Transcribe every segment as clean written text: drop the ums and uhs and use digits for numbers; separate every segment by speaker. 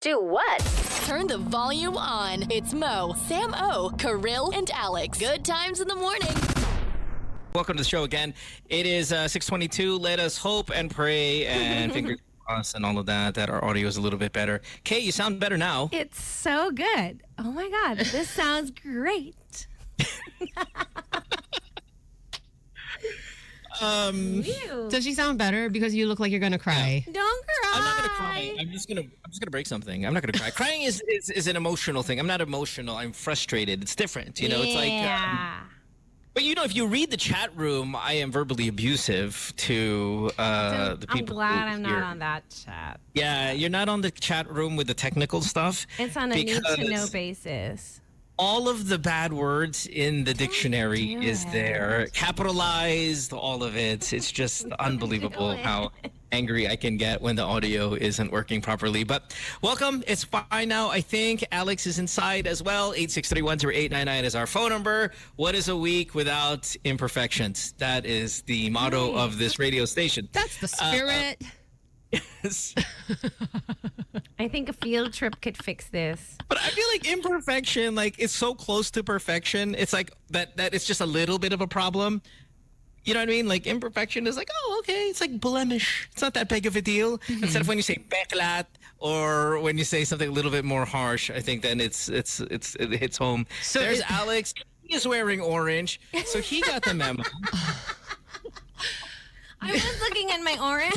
Speaker 1: Do what?
Speaker 2: Turn the volume on. It's Mo, Sam O, Kirill, and Alex. Good times in the morning.
Speaker 3: Welcome to the show again. It is 6:22. Let us hope and pray and fingers crossed and all of that our audio is a little bit better. Kay, you sound better now.
Speaker 4: It's so good. Oh my God, this sounds great.
Speaker 5: Does she sound better? Because you look like you're gonna cry.
Speaker 4: Don't cry.
Speaker 3: I'm not gonna cry. I'm just gonna break something. I'm not gonna cry. Crying is an emotional thing. I'm not emotional. I'm frustrated. It's different. You know, it's like. But you know, if you read the chat room, I am verbally abusive to the people.
Speaker 4: I'm glad I'm not on that chat.
Speaker 3: Yeah, you're not on the chat room with the technical stuff.
Speaker 4: It's on a need-to-know basis.
Speaker 3: All of the bad words in the dictionary is there. Capitalized, all of it. It's just unbelievable how angry I can get when the audio isn't working properly. But welcome. It's fine now. I think Alex is inside as well. 863-10899 is our phone number. What is a week without imperfections? That is the motto of this radio station.
Speaker 5: That's the spirit.
Speaker 3: Yes.
Speaker 4: I think a field trip could fix this.
Speaker 3: But I feel like imperfection, like, it's so close to perfection. It's like that it's just a little bit of a problem. You know what I mean? Like, imperfection is like, oh, okay, it's like blemish. It's not that big of a deal. Instead of when you say beklat or when you say something a little bit more harsh, I think then it hits home. So there's Alex. He is wearing orange, so he got the memo.
Speaker 4: I was looking at my orange.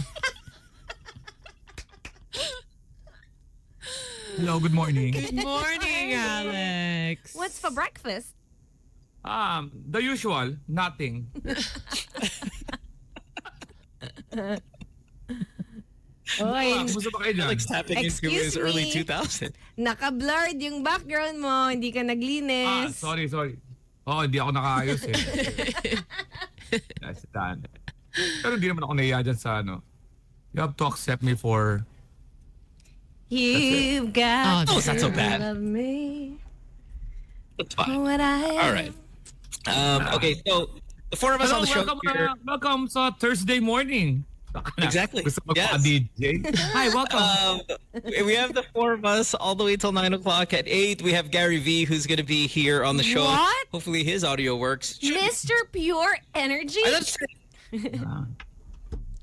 Speaker 6: Hello, good morning.
Speaker 5: Good morning, Alex.
Speaker 4: What's for breakfast?
Speaker 6: The usual, nothing.
Speaker 4: Oy,
Speaker 6: Kumusta ba kayo dyan?
Speaker 3: Alex tapping into
Speaker 4: Excuse
Speaker 3: his early
Speaker 4: me.
Speaker 3: 2000s.
Speaker 4: naka-blurred yung background mo. Hindi ka naglinis.
Speaker 6: Sorry. Oh, hindi ako nakaayos eh. That's done. Pero hindi naman ako nahiya dyan sa ano. You have to accept me for...
Speaker 4: You've got
Speaker 3: Oh, it's not so
Speaker 4: to
Speaker 3: bad.
Speaker 4: love me
Speaker 3: It's
Speaker 4: for
Speaker 3: fine.
Speaker 4: what I am.
Speaker 3: All right. Okay, so the four of us on the show here.
Speaker 6: Welcome sa Thursday morning.
Speaker 3: Exactly.
Speaker 6: Gusto mo
Speaker 3: Yes.
Speaker 6: DJ? Hi, welcome.
Speaker 3: We have the four of us all the way till 9 o'clock. At 8, we have Gary V, who's going to be here on the show.
Speaker 4: What?
Speaker 3: Hopefully his audio works.
Speaker 4: Mr. Pure Energy?
Speaker 3: That's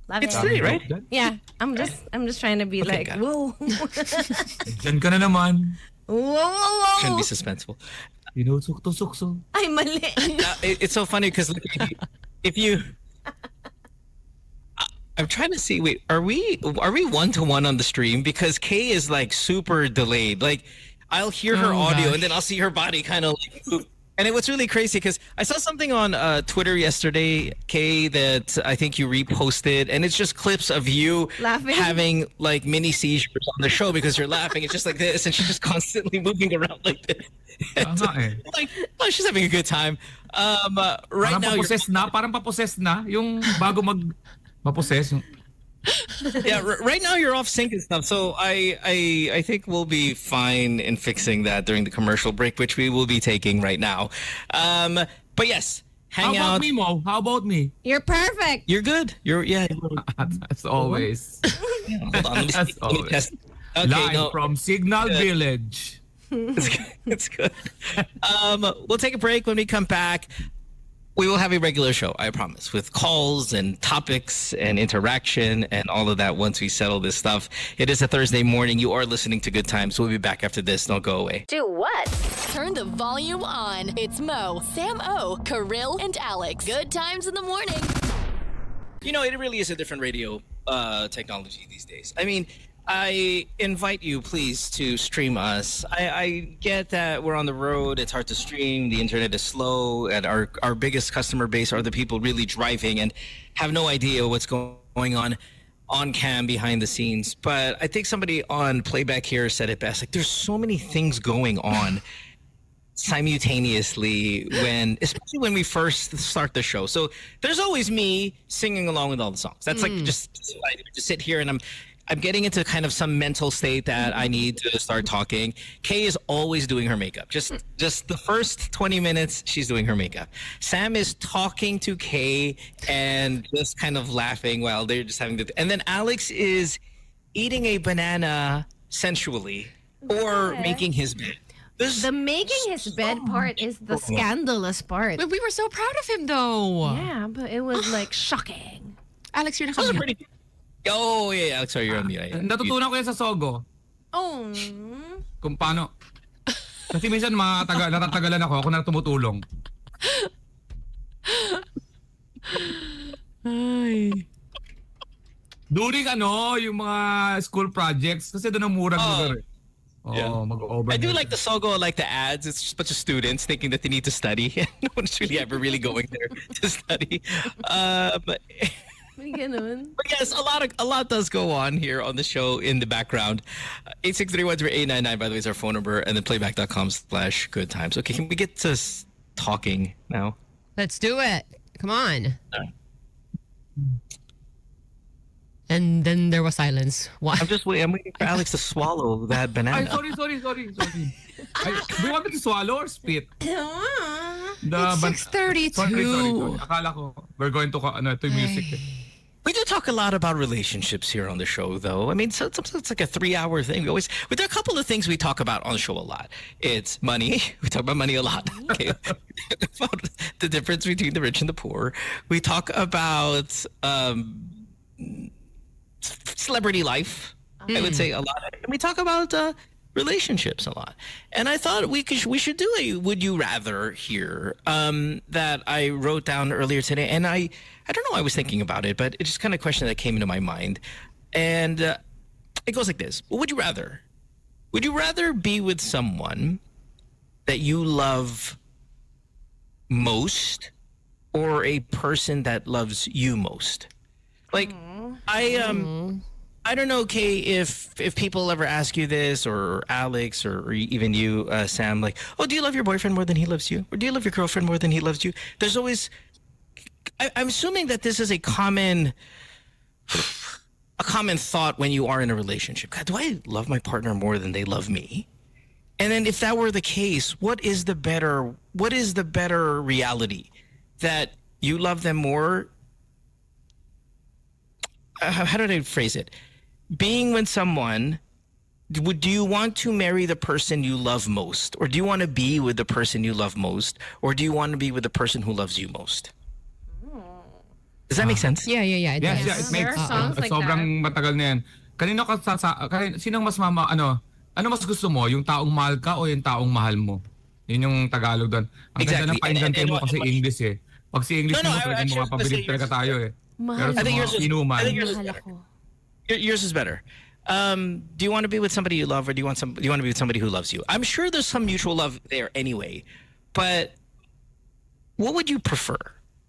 Speaker 4: Love
Speaker 3: it's
Speaker 4: it.
Speaker 3: today, right?
Speaker 4: Yeah, I'm just trying to be
Speaker 3: Okay,
Speaker 4: like,
Speaker 3: got it.
Speaker 4: whoa.
Speaker 6: Diyan ka na naman.
Speaker 4: Whoa.
Speaker 3: Shouldn't be suspenseful.
Speaker 6: Sinusukto-sukso.
Speaker 4: Ay, mali.
Speaker 3: It's so funny because if you... I'm trying to see. Wait, are we 1-to-1 on the stream? Because Kay is like super delayed. Like, I'll hear her audio and then I'll see her body kind of like move. And it was really crazy because I saw something on Twitter yesterday, Kay, that I think you reposted, and it's just clips of you
Speaker 4: Laughing?
Speaker 3: having like mini seizures on the show because you're laughing. It's just like this, and she's just constantly moving around like this. Like, oh, she's having a good time. Right now,
Speaker 6: Parang paposes na. Yung bago maposes.
Speaker 3: yeah, right now you're off sync and stuff, so I think we'll be fine in fixing that during the commercial break, which we will be taking right now. But yes, hang
Speaker 6: How
Speaker 3: out.
Speaker 6: about me, Mo? How about me?
Speaker 4: You're perfect.
Speaker 3: You're good. You're
Speaker 6: As always.
Speaker 3: yeah, hold on. Let me
Speaker 6: always.
Speaker 3: test. Okay,
Speaker 6: Live
Speaker 3: no,
Speaker 6: from Signal Village.
Speaker 3: it's good. We'll take a break. When we come back, we will have a regular show, I promise, with calls and topics and interaction and all of that once we settle this stuff. It is a Thursday morning. You are listening to Good Times. We'll be back after this. Don't go away.
Speaker 1: Do what?
Speaker 2: Turn the volume on. It's Mo, Sam O, Kirill, and Alex. Good times in the morning.
Speaker 3: You know, it really is a different radio technology these days. I mean, I invite you, please, to stream us. I get that we're on the road. It's hard to stream. The internet is slow. And our biggest customer base are the people really driving and have no idea what's going on cam behind the scenes. But I think somebody on playback here said it best. Like, there's so many things going on simultaneously especially when we first start the show. So there's always me singing along with all the songs. That's like just what I do. Just sit here and I'm getting into kind of some mental state that I need to start talking. Kay is always doing her makeup. Just the first 20 minutes, she's doing her makeup. Sam is talking to Kay and just kind of laughing while they're just having and then Alex is eating a banana sensually or making his bed.
Speaker 4: The making his bed part is the scandalous part.
Speaker 5: But we were so proud of him, though.
Speaker 4: Yeah, but it was like shocking.
Speaker 5: Alex, you're
Speaker 3: Those are
Speaker 5: not
Speaker 3: pretty. Oh yeah, Alex, sorry, you're on the.
Speaker 6: Natutunan ko yan sa Sogo.
Speaker 4: Oh.
Speaker 6: Kung paano. Kasi minsan natatagalan ako na tumutulong.
Speaker 5: Ay.
Speaker 6: During yung mga school projects, kasi doon ang murang lugar eh.
Speaker 3: Yeah.
Speaker 6: Mag-over.
Speaker 3: I do like the Sogo, like the ads. It's just a bunch of students thinking that they need to study. No one's really ever really going there to study. But yes, a lot does go on here on the show in the background. 863-10899, by the way, is our phone number, and then playback.com/goodtimes. Okay, can we get to talking now?
Speaker 5: Let's do it. Come on.
Speaker 3: All right.
Speaker 5: And then there was silence. What?
Speaker 3: I'm waiting for Alex to swallow that banana.
Speaker 6: Ay, sorry. Do you want me to swallow or spit?
Speaker 5: It's 6:32.
Speaker 6: Sorry. Akala ko, we're going to music.
Speaker 3: We do talk a lot about relationships here on the show, though. I mean, sometimes it's like a 3-hour thing. There are a couple of things we talk about on the show a lot. It's money. We talk about money a lot. Okay. About the difference between the rich and the poor. We talk about celebrity life, I would say a lot. And we talk about relationships a lot. And I thought we should do a Would You Rather here that I wrote down earlier today. And I don't know, I was thinking about it, but it's just kind of a question that came into my mind. And it goes like this. Would you rather? Would you rather be with someone that you love most or a person that loves you most? Like, I don't know, Kay, if people ever ask you this, or Alex, or even you, Sam, like, oh, do you love your boyfriend more than he loves you? Or do you love your girlfriend more than he loves you? There's always, I'm assuming that this is a common thought when you are in a relationship. God, do I love my partner more than they love me? And then if that were the case, what is the better reality? That you love them more? How did I phrase it? Being with someone, do you want to marry the person you love most? Or do you want to be with the person you love most? Or do you want to be with the person who loves you most? Does that make sense?
Speaker 5: Yeah. It
Speaker 6: Yes,
Speaker 5: does.
Speaker 6: it makes
Speaker 4: There are songs like
Speaker 6: sobrang matagal na yan. Sinong mas ano mas gusto mo? Yung taong mahal ka o yung taong mahal mo? Yun yung Tagalog doon. Ang ganda ng painggan mo kasi English eh. Pag si English mo, talagang mga pabilib talaga tayo eh. Pero sa mga inuman.
Speaker 3: Yours is better. Do you want to be with somebody you love, or do you want to be with somebody who loves you? I'm sure there's some mutual love there anyway, but what would you prefer?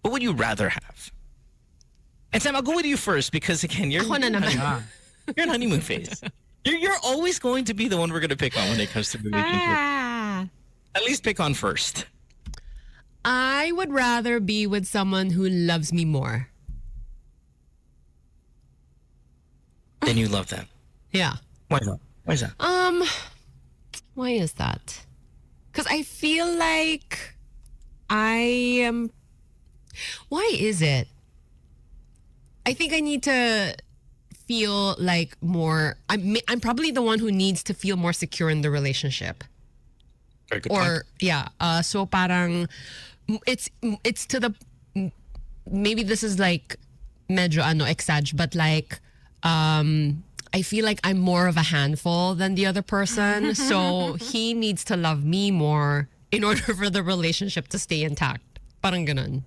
Speaker 3: What would you rather have? And Sam, I'll go with you first because again, you're in honeymoon phase. You're always going to be the one we're going to pick on when it comes to relationship. At least pick on first.
Speaker 5: I would rather be with someone who loves me more.
Speaker 3: Then you love them.
Speaker 5: Yeah.
Speaker 3: Why not? Why is that?
Speaker 5: Why is that? Because I feel like I am. Why is it? I think I need to feel like more. I'm probably the one who needs to feel more secure in the relationship.
Speaker 3: Very good
Speaker 5: Or
Speaker 3: point.
Speaker 5: yeah. So parang it's to the, maybe this is like medyo exag, but like I feel like I'm more of a handful than the other person. So he needs to love me more in order for the relationship to stay intact. Parang ganun.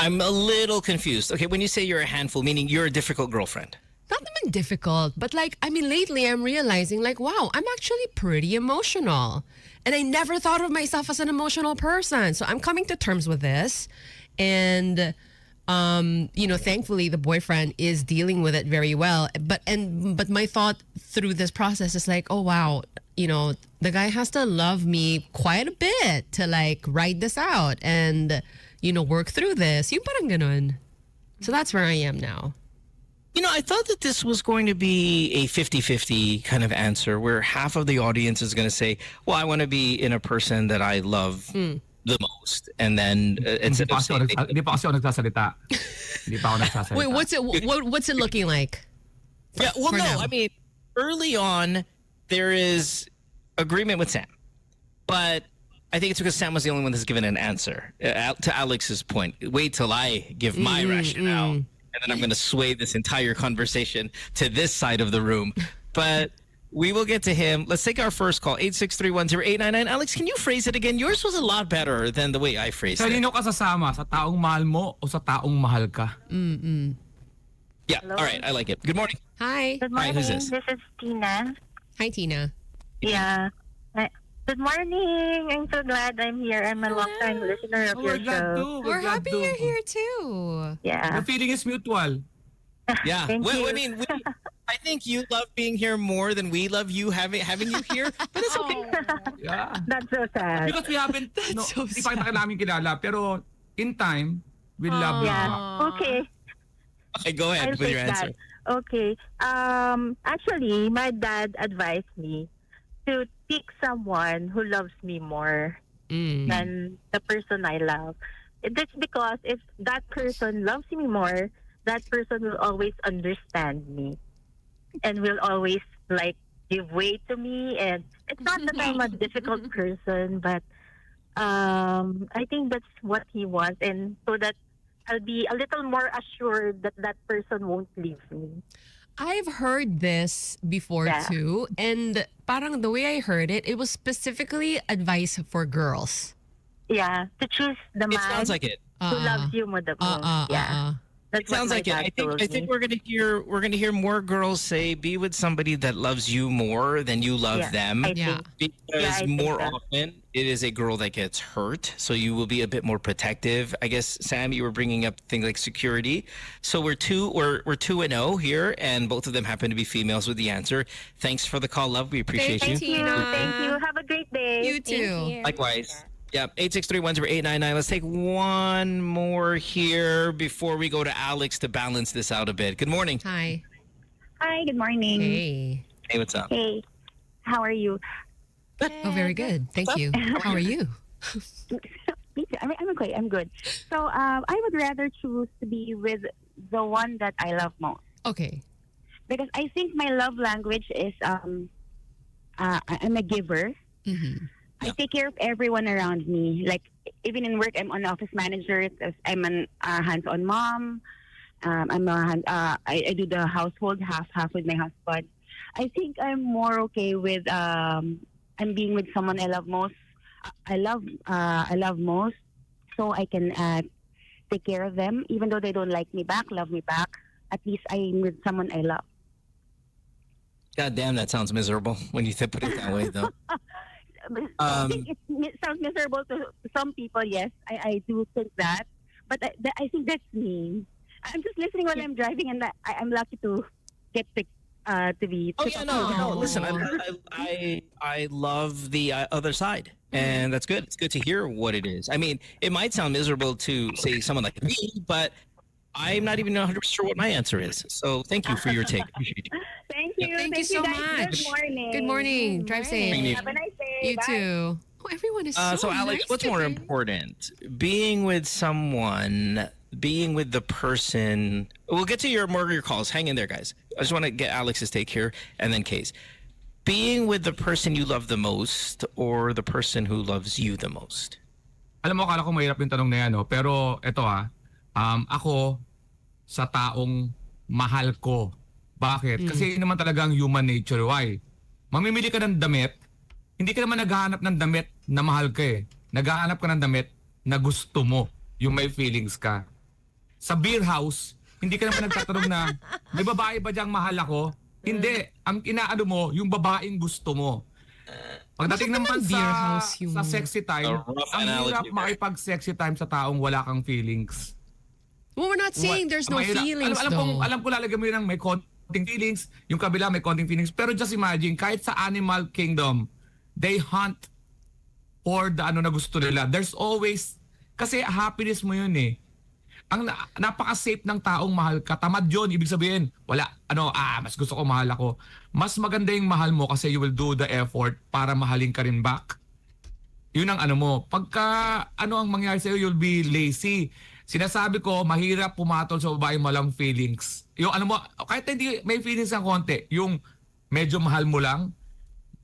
Speaker 3: I'm a little confused. Okay, when you say you're a handful, meaning you're a difficult girlfriend.
Speaker 5: Not even difficult, but like, I mean, lately I'm realizing like, wow, I'm actually pretty emotional. And I never thought of myself as an emotional person. So I'm coming to terms with this. And thankfully the boyfriend is dealing with it very well. But my thought through this process is like, oh wow, the guy has to love me quite a bit to like ride this out and work through this. Yung parang ganun. So that's where I am now.
Speaker 3: I thought that this was going to be a 50-50 kind of answer where half of the audience is going to say, well, I want to be in a person that I love the most. And then instead of saying...
Speaker 6: Hindi pa kasi ako nagsasalita. Hindi pa ako nagsasalita.
Speaker 5: Wait, what's it looking like?
Speaker 3: Yeah, well, no,
Speaker 5: now.
Speaker 3: I mean, early on, there is agreement with Sam, but I think it's because Sam was the only one that's given an answer. To Alex's point, wait till I give my rationale, and then I'm going to sway this entire conversation to this side of the room. But we will get to him. Let's take our first call, 863-10-899. Alex, can you phrase it again? Yours was a lot better than the way I phrased it.
Speaker 6: Kanino ka sasama? Sa taong mahal mo o sa taong mahal ka?
Speaker 3: Yeah, all right, I like it. Good morning.
Speaker 5: Hi.
Speaker 1: Good
Speaker 3: Hi,
Speaker 1: morning.
Speaker 3: who's this?
Speaker 1: This is Tina.
Speaker 5: Hi, Tina.
Speaker 1: Yeah. Good morning. I'm so glad I'm here. I'm a long-time listener of
Speaker 6: Oh,
Speaker 1: your
Speaker 6: we're glad
Speaker 1: show.
Speaker 6: to.
Speaker 5: We're
Speaker 6: glad
Speaker 5: happy
Speaker 6: to.
Speaker 5: you're here too.
Speaker 1: Yeah.
Speaker 6: The feeling is mutual.
Speaker 3: Yeah.
Speaker 1: Thank
Speaker 3: Well,
Speaker 1: you.
Speaker 3: I mean, I think you love being here more than we love you having you here, but it's okay.
Speaker 6: Yeah.
Speaker 1: That's so sad.
Speaker 6: Because we haven't,
Speaker 5: so
Speaker 6: hindi pa kita namin kilala, pero in time, we'll love you.
Speaker 1: Yeah. Okay.
Speaker 3: Okay, go ahead
Speaker 1: I'll
Speaker 3: with
Speaker 1: take
Speaker 3: your answer.
Speaker 1: that. Okay. Actually, my dad advised me to pick someone who loves me more than the person I love. That's because if that person loves me more, that person will always understand me and will always like give way to me. And it's not that I'm a difficult person, but I think that's what he wants, and so that I'll be a little more assured that that person won't leave me.
Speaker 5: I've heard this before
Speaker 1: Yeah.
Speaker 5: too, and parang the way I heard it, it was specifically advice for girls.
Speaker 1: Yeah, to choose the
Speaker 3: It
Speaker 1: man
Speaker 3: sounds like it.
Speaker 1: who loves you more the most. Yeah, that's
Speaker 3: It sounds
Speaker 1: what my
Speaker 3: like it.
Speaker 1: dad
Speaker 3: I think
Speaker 1: told me.
Speaker 3: we're gonna hear more girls say, "Be with somebody that loves you more than you love
Speaker 1: Yeah,
Speaker 3: them."
Speaker 1: I
Speaker 5: Yeah.
Speaker 1: think.
Speaker 3: Because
Speaker 1: I think
Speaker 3: more
Speaker 1: that.
Speaker 3: often it is a girl that gets hurt, so you will be a bit more protective. I guess Sam, you were bringing up things like security. So we're 2-0 here, and both of them happen to be females with the answer. Thanks for the call, love. We appreciate
Speaker 5: Thank
Speaker 3: you.
Speaker 5: you.
Speaker 1: Thank you. Have a great day.
Speaker 5: You too.
Speaker 3: Likewise. Yeah, 863-10-899. Let's take one more here before we go to Alex to balance this out a bit. Good morning.
Speaker 5: Hi.
Speaker 1: Hi. Good morning.
Speaker 5: Hey.
Speaker 3: Hey, what's up?
Speaker 1: Hey. How are you?
Speaker 5: Oh, very good. Thank you. How are you?
Speaker 1: Me too. I'm okay. I'm good. So I would rather choose to be with the one that I love most,
Speaker 5: Okay.
Speaker 1: because I think my love language is I'm a giver. I take care of everyone around me. Like even in work, I'm an office manager. I'm an hands-on mom. I do the household half with my husband. I think I'm more okay with I'm being with someone I love most. I love most, so I can take care of them, even though they don't like me back, love me back. At least I'm with someone I love.
Speaker 3: God damn, that sounds miserable when you put it that way, though.
Speaker 1: I think it sounds miserable to some people. Yes, I do think that, but I think that's me. I'm just listening while I'm driving, and I'm lucky to get picked to be.
Speaker 3: Oh yeah, no. Listen, I love the other side, and that's good. It's good to hear what it is. I mean, it might sound miserable to say someone like me, but I'm not even 100% sure what my answer is. So thank you for your take. Appreciate you.
Speaker 1: Thank you.
Speaker 5: Thank you so
Speaker 1: guys.
Speaker 5: much.
Speaker 1: Good morning.
Speaker 5: Good morning. Drive safe.
Speaker 1: Have a nice day.
Speaker 5: You
Speaker 1: Bye.
Speaker 5: too. Oh, everyone is so
Speaker 3: So Alex,
Speaker 5: nice
Speaker 3: what's more
Speaker 5: today.
Speaker 3: important? Being with someone, being with the person. We'll get to your more of your calls. Hang in there, guys. I just want to get Alex's take here, and then Kay's. Being with the person you love the most, or the person who loves you the most?
Speaker 6: Alam mo, akala ko mahirap yung tanong na yan, no? Pero eto ako sa taong mahal ko. Bakit? Kasi yun naman talaga ang human nature. Why? Mamimili ka ng damit, hindi ka naman naghahanap ng damit na mahal ka eh. Naghahanap ka ng damit na gusto mo, yung may feelings ka. Sa beer house, hindi ka naman nagtatanong na, may babae ba diyang mahal ako? Hindi. Ang inaano mo, yung babaeng gusto mo. Pagdating
Speaker 5: Bakit
Speaker 6: naman
Speaker 5: naman beer house yung-
Speaker 6: sa sexy time,
Speaker 3: A rough
Speaker 6: ang
Speaker 3: analogy
Speaker 6: hirap
Speaker 3: there.
Speaker 6: makipag-sexy time sa taong wala kang feelings.
Speaker 5: Well, we're not saying there's no
Speaker 6: Mahirap.
Speaker 5: feelings
Speaker 6: alam
Speaker 5: though.
Speaker 6: ko lalagyan mo yun ng may konting feelings, yung kabila may konting feelings. Pero just imagine, kahit sa animal kingdom, they hunt for the ano na gusto nila. There's always, kasi happiness mo yun eh. Ang napaka-safe ng taong mahal ka. Tamad yun. Ibig sabihin, wala, mas gusto ko mahal ako. Mas maganda yung mahal mo kasi you will do the effort para mahalin ka rin back. Yun ang ano mo. Pagka ang mangyari sa'yo, you'll be lazy. Sinasabi ko, mahirap pumatol sa babaeng malang feelings. Yung kahit hindi may feelings ng konti, yung medyo mahal mo lang,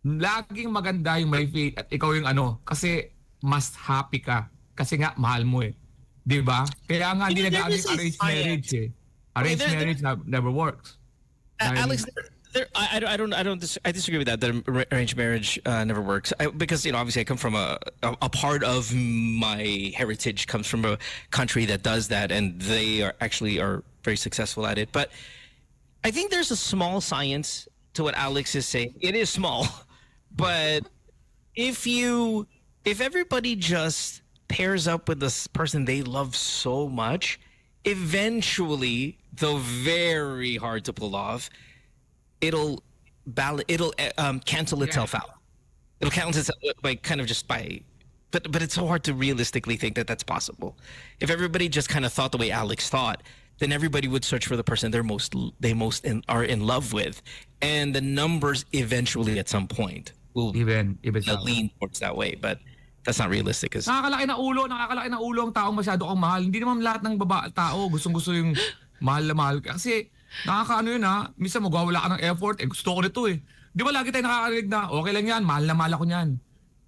Speaker 6: laging maganda yung may faith at ikaw yung ano. Kasi mas happy ka. Kasi nga, mahal mo eh. Di ba? Kaya nga, hindi nag-aaging arranged marriage eh. Arranged marriage never works.
Speaker 3: Alex, I disagree with that. That arranged marriage never works because obviously I come from a part of my heritage comes from a country that does that, and they are very successful at it. But I think there's a small science to what Alex is saying. It is small, but if everybody just pairs up with this person they love so much, eventually, though very hard to pull off, it'll cancel itself out. It'll cancel itself but it's so hard to realistically think that that's possible. If everybody just kind of thought the way Alex thought, then everybody would search for the person are in love with, and the numbers eventually at some point will
Speaker 6: Even
Speaker 3: lean towards that way. But that's not realistic.
Speaker 6: Nakakalaki na ulo ang taong masyado kang mahal. Hindi naman lahat ng tao gustong-gusto yung mahal na mahal ka. Kasi nakakaano yun ha, minsan magwawala ka ng effort, gusto ko nito eh. Di ba lagi tayo nakakarinig na, okay lang yan, mahal na mahal ako niyan.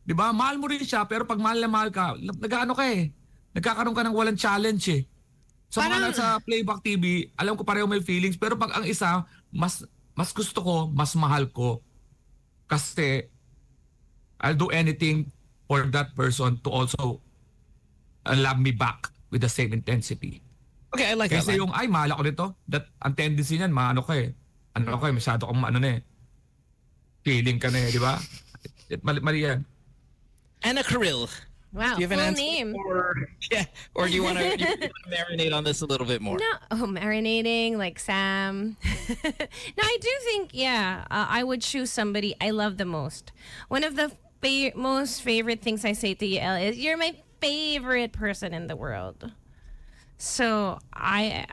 Speaker 6: Di ba? Mahal mo rin siya, pero pag mahal na mahal ka, nag-ano ka eh. Nagkakaroon ka ng walang challenge eh. So mga sa Playback TV, alam ko pareho may feelings, pero pag ang isa, mas gusto ko, mas mahal ko. Kasi I'll do anything for that person to also love me back with the same intensity.
Speaker 3: Okay, I like that.
Speaker 6: Kasi yung, ay, mahal ako nito. That, ang tendency niyan, maano ka eh. Ano ka eh, masyado kang ano na eh. Feeling ka na eh, di ba? Mali yan.
Speaker 3: Anna Kirill.
Speaker 4: Wow,
Speaker 3: Do you have an
Speaker 4: full
Speaker 3: answer?
Speaker 4: name.
Speaker 3: Or do you want to marinate on this a little bit more?
Speaker 4: No, marinating like Sam. No, I do think, I would choose somebody I love the most. One of the most favorite things I say to Yael is, you're my favorite person in the world. So I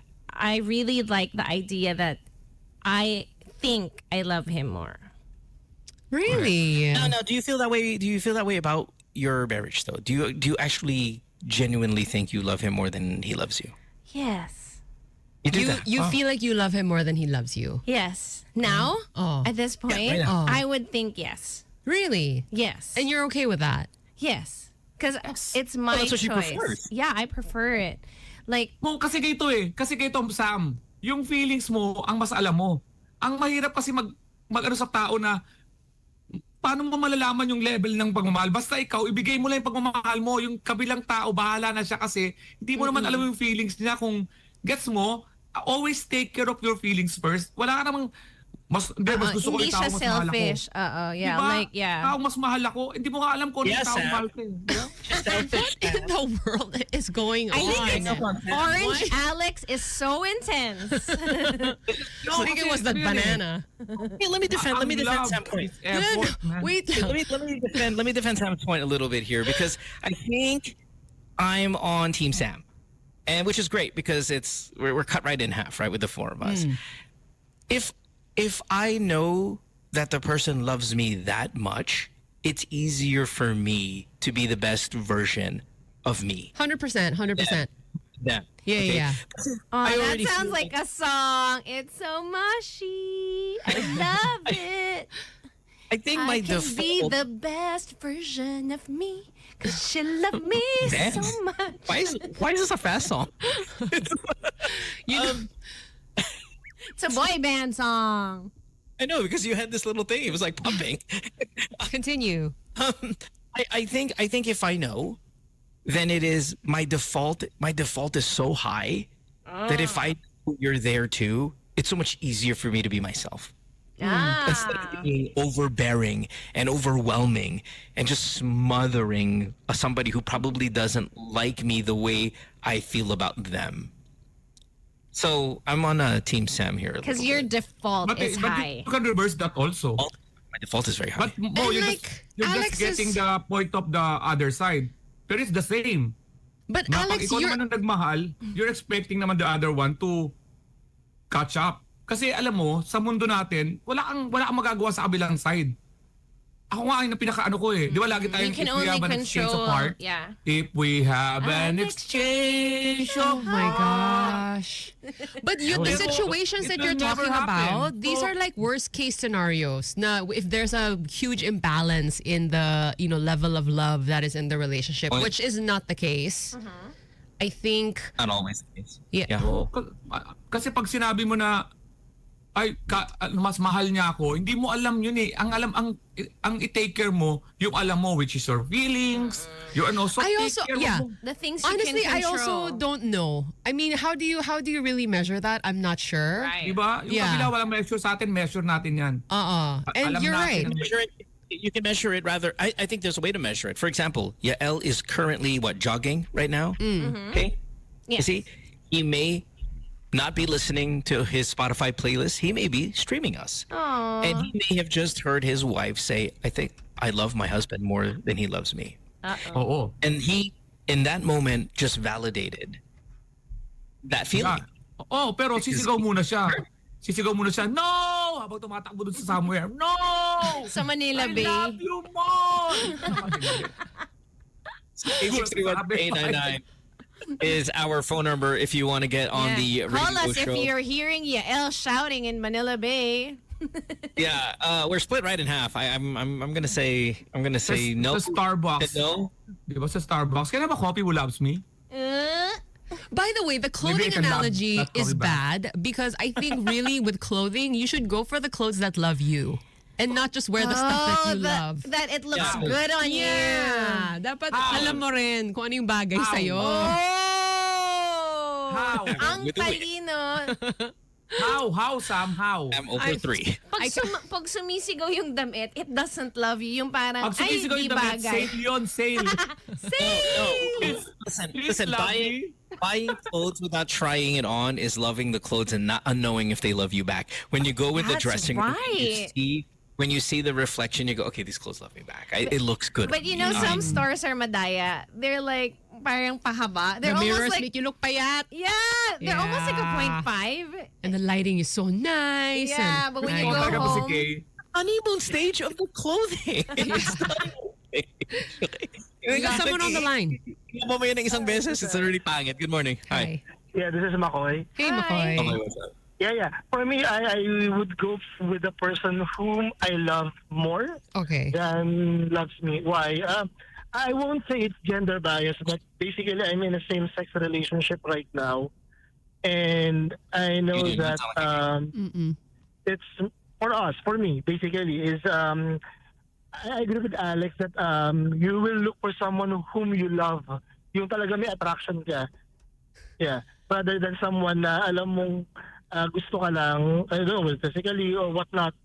Speaker 4: really like the idea that I think I love him more.
Speaker 5: Really?
Speaker 3: No. Do you feel that way? Do you feel that way about your marriage, though? Do you actually genuinely think you love him more than he loves you?
Speaker 4: Yes.
Speaker 3: You do that?
Speaker 5: You feel like you love him more than he loves you.
Speaker 4: Yes. Now, at this point,
Speaker 3: right now.
Speaker 4: I would think yes.
Speaker 5: Really?
Speaker 4: Yes.
Speaker 5: And you're okay with that?
Speaker 4: Yes. Because it's my
Speaker 3: that's what she
Speaker 4: choice.
Speaker 3: prefers.
Speaker 4: Yeah, I prefer it. Like,
Speaker 6: Kasi ganito eh. Kasi ganito, Sam. Yung feelings mo, ang mas alam mo. Ang mahirap kasi mag-ano sa tao na paano mo malalaman yung level ng pagmamahal? Basta ikaw, ibigay mo lang yung pagmamahal mo. Yung kabilang tao, bahala na siya kasi hindi mo naman alam yung feelings niya. Kung gets mo, always take care of your feelings first. Wala ka namang, mas gusto ko
Speaker 4: hindi
Speaker 6: yung tao
Speaker 4: siya
Speaker 6: mas mahal ako.
Speaker 4: selfish. Yeah,
Speaker 6: diba?
Speaker 4: like, yeah.
Speaker 6: Tao mas mahal ako. Hindi mo nga alam kung
Speaker 3: Yes,
Speaker 6: yung tao
Speaker 3: Sam.
Speaker 6: mahal ko. Yeah?
Speaker 3: Selfish.
Speaker 5: What in the world is going on?
Speaker 4: I think it's Orange
Speaker 5: What?
Speaker 4: Alex is so intense.
Speaker 5: I think it was that banana.
Speaker 3: Hey, let me defend Sam's point.
Speaker 5: Wait.
Speaker 3: Let me defend Sam's point a little bit here, because I think I'm on Team Sam, and which is great because we're cut right in half, right, with the four of us. If I know that the person loves me that much, it's easier for me to be the best version of me.
Speaker 5: 100%.
Speaker 3: Yeah.
Speaker 5: Yeah.
Speaker 4: Oh, that
Speaker 3: already
Speaker 4: sounds
Speaker 3: feel
Speaker 4: like a song. It's so mushy. I love it.
Speaker 3: I think
Speaker 4: I
Speaker 3: my
Speaker 4: can be
Speaker 3: default.
Speaker 4: the best version of me because she loved me
Speaker 3: Damn.
Speaker 4: so much.
Speaker 3: Why is this a fast song?
Speaker 4: It's a boy band song.
Speaker 3: I know, because you had this little thing. It was like pumping.
Speaker 5: Continue.
Speaker 3: I think if I know, then it is my default. My default is so high that if I know you're there too, it's so much easier for me to be myself. Instead of being overbearing and overwhelming and just smothering somebody who probably doesn't like me the way I feel about them. So I'm on a Team Sam here.
Speaker 4: Because your default is
Speaker 6: But
Speaker 4: high.
Speaker 6: you can reverse that also.
Speaker 3: My default is very high.
Speaker 6: But Mo, you're
Speaker 5: Alex
Speaker 6: just getting
Speaker 5: is-
Speaker 6: the point of the other side. But it's the same.
Speaker 5: But
Speaker 6: Na pag
Speaker 5: Alex,
Speaker 6: ikaw
Speaker 5: you're...
Speaker 6: naman ang nagmahal, you're expecting naman the other one to catch up. Kasi alam mo, sa mundo natin, wala kang magagawa sa kabilang side. ako nga yung pinaka-ano ko eh. Di ba lagi tayong
Speaker 4: You can
Speaker 6: if we
Speaker 4: only
Speaker 6: have an exchange
Speaker 4: control.
Speaker 6: apart?
Speaker 4: Yeah.
Speaker 6: If we have an exchange
Speaker 5: Oh my gosh. But the
Speaker 6: Pero
Speaker 5: situations that
Speaker 6: it will
Speaker 5: you're
Speaker 6: never
Speaker 5: talking
Speaker 6: happen.
Speaker 5: about, these are like worst case scenarios. Na if there's a huge imbalance in the, level of love that is in the relationship,
Speaker 3: Well,
Speaker 5: which is not the case. I think
Speaker 3: Not always the case.
Speaker 5: yeah.
Speaker 6: Oo, kasi pag sinabi mo na mas mahal niya ako, hindi mo alam yun eh. Ang i-take care mo, yung alam mo, which is your feelings, your ano, so
Speaker 5: I
Speaker 6: take
Speaker 5: also
Speaker 6: care
Speaker 5: yeah.
Speaker 6: mo.
Speaker 4: The things you
Speaker 5: Honestly,
Speaker 4: can
Speaker 5: I
Speaker 4: control.
Speaker 5: also don't know. I mean, how do you really measure that? I'm not sure.
Speaker 4: Right.
Speaker 6: Diba? Yung
Speaker 5: Yeah.
Speaker 6: kabila walang measure sa atin, measure natin yan.
Speaker 5: And
Speaker 6: Alam
Speaker 5: you're right.
Speaker 6: natin
Speaker 3: Measure it. You can measure it rather. I think there's a way to measure it. For example, Yael is currently jogging right now. Okay. You
Speaker 4: Yes.
Speaker 3: see, he may not be listening to his Spotify playlist. He may be streaming us.
Speaker 4: Aww.
Speaker 3: And he may have just heard his wife say, I think I love my husband more than he loves me.
Speaker 6: Oo.
Speaker 3: And he, in that moment, just validated that feeling.
Speaker 6: Oh, pero sisigaw muna siya. No! Habang tumatakbo dun sa somewhere. No!
Speaker 4: Sa Manila
Speaker 6: I
Speaker 4: Bay.
Speaker 6: love you more!
Speaker 3: 861-899 is our phone number if you want to get on the radio
Speaker 4: Call us
Speaker 3: show.
Speaker 4: if you're hearing Yael shouting in Manila Bay.
Speaker 3: Yeah, we're split right in half. I'm gonna say no.
Speaker 6: Sa Starbucks.
Speaker 3: No.
Speaker 6: Di ba sa Starbucks? Kaya ba coffee who loves me?
Speaker 5: By the way, the clothing
Speaker 6: I can love
Speaker 5: analogy
Speaker 6: that
Speaker 5: is
Speaker 6: coffee bag.
Speaker 5: bad because I think really with clothing, you should go for the clothes that love you and not just wear the stuff that you love.
Speaker 4: That it looks
Speaker 3: Yeah.
Speaker 4: good on
Speaker 5: Yeah. Dapat alam mo rin kung ano yung bagay
Speaker 6: How?
Speaker 5: sa'yo.
Speaker 4: you. Oh!
Speaker 6: How?
Speaker 4: Ang
Speaker 3: We do it.
Speaker 4: talino.
Speaker 6: How, Sam? How?
Speaker 3: I'm over 3.
Speaker 4: Pag sumisigaw yung damit, it doesn't love you. Yung parang,
Speaker 6: Pag
Speaker 4: ay,
Speaker 6: sumisigaw
Speaker 4: di
Speaker 6: yung damit,
Speaker 4: bagay.
Speaker 6: sale yun, sale.
Speaker 3: Listen.
Speaker 6: love me.
Speaker 3: Buying clothes without trying it on is loving the clothes and not unknowing if they love you back. When you go in the
Speaker 4: That's
Speaker 3: dressing room,
Speaker 4: right.
Speaker 3: when you see the reflection, you go, okay, these clothes love me back. It looks good.
Speaker 4: But you know, some stores are madaya. They're like, parang pahaba. They're
Speaker 5: The
Speaker 4: almost
Speaker 5: mirrors
Speaker 4: like,
Speaker 5: make you look payat.
Speaker 4: yeah, they're almost like a
Speaker 5: Yeah.
Speaker 4: 0.5.
Speaker 5: And the lighting is so nice.
Speaker 4: Yeah,
Speaker 5: and
Speaker 4: but when you
Speaker 5: nice.
Speaker 4: go
Speaker 6: Talaga ba si
Speaker 4: home-
Speaker 6: Kay?
Speaker 3: honeymoon stage of the clothing.
Speaker 5: We got someone on the line.
Speaker 3: Mamaya ng isang beses, it's already pangit. Good morning. Hi.
Speaker 7: Yeah, this is McCoy.
Speaker 5: Hey,
Speaker 4: Hi.
Speaker 5: McCoy.
Speaker 3: Okay, what's up?
Speaker 7: Yeah. For me, I would go with the person whom I love more
Speaker 5: Okay.
Speaker 7: than loves me. Why? I won't say it's gender bias, but basically, I'm in a same-sex relationship right now, and I know
Speaker 3: You didn't
Speaker 7: that
Speaker 3: sound like
Speaker 7: it's for me, basically, is I agree with Alex that you will look for someone whom you love, yung talaga may attraction ka. Yeah, rather than someone na alam mong gusto ka lang, I don't know, physically or whatnot.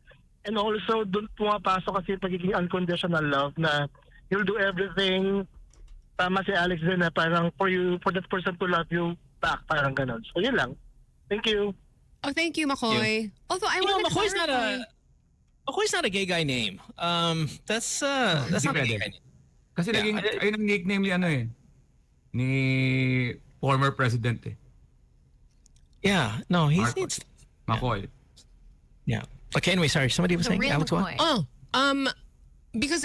Speaker 7: And also, doon pumapasok kasi pagiging unconditional love na you'll do everything. Tama si Alex din na parang for that person to love you back, parang ganon. So yun lang. Thank you.
Speaker 5: Oh, thank you, McCoy. Although I want to
Speaker 3: McCoy's
Speaker 5: clarify.
Speaker 3: not a gay guy name. That's not a gay guy name.
Speaker 6: Kasi
Speaker 3: Yeah.
Speaker 6: naging, ayun ang nickname ni former president
Speaker 3: Yeah, no, he
Speaker 6: Marcos.
Speaker 3: needs.
Speaker 6: McCoy.
Speaker 3: Yeah. Okay. Anyway, sorry. Somebody was
Speaker 4: The
Speaker 3: saying
Speaker 4: real
Speaker 3: Alex what?
Speaker 4: McCoy.
Speaker 5: Because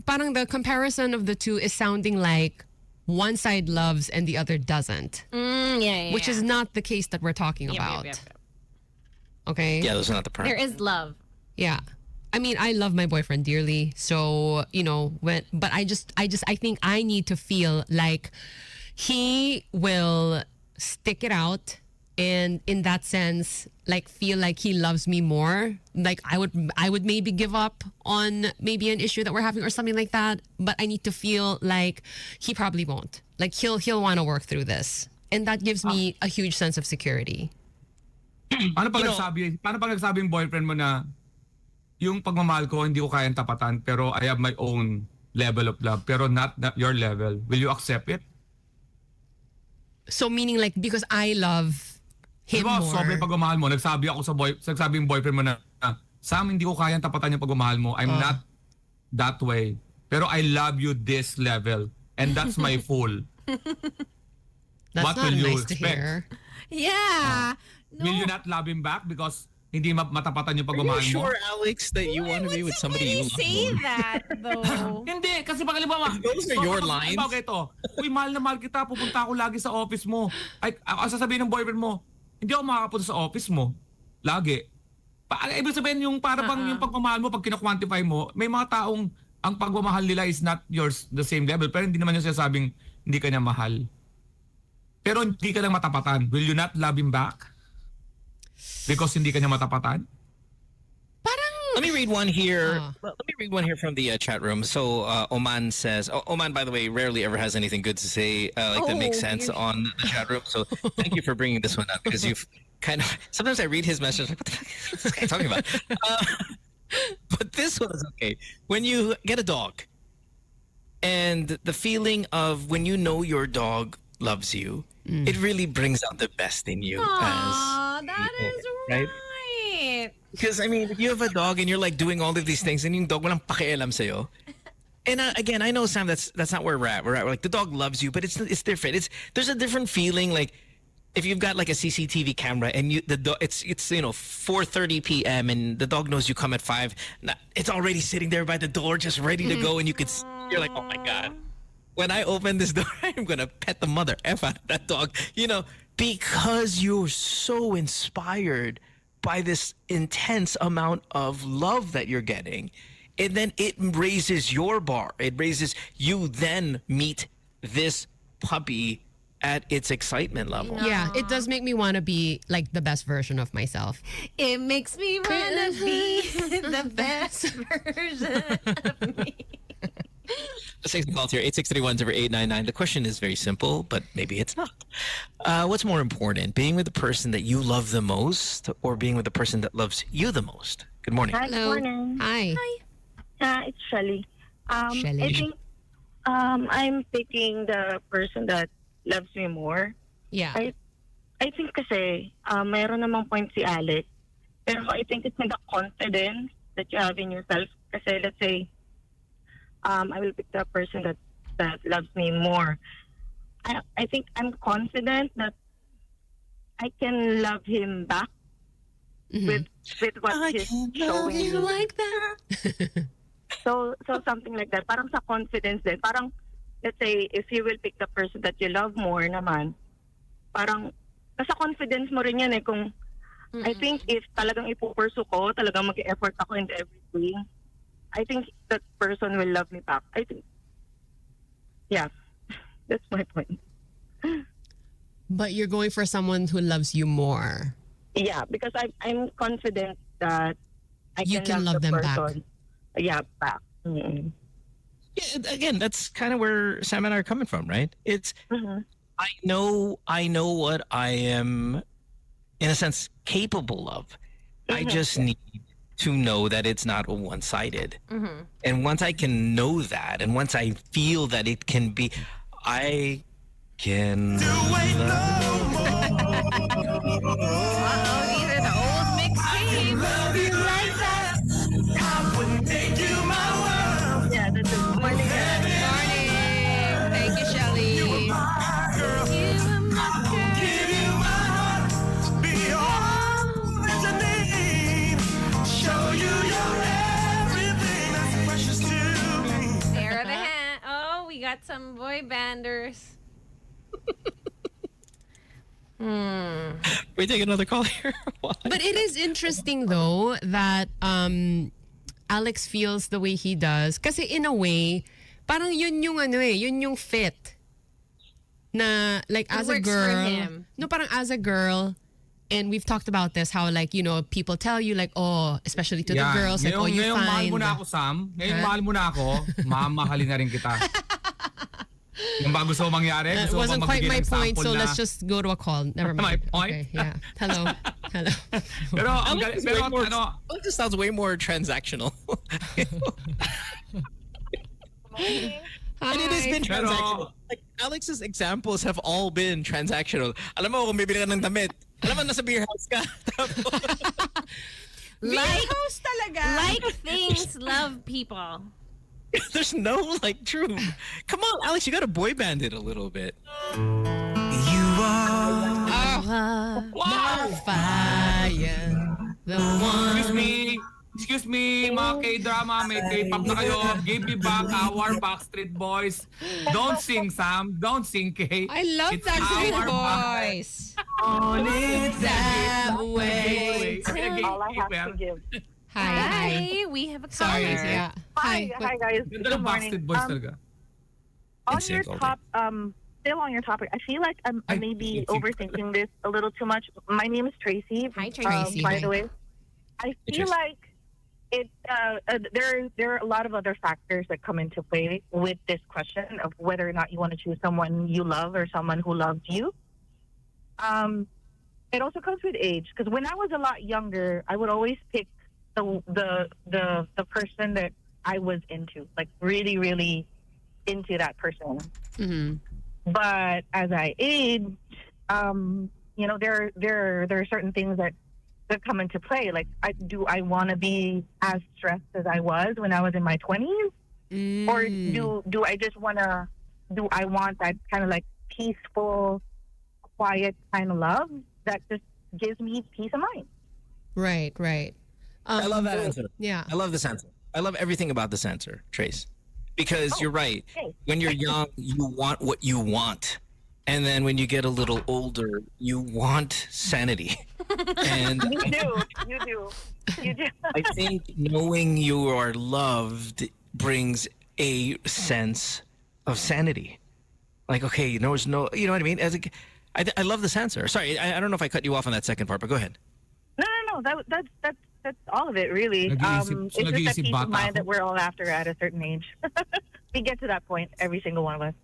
Speaker 5: parang the comparison of the two is sounding like one side loves and the other doesn't,
Speaker 4: Yeah.
Speaker 5: which is not the case that we're talking
Speaker 4: Yep,
Speaker 5: about.
Speaker 4: yep.
Speaker 5: Okay.
Speaker 3: Yeah, those are not the
Speaker 4: There
Speaker 3: parameters.
Speaker 4: is love.
Speaker 5: Yeah. I mean, I love my boyfriend dearly. So, but I think I need to feel like he will stick it out. And in that sense, like feel like he loves me more. Like I would maybe give up on maybe an issue that we're having or something like that. But I need to feel like he probably won't. Like he'll want to work through this. And that gives me a huge sense of security.
Speaker 6: Paano pag nagsabi yung boyfriend mo na yung pagmamahal ko hindi ko kayang tapatan pero I have my own level of love pero not your level. Will you accept it?
Speaker 5: So meaning like because I love him
Speaker 6: Diba,
Speaker 5: more.
Speaker 6: sobrang pagmamahal mo. Nagsabi yung boyfriend mo na Sam, hindi ko kayang tapatan yung pagmamahal mo. I'm not that way. Pero I love you this level. And that's my full.
Speaker 5: That's
Speaker 6: What
Speaker 5: not
Speaker 6: will you
Speaker 5: nice to
Speaker 6: expect?
Speaker 5: hear.
Speaker 4: Yeah.
Speaker 6: Will you not love him back because hindi matapatan yung
Speaker 3: Are you
Speaker 6: pagmamahal mo?
Speaker 3: sure, Alex, that you want to be with somebody you
Speaker 4: When you
Speaker 3: love
Speaker 4: say
Speaker 3: more?
Speaker 4: that, though.
Speaker 6: Hindi, kasi baka halimbawa,
Speaker 3: Those are your lines.
Speaker 6: Ito, uy, mahal na mahal kita, pupunta ako lagi sa office mo. Ay, ako sasabihin ng boyfriend mo, hindi ako makakapunta sa office mo. Lagi. Ibig sabihin yung para bang yung pagmamahal mo, pag kina-quantify mo, may mga taong ang pagmamahal nila is not yours the same level, pero hindi naman yung sinasabing hindi ka niya mahal. Pero hindi ka lang matapatan. Will you not love him back? Because hindi ka niya matapatan?
Speaker 3: Let me read one here. Let me read one here from the chat room. So Oman says, Oman, by the way, rarely ever has anything good to say that makes sense on the chat room. So thank you for bringing this one up because you've kind of. Sometimes I read his message like, what the fuck is this guy talking about? But this one is okay. When you get a dog, and the feeling of when you know your dog loves you, it really brings out the best in you.
Speaker 4: Aw, that is right.
Speaker 3: Because, I mean, if you have a dog and you're like doing all of these things and yung dog walang pakialam sa'yo. And again, I know, Sam, that's not where we're at. We're like, the dog loves you, but it's different. There's a different feeling. Like, if you've got like a CCTV camera and it's 4:30 p.m. and the dog knows you come at 5, it's already sitting there by the door just ready to go, and you're like, oh my God. When I open this door, I'm going to pet the mother F out of that dog, because you're so inspired by this intense amount of love that you're getting. And then it raises your bar. It raises, you then meet this puppy at its excitement level.
Speaker 5: Yeah, it does make me want to be like the best version of myself.
Speaker 4: It makes me want to be the best version of me.
Speaker 3: Let's take some calls here. 863-10899. The question is very simple, but maybe it's not. What's more important, being with the person that you love the most or being with the person that loves you the most? Good morning.
Speaker 1: Hi,
Speaker 5: Hello.
Speaker 1: good morning.
Speaker 5: Hi.
Speaker 1: It's Shelly.
Speaker 5: Shelly.
Speaker 1: I think I'm picking the person that loves me more.
Speaker 5: Yeah.
Speaker 1: I think kasi mayroon namang point si Alex. Pero I think it's in the confidence that you have in yourself. Kasi let's say, I will pick the person that loves me more. I think I'm confident that I can love him back with what he's showing me.
Speaker 5: Like that?
Speaker 1: So something like that. Parang sa confidence din. Parang, let's say, if you will pick the person that you love more naman, parang, nasa confidence mo rin yan eh. Kung, I think if talagang ipupursue ko, talagang mag-effort ako in everything, I think that person will love me back. I think, yeah, that's my point.
Speaker 5: But you're going for someone who loves you more.
Speaker 1: Yeah, because I'm confident that I
Speaker 5: You can love
Speaker 1: the
Speaker 5: them
Speaker 1: person. Yeah, back. Mm-hmm.
Speaker 3: Yeah, again, that's kind of where Sam and I are coming from, right? It's, I know what I am, in a sense, capable of. I just need to know that it's not one-sided. And once I can know that, and once I feel that it can be, I can love.
Speaker 4: These are the old mixtapes. You like that?
Speaker 1: Yeah, that's it.
Speaker 5: Morning. Thank you, Shelly.
Speaker 4: There are the hand. Oh, we got some boy banders.
Speaker 3: We take another call here. Why?
Speaker 5: But it is interesting though that Alex feels the way he does. Kasi in a way, parang yun yung fit. Na like
Speaker 4: It
Speaker 5: as a
Speaker 4: works for
Speaker 5: girl.
Speaker 4: him.
Speaker 5: No, parang as a girl, and we've talked about this, how like, people tell you like, oh, especially to the girls, like, oh, you
Speaker 6: ngayong mahal
Speaker 5: find...
Speaker 6: mo na ako, Sam. Ngayong mahal mo na ako, mamahalin na rin kita. Yung ba gusto mo mangyari?
Speaker 5: It
Speaker 6: Gusto mo
Speaker 5: wasn't
Speaker 6: bang
Speaker 5: quite
Speaker 6: magbigay
Speaker 5: my
Speaker 6: ng
Speaker 5: point,
Speaker 6: sample
Speaker 5: so
Speaker 6: na-
Speaker 5: let's just go to a call. Never
Speaker 6: My
Speaker 5: mind.
Speaker 6: point?
Speaker 5: Okay, yeah. Hello.
Speaker 6: Pero,
Speaker 3: Alex just sounds way more transactional. And it has been
Speaker 6: Pero-
Speaker 3: transactional. Like, Alex's examples have all been transactional. Alam mo, kung bibili ka ng damit, alam mo, nasa beer house ka.
Speaker 4: Like things love people.
Speaker 3: There's no, true. Come on, Alex, you got to boy band it a little bit.
Speaker 5: Wow. Fire. The one.
Speaker 6: Excuse me, mga K-drama, may K-pop na kayo. Give me back our Backstreet Boys. Don't sing, Sam. Don't sing, K.
Speaker 5: I love
Speaker 6: It's
Speaker 5: Backstreet
Speaker 6: our
Speaker 5: Boys.
Speaker 6: On it
Speaker 5: That way.
Speaker 7: All I have to give.
Speaker 5: Hi.
Speaker 4: We have a
Speaker 5: Sorry.
Speaker 4: caller.
Speaker 5: Yeah.
Speaker 8: Hi, guys.
Speaker 6: Ganda ng Backstreet Boys talaga.
Speaker 8: On
Speaker 3: It's
Speaker 8: your
Speaker 3: sick all
Speaker 8: top, still on your topic, I feel like I'm
Speaker 6: Ay,
Speaker 8: maybe
Speaker 6: it's sick.
Speaker 8: overthinking this a little too much. My name is Tracy.
Speaker 4: Hi, Tracy.
Speaker 8: By
Speaker 5: Hi.
Speaker 8: the way, I feel
Speaker 3: Tracy.
Speaker 8: like it. There are a lot of other factors that come into play with this question of whether or not you want to choose someone you love or someone who loves you. It also comes with age, because when I was a lot younger, I would always pick the person that I was into, like really, really into that person.
Speaker 5: Mm-hmm.
Speaker 8: But as I age, there are certain things that come into play. Like, do I want to be as stressed as I was when I was in my 20s, or do I just want to? Do I want that kind of like peaceful, quiet kind of love that just gives me peace of mind?
Speaker 5: Right.
Speaker 3: I love that answer.
Speaker 5: Yeah.
Speaker 3: I love this answer. I love everything about this answer, Trace. Because you're right.
Speaker 8: okay.
Speaker 3: When you're young, you want what you want. And then when you get a little older, you want sanity. And
Speaker 8: You do.
Speaker 3: I think knowing you are loved brings a sense of sanity. Like, okay, there's no, you know what I mean? I love this answer. Sorry, I don't know if I cut you off on that second part, but go ahead.
Speaker 8: No. That's all of it, really.
Speaker 6: Nag-iisip-
Speaker 8: It's just that
Speaker 6: nag-iisip
Speaker 8: peace
Speaker 6: bata
Speaker 8: of mind
Speaker 6: ako.
Speaker 8: that we're all after at a certain age. We get to that point, every single one of us.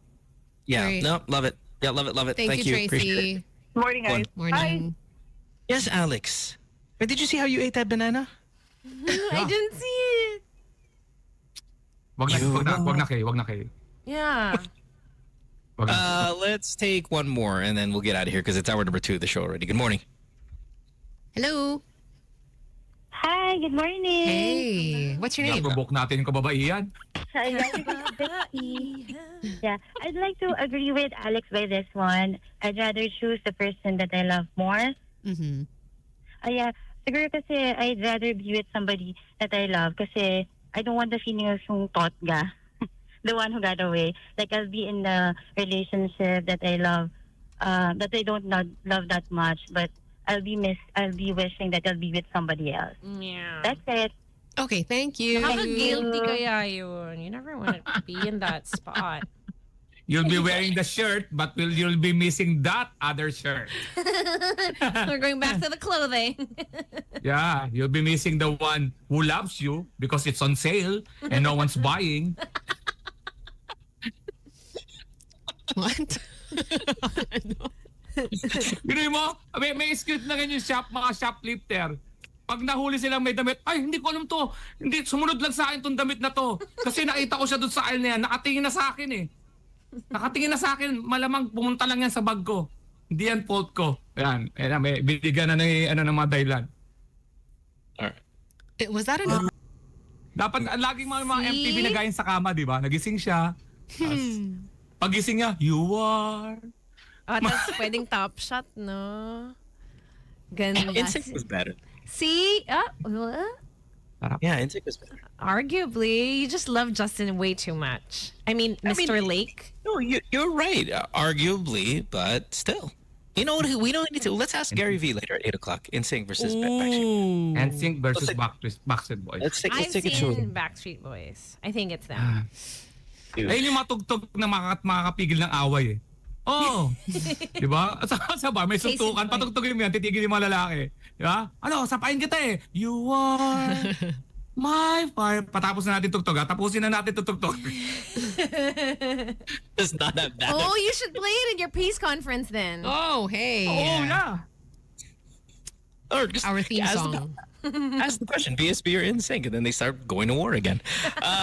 Speaker 3: Yeah,
Speaker 5: Great.
Speaker 3: no, love it. Yeah, love it.
Speaker 5: Thank you,
Speaker 3: Appreciate it.
Speaker 5: Tracy.
Speaker 8: Morning, guys.
Speaker 5: Morning.
Speaker 3: Yes, Alex. But did you see how you ate that banana?
Speaker 4: I didn't see it.
Speaker 6: Wag na, Kay.
Speaker 4: Yeah.
Speaker 6: Wag na.
Speaker 3: Let's take one more and then we'll get out of here because it's hour number 2 of the show already. Good morning.
Speaker 5: Hello.
Speaker 1: Hi, good morning.
Speaker 5: Hey. What's your name?
Speaker 6: Naprovoke natin yung kababaihan.
Speaker 1: Yeah, I'd like to agree with Alex by this one. I'd rather choose the person that I love more.
Speaker 5: Mm-hmm.
Speaker 1: Yeah, siguro kasi I'd rather be with somebody that I love kasi I don't want the feeling of yung thought ga. The one who got away. Like, I'll be in a relationship that I love, that I don't love that much, but I'll be wishing that I'll be with somebody else.
Speaker 4: Yeah.
Speaker 1: That's it.
Speaker 5: Okay, thank you.
Speaker 4: Guilty kaya yun. You never want to be in that spot.
Speaker 6: You'll be wearing the shirt, but you'll be missing that other shirt.
Speaker 4: We're going back to the clothing.
Speaker 6: Yeah, you'll be missing the one who loves you because it's on sale and no one's buying.
Speaker 5: What?
Speaker 6: Yun mo, may excuse na ganyan mga shoplifter. Pag nahuli silang may damit, ay, hindi ko alam to. Hindi, sumunod lang sa akin tong damit na to. Kasi nakita ko siya doon sa aisle na yan. Nakatingin na sa akin eh. Nakatingin na sa akin. Malamang pumunta lang yan sa bag ko. Hindi yan fault ko. Ayan, may binigyan na ng mga dahilan.
Speaker 5: It, was that an...
Speaker 6: Dapat laging mga MTV na gayon sa kama, di ba? Nagising siya. Pagising niya, you are...
Speaker 4: Tapos pwedeng top shot, no? Ganda.
Speaker 3: Instinct was better.
Speaker 4: See?
Speaker 3: Yeah, Instinct was better.
Speaker 4: Arguably, you just love Justin way too much. I mean, Mr. Lake.
Speaker 3: No, you're right. Arguably, but still. You know what? We don't need to. Let's ask Gary V later at 8 o'clock. Instinct versus Backstreet.
Speaker 6: NSYNC versus Backstreet Boys.
Speaker 3: Let's take
Speaker 4: I've
Speaker 3: a show.
Speaker 4: seen Backstreet Boys. I think it's them.
Speaker 6: Ayun yung matugtog na makakapigil ng away eh. Oh, di ba? Sa bar, may suntukan, patugtugin mo yan, titigil yung mga lalaki. Di ba? Ano, sapain kita eh. You are my fire. Patapos na natin tugtog, ha? Tapusin na natin tugtog.
Speaker 3: It's not that bad.
Speaker 4: Oh, you should play it in your peace conference then.
Speaker 5: Oh, hey.
Speaker 6: Oo na.
Speaker 3: Or just
Speaker 5: Our theme
Speaker 3: ask
Speaker 5: song.
Speaker 3: ask the question, BSB or NSYNC, and then they start going to war again.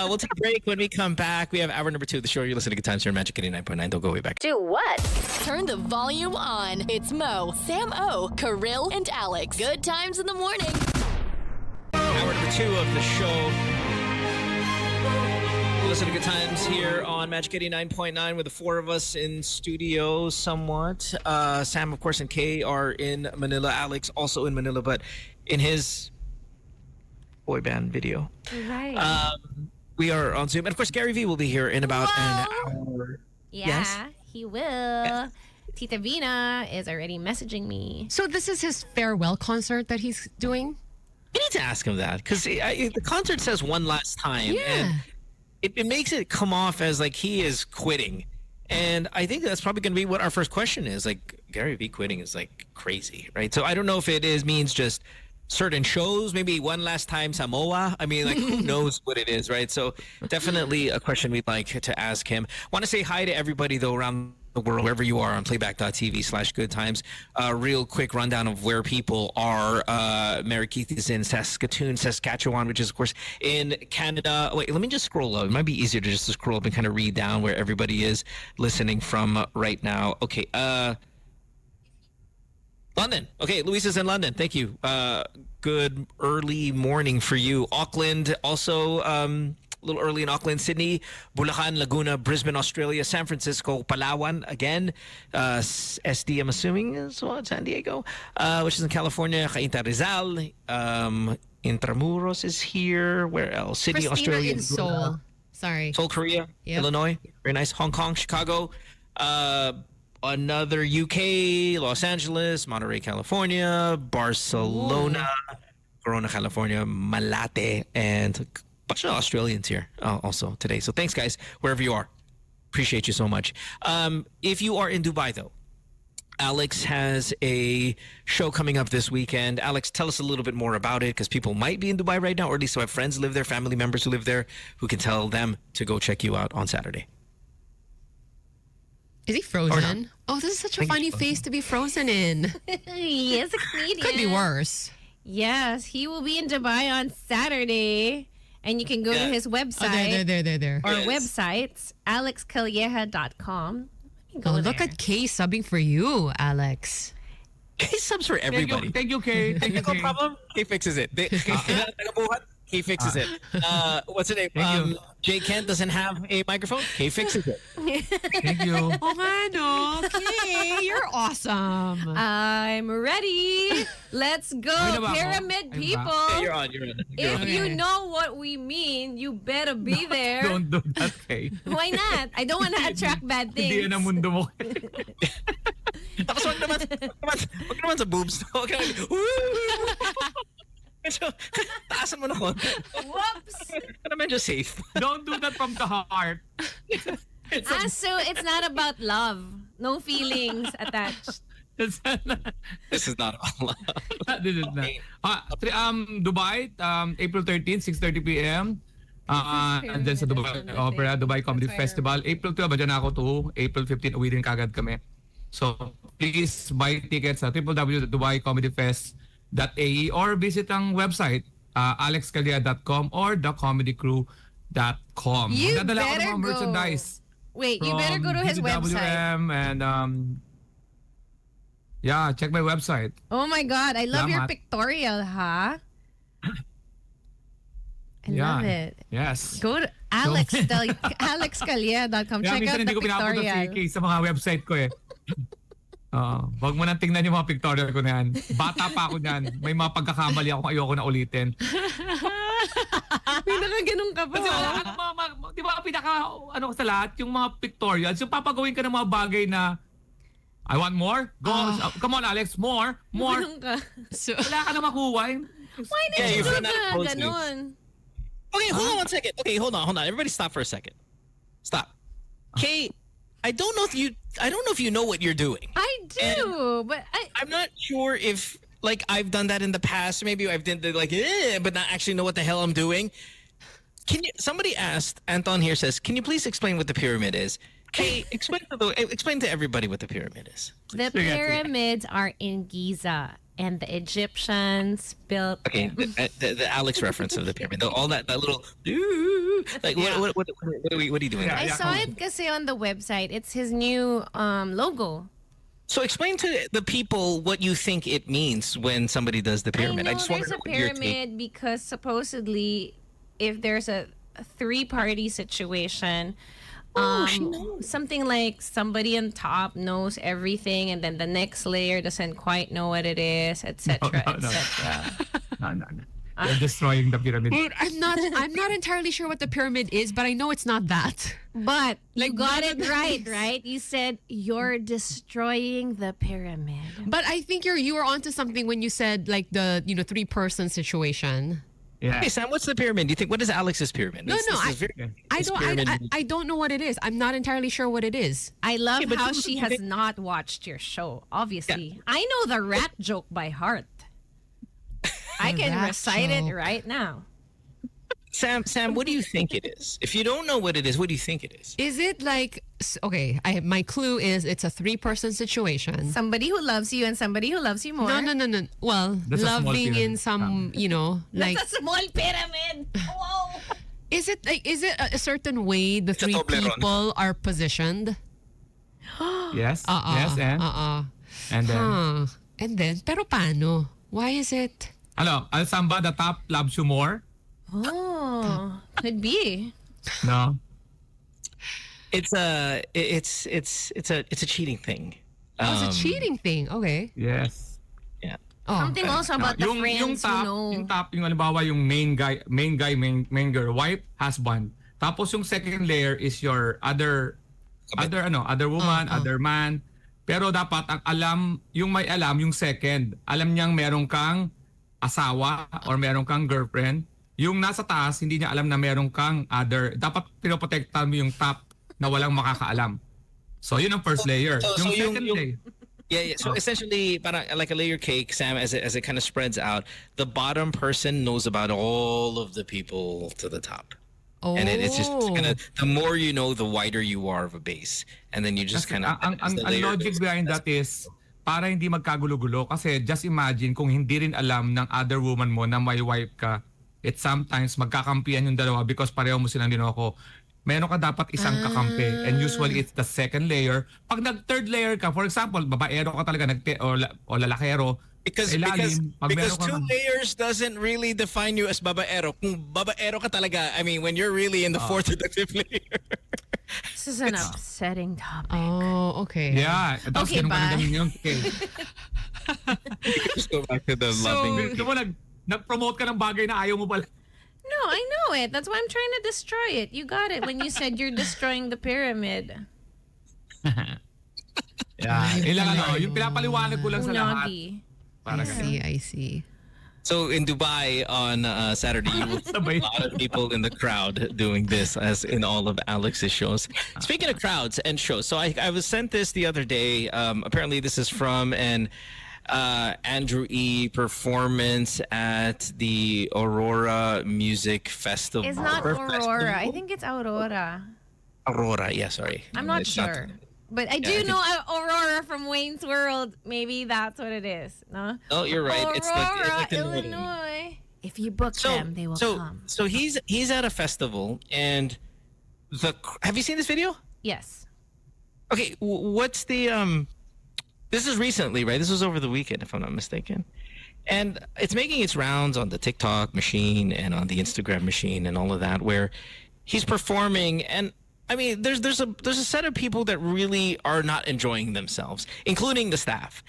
Speaker 3: We'll take a break. When we come back, we have hour number 2 of the show. You're listening to Good Times here on Magic 89.9. Don't go way back.
Speaker 2: Do what? Turn the volume on. It's Mo, Sam O, Kirill, and Alex. Good times in the morning.
Speaker 3: Hour number 2 of the show. You listen to Good Times here on Magic 89.9 with the 4 of us in studio somewhat. Sam, of course, and Kay are in Manila. Alex also in Manila. But in his boy band video.
Speaker 4: Right.
Speaker 3: We are on Zoom. And of course, Gary V will be here in about an hour.
Speaker 4: Yeah,
Speaker 3: Yes?
Speaker 4: he will. Tita Vina is already messaging me.
Speaker 5: So this is his farewell concert that he's doing?
Speaker 3: I need to ask him that because the concert says one last time.
Speaker 5: Yeah.
Speaker 3: And it makes it come off as like he is quitting. And I think that's probably going to be what our first question is. Like, Gary V quitting is like crazy, right? So I don't know if it means just certain shows, maybe one last time Samoa. I mean, like, who knows what it is, right? So definitely a question we'd like to ask him. Want to say hi to everybody, though, around the world, wherever you are on playback.tv/goodtimes. Real quick rundown of where people are. Mary Keith is in Saskatchewan, which is, of course, in Canada. Wait, let me just scroll up. It might be easier to just scroll up and kind of read down where everybody is listening from right now. Okay, London. Okay, Luis is in London. Thank you. Good early morning for you. Auckland, also a little early in Auckland. Sydney, Bulacan, Laguna, Brisbane, Australia, San Francisco, Palawan again. SD, I'm assuming, is what? San Diego, which is in California. Cainta, Rizal. Intramuros is here. Where else? Sydney,
Speaker 5: Christina
Speaker 3: Australia.
Speaker 5: in Seoul. Sorry.
Speaker 3: Seoul, Korea.
Speaker 5: Yep.
Speaker 3: Illinois. Very nice. Hong Kong, Chicago. Another UK, Los Angeles, Monterey, California, Barcelona, Corona, California, Malate, and a bunch of Australians here also today. So thanks, guys, wherever you are. Appreciate you so much. If you are in Dubai, though, Alex has a show coming up this weekend. Alex, tell us a little bit more about it, because people might be in Dubai right now, or at least have friends who live there, family members who live there, who can tell them to go check you out on Saturday.
Speaker 5: Is he frozen? Oh, this is such a funny face to be frozen in.
Speaker 4: He is a comedian.
Speaker 5: Could be worse.
Speaker 4: Yes, he will be in Dubai on Saturday. And you can go to his website.
Speaker 5: Oh, there.
Speaker 4: Or websites, alexcalieja.com.
Speaker 5: Oh, look at Kay subbing for you, Alex.
Speaker 3: Kay subs for everybody.
Speaker 6: Thank you, Kay. Thank you,
Speaker 3: No
Speaker 6: Kay.
Speaker 3: problem. He fixes it. He fixes it. What's the name?
Speaker 6: Thank you.
Speaker 3: Jay Kent doesn't have a microphone. He fixes it.
Speaker 6: Thank you.
Speaker 5: Oh, my no. Okay, you're awesome.
Speaker 4: I'm ready. Let's go,
Speaker 6: Ay, na ba ako?
Speaker 4: Pyramid
Speaker 6: Ay, ba?
Speaker 4: people.
Speaker 3: You're on. You're on.
Speaker 4: If you know what we mean, you better be there.
Speaker 6: Don't do that, Kay.
Speaker 4: Why not? I don't want to attract bad
Speaker 6: Hindi
Speaker 4: things.
Speaker 6: yan ang mundo mo.
Speaker 3: Tapos wag naman sa boobs. Wag naman. Medyo, taasan mo na konti.
Speaker 4: Whoops.
Speaker 3: Para medyo safe.
Speaker 6: Don't do that from the heart.
Speaker 4: So it's not about love. No feelings attached.
Speaker 6: This
Speaker 3: This is not all.
Speaker 6: is not. Dubai, April 13, 6:30 p.m. And then sa Dubai Opera, Dubai Comedy Festival. April 12, andyan ako to. April 15, uwi din kagad kami. So, please buy tickets sa www.dubaicomedyfest.ae or visit ang website, alexcalia.com or thecomedycrew.com.
Speaker 4: You
Speaker 6: Magdadala ako ng
Speaker 4: better
Speaker 6: mga
Speaker 4: go.
Speaker 6: merchandise.
Speaker 4: Wait, you better go to his website.
Speaker 6: DWM and yeah, check my website.
Speaker 4: Oh my God, I love your
Speaker 6: Salamat.
Speaker 4: pictorial, huh? I
Speaker 6: Yeah.
Speaker 4: love it.
Speaker 6: Yes.
Speaker 4: Go to alexcalia.com.
Speaker 6: Kaya
Speaker 4: Check
Speaker 6: minsan
Speaker 4: out
Speaker 6: hindi
Speaker 4: the
Speaker 6: ko pinapunta si
Speaker 4: pictorial.
Speaker 6: Kay sa mga website ko eh. Wag mo nang tingnan yung mga pictorial ko na yan. Bata pa ako niyan. May mga pagkakamali ako ayoko na ulitin.
Speaker 4: May nakaganon ka pa.
Speaker 6: Kasi di ba sa lahat, yung mga pictorials, yung papagawin ka ng mga bagay na I want more? Go. Come on, Alex. More.
Speaker 4: Ganun ka.
Speaker 5: So,
Speaker 6: Wala ka na makuha.
Speaker 4: Why did
Speaker 3: Yeah,
Speaker 4: you
Speaker 3: you've
Speaker 4: do
Speaker 3: run out of
Speaker 4: that?
Speaker 3: postings.
Speaker 4: Ganon.
Speaker 3: Okay, hold on one second. Okay, hold on. Everybody stop for a second. Stop. Kay, I don't know if you know what you're doing.
Speaker 4: I do, but
Speaker 3: I'm not sure if like I've done that in the past. Maybe I've done the but not actually know what the hell I'm doing. Somebody asked, Anton here says, can you please explain what the pyramid is? Kay, explain to everybody what the pyramid is.
Speaker 4: the pyramids are in Giza, and the Egyptians built.
Speaker 3: Okay, the Alex reference of the pyramid, all that little like what are you doing?
Speaker 4: I saw it kasi on the website. It's his new logo.
Speaker 3: So explain to the people what you think it means when somebody does the pyramid.
Speaker 4: I know
Speaker 3: just want
Speaker 4: there's
Speaker 3: to
Speaker 4: a
Speaker 3: know what your take.
Speaker 4: pyramid because supposedly, if there's a three-party situation,
Speaker 3: She knows.
Speaker 4: Something like somebody on top knows everything, and then the next layer doesn't quite know what it is, etc.,
Speaker 6: No.
Speaker 4: etc.
Speaker 6: No. They're destroying the pyramid.
Speaker 5: But I'm not entirely sure what the pyramid is, but I know it's not that.
Speaker 4: But you
Speaker 5: Like,
Speaker 4: got
Speaker 5: none
Speaker 4: it
Speaker 5: of
Speaker 4: right,
Speaker 5: these.
Speaker 4: right? You said you're destroying the pyramid.
Speaker 5: But I think you were onto something when you said like the 3-person situation.
Speaker 6: Yeah.
Speaker 3: Hey Sam, what's the pyramid? Do you think what is Alex's pyramid?
Speaker 5: No,
Speaker 3: This
Speaker 5: no,
Speaker 3: is very-
Speaker 5: I
Speaker 3: this
Speaker 5: don't
Speaker 3: pyramid-
Speaker 5: I don't know what it is. I'm not entirely sure what it is.
Speaker 4: I love
Speaker 3: Yeah, but
Speaker 4: how
Speaker 3: you-
Speaker 4: she has not watched your show, obviously. I know the rat joke by heart. I can
Speaker 5: rat
Speaker 4: recite it
Speaker 5: joke.
Speaker 4: right now.
Speaker 3: Sam, what do you think it is? If you don't know what it is, what do you think it is?
Speaker 5: Is it like okay? My clue is it's a 3-person situation.
Speaker 4: Somebody who loves you and somebody who loves you more.
Speaker 5: No. Well,
Speaker 6: That's a small
Speaker 5: loving in
Speaker 6: pyramid.
Speaker 5: some, like
Speaker 4: That's a small pyramid. Whoa.
Speaker 5: is it a certain way the
Speaker 3: a
Speaker 5: 3
Speaker 3: Toblerone.
Speaker 5: people are positioned?
Speaker 6: Yes. Yes, and then
Speaker 5: And then, pero paano? Why is it?
Speaker 6: Al Samba, the top loves you more?
Speaker 4: Oh, could be.
Speaker 6: No.
Speaker 3: It's a cheating thing.
Speaker 5: Oh, it's a cheating thing. Okay.
Speaker 6: Yes.
Speaker 3: Yeah.
Speaker 5: Oh.
Speaker 4: Something also about the
Speaker 6: yung
Speaker 4: friends
Speaker 6: top,
Speaker 4: who know.
Speaker 6: yung top, yung halimbawa yung main girl, wife, husband. Tapos yung second layer is your other woman, other man. Pero dapat yung may alam, yung second, alam niyang meron kang asawa or meron kang girlfriend. Yung nasa taas, hindi niya alam na meron kang other. Dapat pinoprotektahan mo yung top na walang makakaalam. So yun ang first layer. Yung second layer.
Speaker 3: Yeah. So essentially, parang like a layer cake, Sam, as it kind of spreads out, the bottom person knows about all of the people to the top.
Speaker 5: Oh.
Speaker 3: And it's just kind of, the more you know, the wider you are of a base. And then you just kind of...
Speaker 6: Ang logic behind that is para hindi magkagulo-gulo. Kasi just imagine kung hindi rin alam ng other woman mo na may wife ka, it sometimes magkakampihan yung dalawa because pareho mo silang dinoko. Meron ka dapat isang kakampi and usually it's the second layer. Pag nag-third layer ka, for example, babaero ka talaga o lalakero,
Speaker 3: Because
Speaker 6: pag meron ka
Speaker 3: 2 layers doesn't really define you as babaero. Kung babaero ka talaga, I mean, when you're really in the 4th or the 5th layer.
Speaker 4: This is an upsetting topic.
Speaker 5: Oh, okay.
Speaker 6: Yeah. Tapos
Speaker 4: Okay,
Speaker 6: ganun ka na
Speaker 4: bye.
Speaker 6: ganun yun. Okay.
Speaker 3: Just go back to the
Speaker 5: So,
Speaker 3: loving.
Speaker 6: Di ba nag-promote ka ng bagay na ayaw mo pala?
Speaker 4: No, I know it. That's why I'm trying to destroy it. You got it when you said you're destroying the pyramid.
Speaker 6: Yeah. Ilang yung pinapaliwanag ko lang sa lahat.
Speaker 4: Unagi.
Speaker 6: Para
Speaker 5: I see.
Speaker 3: So in Dubai on Saturday, you will see a lot of people in the crowd doing this, as in all of Alex's shows. Speaking of crowds and shows, so I was sent this the other day. Apparently, this is from an Andrew E. performance at the Aurora Music Festival.
Speaker 4: It's not
Speaker 3: Or
Speaker 4: Aurora.
Speaker 3: festival?
Speaker 4: I think it's Aurora.
Speaker 3: Aurora. Yeah, sorry.
Speaker 4: I'm not
Speaker 3: It's
Speaker 4: sure. But I
Speaker 3: I
Speaker 4: do
Speaker 3: think-
Speaker 4: know Aurora from Wayne's World. Maybe that's what it is. No?
Speaker 3: Oh, you're right. It's
Speaker 4: Aurora,
Speaker 3: like the
Speaker 4: Illinois. If you book them, they will come.
Speaker 3: So he's at a festival, and have you seen this video?
Speaker 4: Yes.
Speaker 3: Okay, what's the This is recently, right? This was over the weekend, if I'm not mistaken, and it's making its rounds on the TikTok machine and on the Instagram machine and all of that, where he's performing. And I mean, there's a set of people that really are not enjoying themselves, including the staff.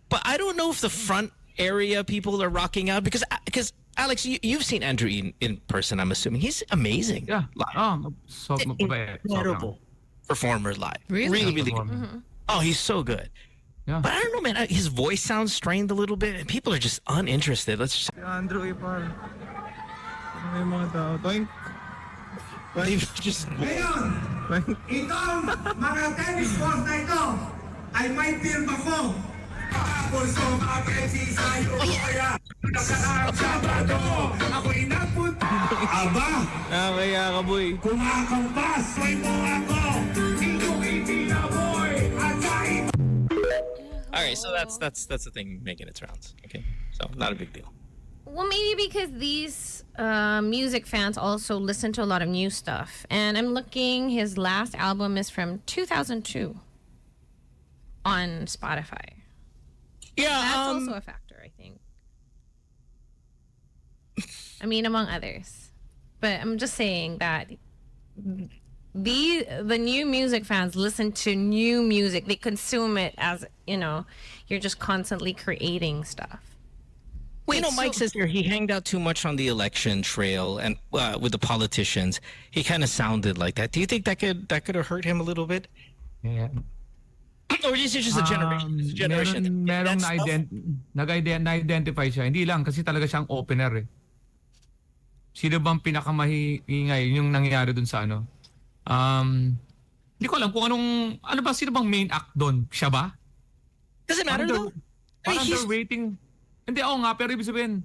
Speaker 3: But I don't know if the front area people are rocking out because Alex, you've seen Andrew in person, I'm assuming. He's amazing.
Speaker 6: Yeah.
Speaker 3: Live.
Speaker 6: So mabait.
Speaker 3: Incredible performer live.
Speaker 5: Really?
Speaker 3: Really good. Oh, he's so good.
Speaker 6: Yeah.
Speaker 3: But I don't know, man. His voice sounds strained a little bit, and people are just uninterested. Let's just...
Speaker 9: Andrew Ipar. Ano yung mga tao? Toink.
Speaker 3: They've just...
Speaker 10: Ngayon, itong mga tennis balls na ito ay may pirma ko. Pulso makensi sa'yo kaya nakaraang Sabado ako'y nagpunta. Aba,
Speaker 9: Kaya ka, boy.
Speaker 10: kumakambas, may mo ako. Inyong itinaboy at kahit
Speaker 3: All right, so that's the thing making its rounds. Okay, so not a big deal.
Speaker 4: Well, maybe because these music fans also listen to a lot of new stuff. And I'm looking, his last album is from 2002 on Spotify.
Speaker 3: Yeah,
Speaker 4: That's also a factor, I think. I mean, among others. But I'm just saying that the new music fans listen to new music. They consume it as, you're just constantly creating stuff.
Speaker 3: Wait, Mike says here he hanged out too much on the election trail and with the politicians. He kind of sounded like that. Do you think that could have hurt him a little bit?
Speaker 6: Yeah.
Speaker 3: Or is it just a generation? It's a generation.
Speaker 6: Merong na-identify siya. Hindi lang kasi talaga siyang opener eh. Sino bang pinakamahingay yung nangyayari dun sa ano? Hindi ko alam kung sino bang main act doon? Siya ba?
Speaker 3: Doesn't matter though.
Speaker 6: Parang they're waiting. Hindi, nga, pero ibig sabihin.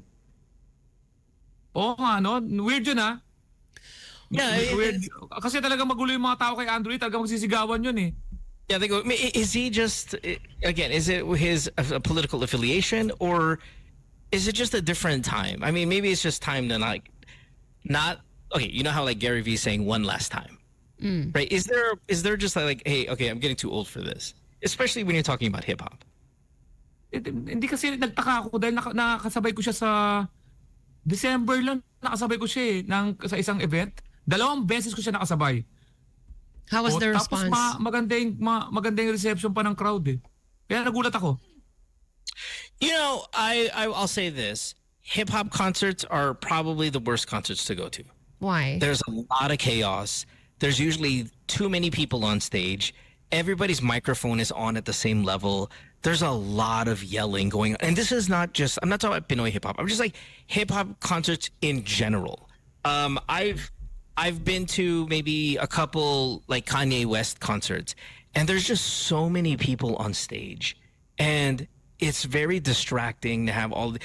Speaker 6: No? Weird yun, ha?
Speaker 3: Yeah,
Speaker 6: weird. Kasi talaga magulo yung mga tao kay Andrew, talaga magsisigawan yun eh.
Speaker 3: Yeah, they go, is he just, again, is it his political affiliation or is it just a different time? I mean, maybe it's just time to not, okay, you know how like Gary Vee saying one last time, right? Is there just like, hey, okay, I'm getting too old for this, especially when you're talking about hip hop?
Speaker 6: Hindi kasi nagtaka ako dahil nakasabay ko siya sa December lang, nakasabay ko siya sa isang event. 2 beses ko siya nakasabay.
Speaker 5: How was the response?
Speaker 6: Tapos maganda yung reception pa ng crowd eh. Kaya nagulat ako.
Speaker 3: I'll say this. Hip-hop concerts are probably the worst concerts to go to.
Speaker 5: Why?
Speaker 3: There's a lot of chaos. There's usually too many people on stage. Everybody's microphone is on at the same level. There's a lot of yelling going on. And this is not just, I'm not talking about Pinoy hip-hop. I'm just like hip-hop concerts in general. I've been to maybe a couple like Kanye West concerts, and there's just so many people on stage, and it's very distracting to have all.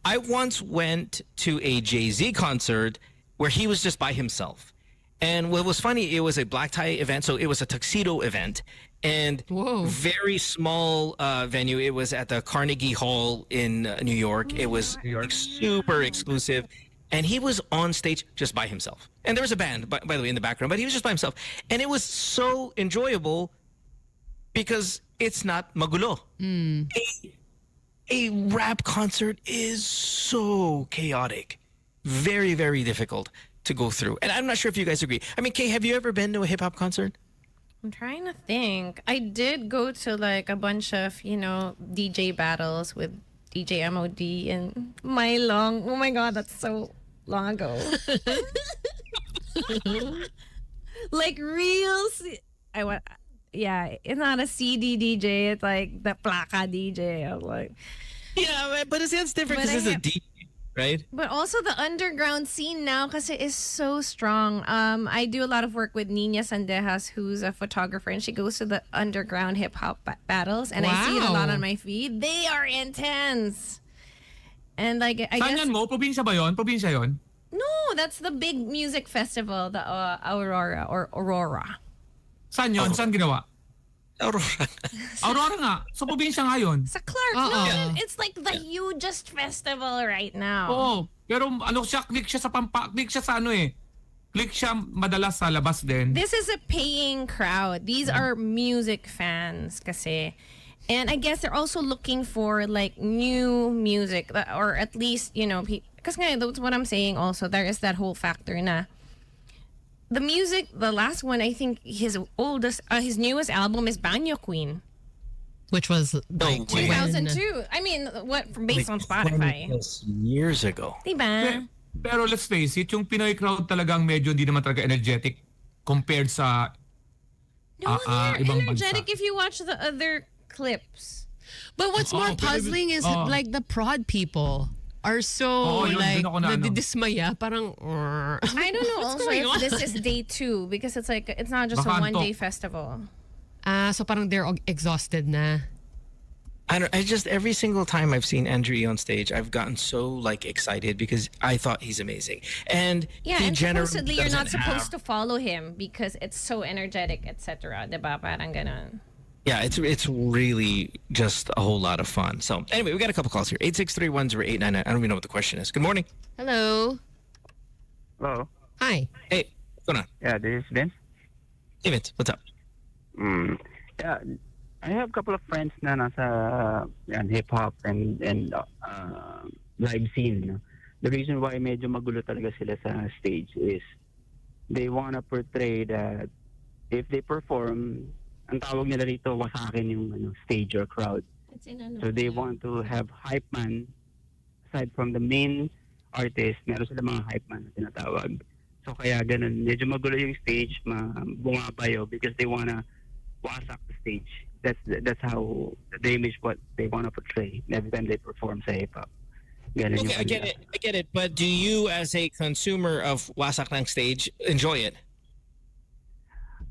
Speaker 3: I once went to a Jay-Z concert where he was just by himself, and what was funny, it was a black tie event, so it was a tuxedo event, and very small venue. It was at the Carnegie Hall in New York. It was super exclusive. And he was on stage just by himself. And there was a band, by the way, in the background, but he was just by himself. And it was so enjoyable because it's not magulo. A rap concert is so chaotic. Very, very difficult to go through. And I'm not sure if you guys agree. I mean, Kay, have you ever been to a hip-hop concert?
Speaker 4: I'm trying to think. I did go to like a bunch of, DJ battles with DJ MOD and Mylong. Oh my God, that's so long ago. Like it's not a CD DJ. It's like the Plaka DJ. I'm like,
Speaker 3: yeah, but it's different because it's a DJ, right?
Speaker 4: But also the underground scene now kasi is so strong. I do a lot of work with Nina Sandejas, who's a photographer, and she goes to the underground hip hop battles, and I see it a lot on my feed. They are intense. And like I
Speaker 6: Saan
Speaker 4: guess
Speaker 6: yan mo? Probinsya ba yon? Probinsya yon?
Speaker 4: no, that's the big music festival, the Aurora.
Speaker 6: Saan yon? Saan ginawa? Aurora nga. Sa probinsya nga yun.
Speaker 4: Sa Clark. No, it's like the hugest festival right now.
Speaker 6: Oo. Pero click siya sa click siya madalas sa labas din.
Speaker 4: This is a paying crowd. These are music fans kasi. And I guess they're also looking for like new music, or at least, because that's what I'm saying also. There is that whole factor na the music, the last one, I think his newest album is Banyo Queen.
Speaker 5: Which was like
Speaker 4: 2002. I mean, based on Spotify.
Speaker 3: Years ago.
Speaker 4: Diba?
Speaker 6: Pero let's face it, yung Pinoy crowd talagang medyo hindi naman talaga energetic compared sa
Speaker 4: they're
Speaker 6: ibang
Speaker 4: energetic
Speaker 6: bansa.
Speaker 4: if you watch the other clips.
Speaker 5: But what's more puzzling is like the prod people are so nadidismaya. Parang
Speaker 4: I don't know also if this is day 2 because it's like it's not just a one-day festival.
Speaker 5: So parang they're exhausted na.
Speaker 3: I just every single time I've seen Andrew E on stage, I've gotten so like excited because I thought he's amazing. And
Speaker 4: and supposedly you're not supposed to follow him because it's so energetic, etc. Diba? Parang ganon.
Speaker 3: Yeah, it's really just a whole lot of fun. So anyway, we got a couple calls here. 863-1089. I don't even know what the question is. Good morning.
Speaker 5: Hello.
Speaker 11: Hello.
Speaker 5: Hi.
Speaker 3: Hey, what's going on?
Speaker 11: Yeah, this is Vince.
Speaker 3: Hey, Vince, what's up?
Speaker 11: Yeah, I have a couple of friends na nasa hip hop and live scene. No? The reason why medyo magulo talaga sila sa stage is they wanna portray that if they perform, ang tawag nila dito wasakin yung stage or crowd. So they want to have hype man aside from the main artist, meron sila mga hype man na tinatawag. So kaya ganun, medyo magulo yung stage, bumabayo because they wanna wasak the stage. That's how the image what they wanna portray every time they perform sa hip-hop. Ganun
Speaker 3: Okay,
Speaker 11: yung
Speaker 3: I get it. But do you, as a consumer of wasak ng stage, enjoy it?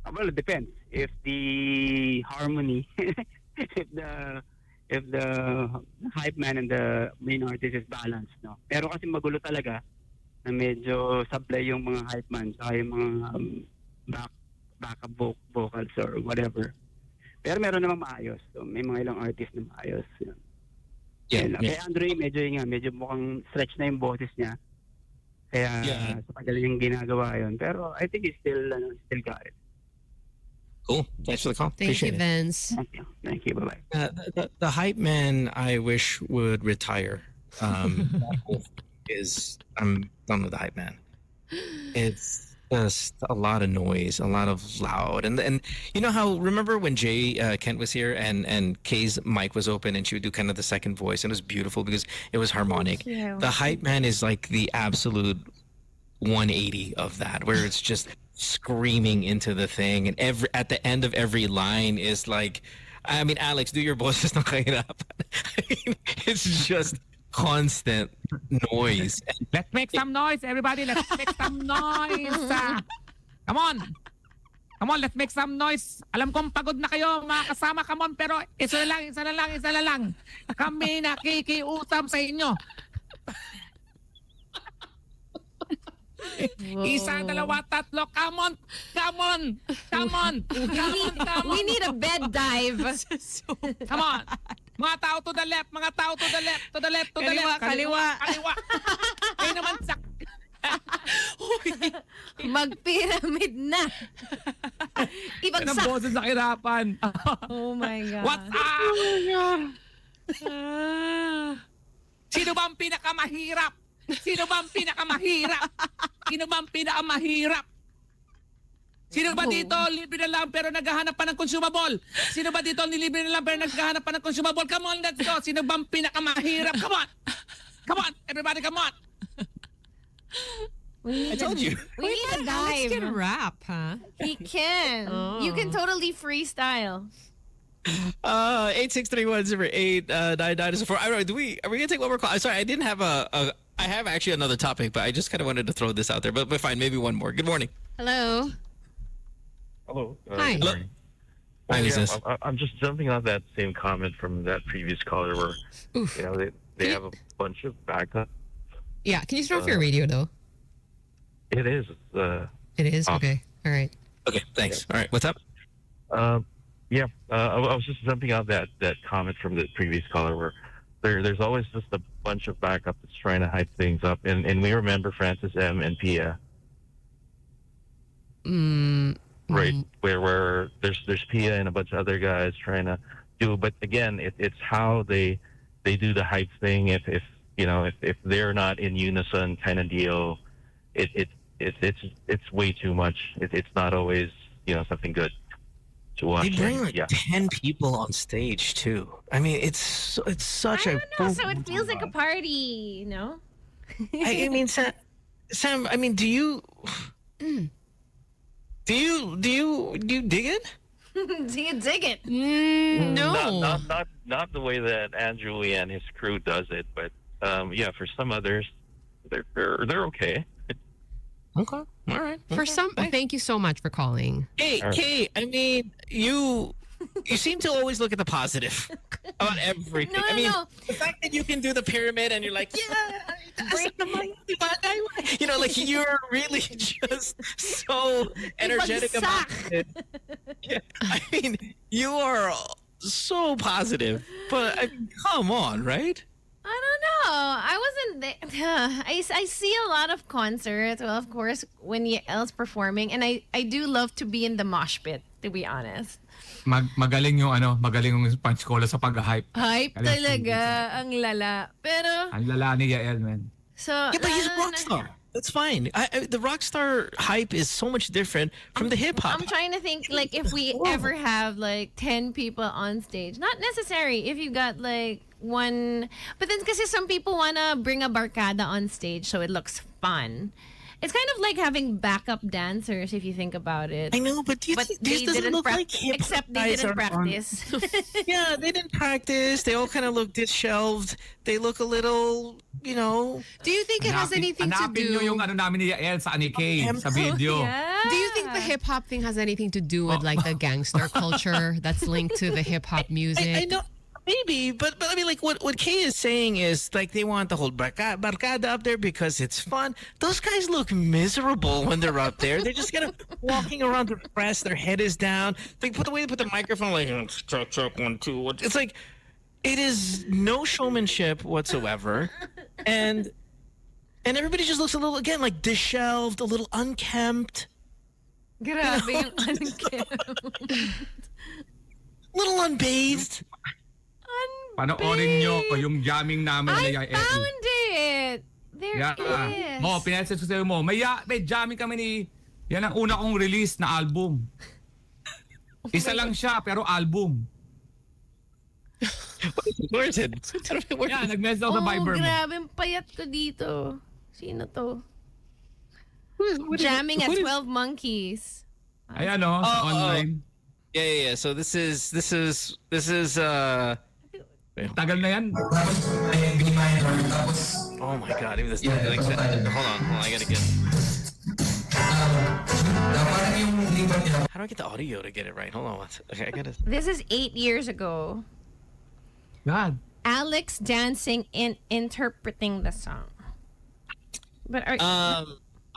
Speaker 11: Well, it depends. If the harmony, if the hype man and the main artist is balanced, no. Pero kasi magulo talaga na medyo sablay yung mga hype man sa yung mga backup vocals or whatever. Pero meron namang maayos. So, may mga ilang artist na maayos. Yun.
Speaker 3: Yeah.
Speaker 11: Kaya Andre, medyo mukhang stretch na yung boses niya. Kaya sa pagaling yung ginagawa yun. Pero I think he's still got it.
Speaker 3: Cool. Thanks for the call.
Speaker 5: Thank
Speaker 3: Appreciate
Speaker 5: you, Vince.
Speaker 11: Thank you. Bye-bye.
Speaker 3: The hype man, I wish would retire. I'm done with the hype man. It's just a lot of noise, a lot of loud, and you know how, remember when Jay Kent was here and Kay's mic was open and she would do kind of the second voice, and it was beautiful because it was harmonic.
Speaker 4: Yeah.
Speaker 3: The hype man is like the absolute 180 of that, where it's just screaming into the thing, and at the end of every line is like, I mean, Alex, do your boses ng kahirapan. I mean, it's just constant noise.
Speaker 6: Let's make some noise, everybody. Let's make some noise. Come on, let's make some noise. Alam kong pagod na kayo, mga kasama. Come on, pero isa na lang. Kami nakikiusap sa inyo. Isa, dalawa, tatlo. Come on.
Speaker 4: We need a bed dive.
Speaker 6: Come on. Mga tao to the left, to the left. Kaliwa. Kayo naman sa...
Speaker 4: Mag-pyramid na.
Speaker 6: Yan ang boses sa hirapan.
Speaker 4: Oh my God.
Speaker 6: What's up? Sino ba ang pinakamahirap? Sino ba dito libre na lang pero naghahanap pa ng consumable? Sino ba dito nilibre na lang pero naghahanap pa ng consumable? Come on, let's go. Sino ba ang pinakamahirap? Come on, everybody, come on.
Speaker 4: I
Speaker 3: told you.
Speaker 4: We need a
Speaker 5: Alex
Speaker 4: dive.
Speaker 5: can rap, huh?
Speaker 4: He can. You can totally freestyle.
Speaker 3: 863108994. Are we gonna take one more call? I'm sorry, I didn't have I have actually another topic, but I just kind of wanted to throw this out there. But fine, maybe one more. Good morning.
Speaker 5: Hello.
Speaker 12: Hello.
Speaker 5: Hi.
Speaker 12: Good morning.
Speaker 3: Hi, who's this?
Speaker 12: I'm just jumping on that same comment from that previous caller where
Speaker 5: Oof.
Speaker 12: they have a bunch of backup.
Speaker 5: Yeah, can you turn off your radio though?
Speaker 12: It is.
Speaker 5: It is?
Speaker 12: off.
Speaker 5: Okay. All right.
Speaker 3: Okay, thanks. All right, what's up?
Speaker 12: I was just jumping on that comment from the previous caller where there's always just a bunch of backup that's trying to hype things up, and we remember Francis M and Pia, right? Where there's Pia and a bunch of other guys trying to do, but again, it's how they do the hype thing. If they're not in unison, kind of deal, it's way too much. It's not always something good to watch.
Speaker 3: They bring like 10 people on stage too. I mean, it's such
Speaker 4: I
Speaker 3: a.
Speaker 4: don't know. So it feels like a party, no?
Speaker 3: I mean, Sam. I mean, do you dig it?
Speaker 4: Do you dig it?
Speaker 5: No.
Speaker 12: Not the way that Andrew and his crew does it, but for some others, they're okay.
Speaker 3: Okay, all right.
Speaker 5: For some, thank you so much for calling.
Speaker 3: Hey, Kay, I mean, you seem to always look at the positive about everything.
Speaker 4: No.
Speaker 3: The fact that you can do the pyramid and you're like, like you're really just so energetic about it. Yeah, I mean, you are so positive, but I mean, come on, right?
Speaker 4: I don't know. I wasn't there. I see a lot of concerts. Well, of course, when Yael's performing, and I do love to be in the mosh pit, to be honest.
Speaker 6: Magaling yung punch cola sa pag-hype.
Speaker 4: Hype talaga, ang lala. Pero
Speaker 6: ang lala ni Yael, man.
Speaker 4: so
Speaker 3: Yeah, but he's a rock star. That's fine. The rock star hype is so much different from the hip hop.
Speaker 4: I'm trying to think like if we ever have like 10 people on stage. Not necessary if you got like one, but then kasi some people wanna bring a barkada on stage so it looks fun. It's kind of like having backup dancers if you think about it.
Speaker 3: I know, but this doesn't look like hip hop.
Speaker 4: Except they didn't practice.
Speaker 3: Yeah, they didn't practice. They all kind of look disheveled. They look a little,
Speaker 5: Do you think it has anything to
Speaker 6: Hanapin nyo
Speaker 5: do?
Speaker 6: yung ano namin ni Yael sa Anike sa video.
Speaker 4: Yeah.
Speaker 5: Do you think the hip hop thing has anything to do with like the gangster culture that's linked to the hip hop music?
Speaker 3: I know. Maybe, but I mean, like what Kay is saying is like they want the whole barkada up there because it's fun. Those guys look miserable when they're up there. They're just kind of walking around depressed. Their head is down. They put the microphone like check 1 2. It's like it is no showmanship whatsoever, and everybody just looks a little again like disheveled, a little unkempt.
Speaker 4: Grabe yung unkempt.
Speaker 3: Little unbathed.
Speaker 6: Panoorin nyo yung jamming namin
Speaker 4: I
Speaker 6: ni Yael.
Speaker 4: found it. There is.
Speaker 6: Pinaset ko sa'yo mo. May jamming kami ni... Yan ang una kong release na album. Isa lang siya, pero album.
Speaker 3: Where is it?
Speaker 6: Yan, nag-message ako sa Viber mo.
Speaker 4: Grabe, ang payat ko dito. Sino to? Jamming at 12 Monkeys.
Speaker 6: Ayan online.
Speaker 3: Yeah. So this is
Speaker 6: Tagal na yan.
Speaker 3: Oh my god, even this like hold on, I gotta get how do I get the audio to get it right? Hold on. Okay, I gotta
Speaker 4: This is 8 years ago.
Speaker 6: God.
Speaker 4: Alex dancing and interpreting the song. But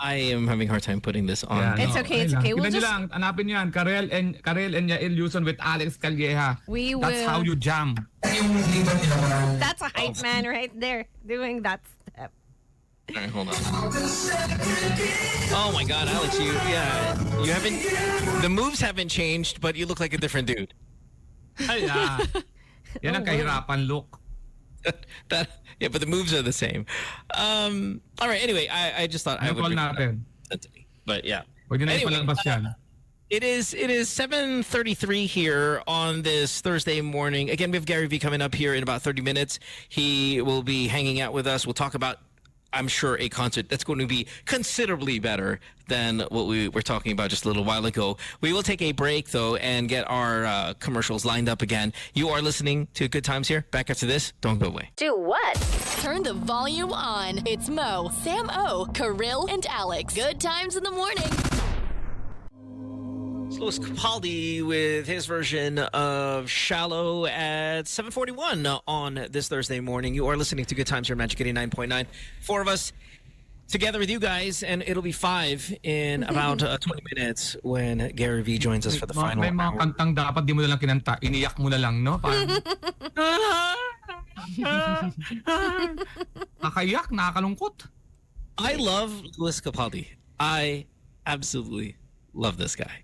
Speaker 3: I am having a hard time putting this on.
Speaker 4: It's okay. We'll
Speaker 6: Tignan nyo
Speaker 4: just
Speaker 6: lang, hanapin nyo yan. Karel and Yael Luzon with Alex Calleja.
Speaker 4: We
Speaker 6: That's
Speaker 4: will.
Speaker 6: how you jam.
Speaker 4: That's a hype man right there doing that step.
Speaker 3: All right, hold on. Oh my god, Alex, you haven't the moves haven't changed, but you look like a different dude.
Speaker 6: Ay, yan ang kahirapan look.
Speaker 3: Yeah, but the moves are the same. All right. Anyway, I just thought I would.
Speaker 6: Call natin.
Speaker 3: But yeah.
Speaker 6: Anyway,
Speaker 3: it is 7:33 here on this Thursday morning. Again, we have Gary V coming up here in about 30 minutes. He will be hanging out with us. We'll talk about, I'm sure, a concert that's going to be considerably better than what we were talking about just a little while ago. We will take a break, though, and get our commercials lined up again. You are listening to Good Times here. Back after this. Don't go away.
Speaker 2: Do what? Turn the volume on. It's Mo, Sam O, Kirill, and Alex. Good Times in the morning.
Speaker 3: Louis Capaldi with his version of Shallow at 7:41 on this Thursday morning. You are listening to Good Times here, Magic 89.9. 4 of us together with you guys, and it'll be 5 in about 20 minutes when Gary V joins us for the final
Speaker 6: May mga
Speaker 3: hour.
Speaker 6: kantang dapat di mo na lang kinanta. Iniyak mo na lang, no? Parang... Nakaiyak, nakakalungkot.
Speaker 3: I love Louis Capaldi. I absolutely love this guy.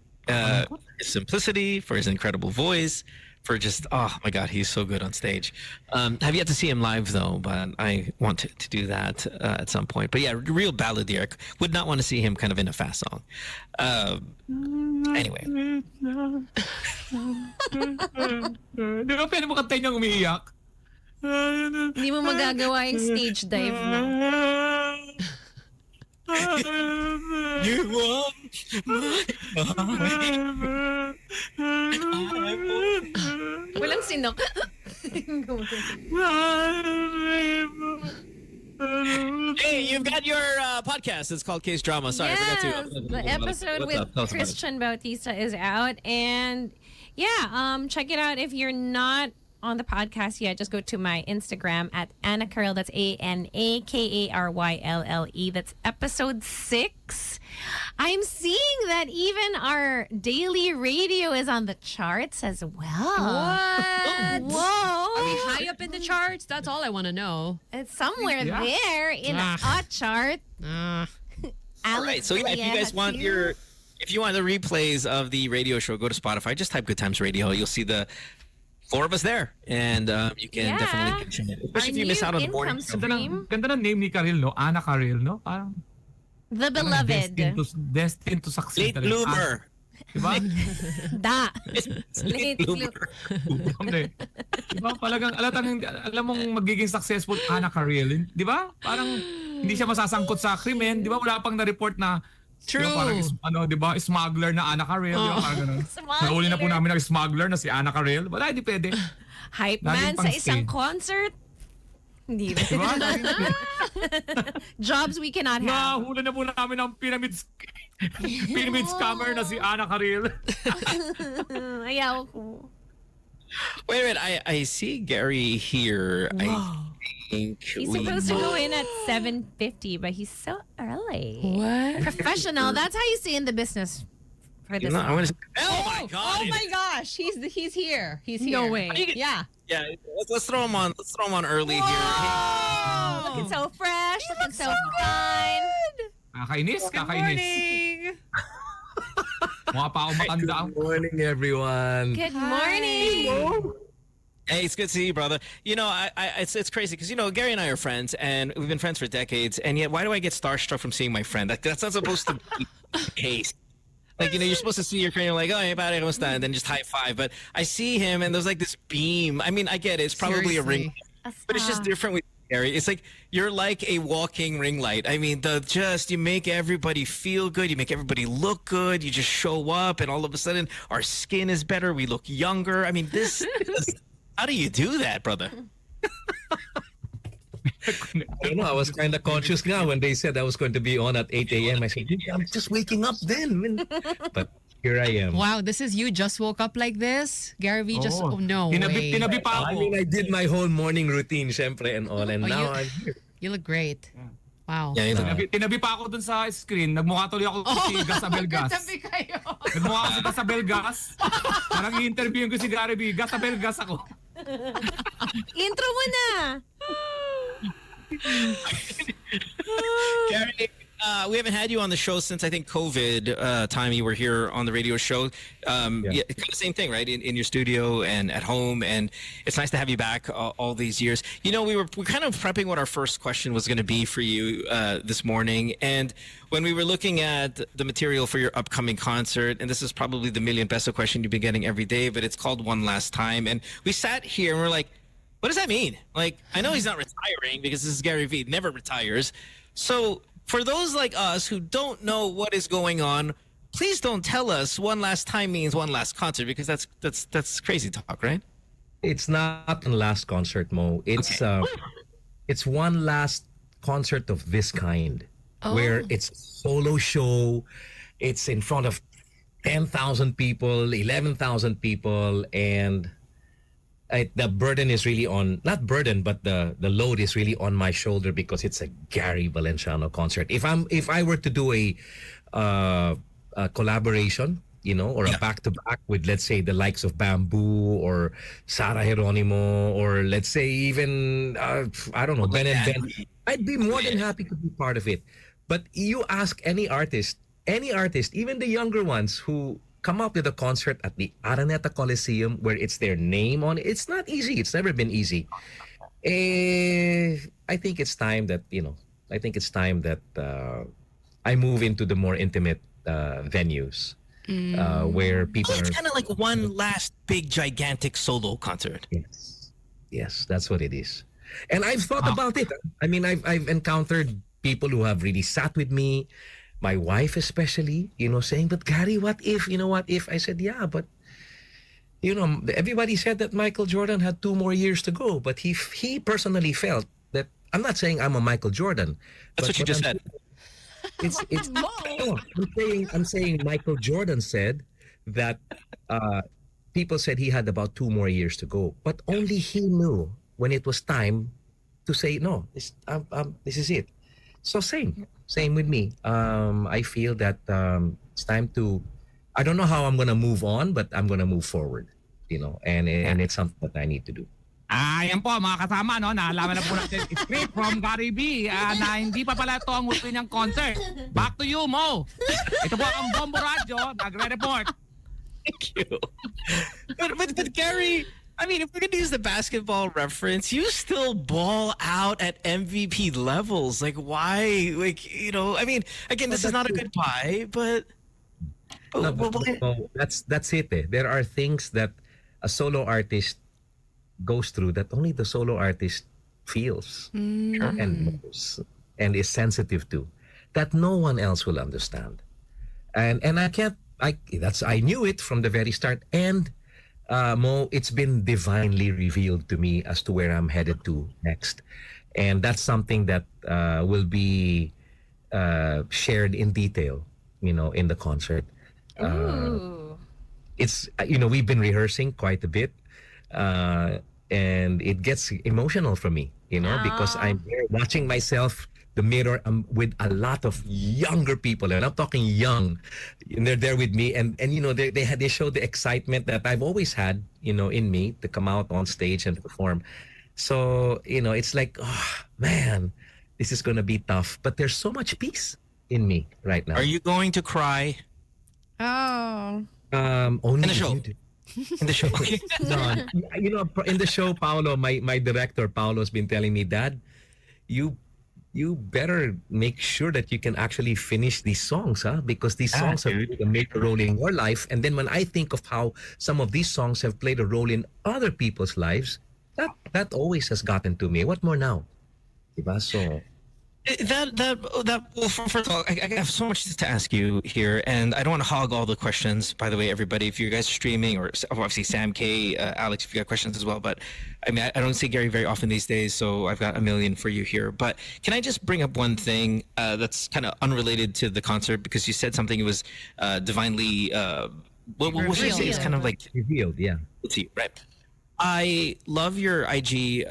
Speaker 3: His simplicity, for his incredible voice, for just, oh my God, he's so good on stage. Have yet to see him live though, but I want to do that at some point. But yeah, real balladeer. Would not want to see him kind of in a fast song. Anyway.
Speaker 6: Di ba pwede mo kantayin niyang umiiyak?
Speaker 4: Hindi mo magagawa yung stage dive mo.
Speaker 3: You want
Speaker 4: Walang sinok.
Speaker 3: Hey, you've got your podcast. It's called Case Drama. Sorry, I forgot to.
Speaker 4: The episode with Christian Bautista is out, and check it out if you're not on the podcast yet. Just go to my Instagram at Anna Carl. That's ANAKARYLLE. That's episode 6. I'm seeing that even our daily radio is on the charts as well.
Speaker 5: What?
Speaker 4: Whoa.
Speaker 5: Are we high up in the charts? That's all I want to know.
Speaker 4: It's somewhere there in a chart.
Speaker 3: All right. So yeah, if you guys want if you want the replays of the radio show, go to Spotify. Just type Good Times Radio. You'll see the 4 of us there, and you can definitely catch it. Especially if you miss out on the morning.
Speaker 6: Ganda ng name ni Karil, no? Anna Karil, no? Parang
Speaker 4: The
Speaker 6: Parang
Speaker 4: beloved.
Speaker 6: destined to succeed.
Speaker 3: Late bloomer.
Speaker 6: Diba?
Speaker 4: Da.
Speaker 3: Late bloomer.
Speaker 6: Diba? Alam mong magiging successful Anna Karel. Diba? Parang hindi siya masasangkot sa krimen. Diba? Wala pang na-report na
Speaker 5: True.
Speaker 6: Diba, parang diba? Smuggler na Anna Karel. Diba? Parang ganun. Nahuli na po namin ng smuggler na si Anna Karel. Wala, hindi pwede.
Speaker 4: Hype
Speaker 6: Laging
Speaker 4: man sa
Speaker 6: pang
Speaker 4: isang
Speaker 6: stage.
Speaker 4: concert. Hindi.
Speaker 6: Diba?
Speaker 4: Jobs we cannot have.
Speaker 6: Nahuli na po namin ng pyramid scammer na si Anna Karel.
Speaker 4: Ayaw ko.
Speaker 3: Wait a minute. I see Gary here. I think
Speaker 4: He's supposed to go in at 7:50, but he's so early.
Speaker 5: What?
Speaker 4: Professional. That's how you see in the business for this.
Speaker 3: I wanna,
Speaker 5: Oh
Speaker 3: my God!
Speaker 5: Oh my gosh, he's here. He's here.
Speaker 4: No way.
Speaker 5: Yeah.
Speaker 3: Yeah, let's throw him on. Let's throw him on early here.
Speaker 4: Looking so fresh. Looking so fine.
Speaker 6: Kakainis.
Speaker 5: Morning.
Speaker 6: Mukha pa ako matanda.
Speaker 13: Good morning, everyone.
Speaker 4: Good morning.
Speaker 3: Hey, it's good to see you, brother. You know, it's crazy because Gary and I are friends, and we've been friends for decades. And yet, why do I get starstruck from seeing my friend? That's not supposed to be the case. Like, you're supposed to see your friend, you're like, oh, hey, pare, kamusta? And then just high five. But I see him, and there's like this beam. I mean, I get it. It's probably a ring, but it's just different with Gary. It's like you're like a walking ring light. I mean, you make everybody feel good. You make everybody look good. You just show up, and all of a sudden, our skin is better. We look younger. I mean, how do you do that, brother?
Speaker 13: I don't know. I was kind of conscious nga when they said I was going to be on at 8 a.m. I said, I'm just waking up then. But here I am.
Speaker 5: Wow, this is you just woke up like this? Gary V just, no way.
Speaker 6: Tinabi pa ako.
Speaker 13: I mean, I did my whole morning routine, syempre, and all. And now I'm here.
Speaker 5: You look great. Wow.
Speaker 3: Yeah,
Speaker 6: Tinabi pa ako dun sa screen. Nagmukha tuloy ako si Gas Abel Gas.
Speaker 5: Tabi kayo.
Speaker 6: Nagmukha ako si Gas Abel Gas. Parang i-interviewin ko si Gary B. Gas Abel Gas ako.
Speaker 4: Intro mo na.
Speaker 3: Gary, we haven't had you on the show since I think COVID time you were here on the radio show. Kind of same thing, right? In your studio and at home, and it's nice to have you back all these years. We're kind of prepping what our first question was going to be for you this morning, and when we were looking at the material for your upcoming concert, and this is probably the million peso question you've been getting every day, but it's called One Last Time, and we sat here and we're like, what does that mean? Like, I know he's not retiring because this is Gary V. Never retires. So for those like us who don't know what is going on, please don't tell us one last time means one last concert, because that's crazy talk, right?
Speaker 13: It's not one last concert, Mo. It's one last concert of this kind, where it's a solo show. It's in front of 10,000 people, 11,000 people, and the burden is really on, not burden, but the load is really on my shoulder because it's a Gary Valenciano concert. If I were to do a collaboration, or a back-to-back with, let's say, the likes of Bamboo or Sarah Geronimo, or let's say even, I don't know, Ben and Ben, I'd be more than happy to be part of it. But you ask any artist, even the younger ones who come up with a concert at the Araneta Coliseum where it's their name on it, it's not easy. It's never been easy. I think it's time that, I move into the more intimate venues. Where people
Speaker 3: it's kind of like one last big gigantic solo concert.
Speaker 13: Yes, that's what it is. And I've thought about it. I mean, I've encountered people who have really sat with me, my wife especially, saying, but Gary, what if? I said, yeah, but everybody said that Michael Jordan had 2 more years to go, but he personally felt that, I'm not saying I'm a Michael Jordan.
Speaker 3: That's what you just said.
Speaker 13: I'm saying Michael Jordan said that people said he had about 2 more years to go, but only he knew when it was time to say no. This is it. So same with me. I feel that it's time to. I don't know how I'm gonna move on, but I'm gonna move forward. And it's something that I need to do.
Speaker 6: Yan po mga kasama, no? Naalaman na po natin straight from Gary B na hindi pa pala ito ang huli niyang concert. Back to you, Mo. Ito po ang Bombo Radio, nagre-report.
Speaker 3: Thank you. But Gary, I mean, if we're gonna use the basketball reference, you still ball out at MVP levels. Like, why? Like, I mean, again, this is not a goodbye, but
Speaker 13: No, no, that's it. Eh. There are things that a solo artist goes through that only the solo artist feels and knows and is sensitive to, that no one else will understand. And I can't. I knew it from the very start. And Mo, it's been divinely revealed to me as to where I'm headed to next, and that's something that will be shared in detail, in the concert. It's we've been rehearsing quite a bit, and it gets emotional for me, because I'm there watching myself the mirror with a lot of younger people, and I'm talking young, and they're there with me, and they show the excitement that I've always had, in me to come out on stage and perform. So it's like, oh man, this is gonna be tough, but there's so much peace in me right now.
Speaker 3: Are you going to cry?
Speaker 4: Oh.
Speaker 13: Only
Speaker 3: in the show. In the show.
Speaker 13: No, in the show, Paolo, my director, Paolo, has been telling me, Dad, you better make sure that you can actually finish these songs, because these songs have played a major role in your life. And then when I think of how some of these songs have played a role in other people's lives, that always has gotten to me. What more now? Diba? So
Speaker 3: Well, first of all, I have so much to ask you here, and I don't want to hog all the questions. By the way, everybody, if you guys are streaming, or obviously Sam K, Alex, if you got questions as well. But I mean, I don't see Gary very often these days, so I've got a million for you here. But can I just bring up one thing that's kind of unrelated to the concert, because you said something, it was divinely. What would you say? It's kind of like
Speaker 13: revealed, yeah.
Speaker 3: Let's see, right. I love your IG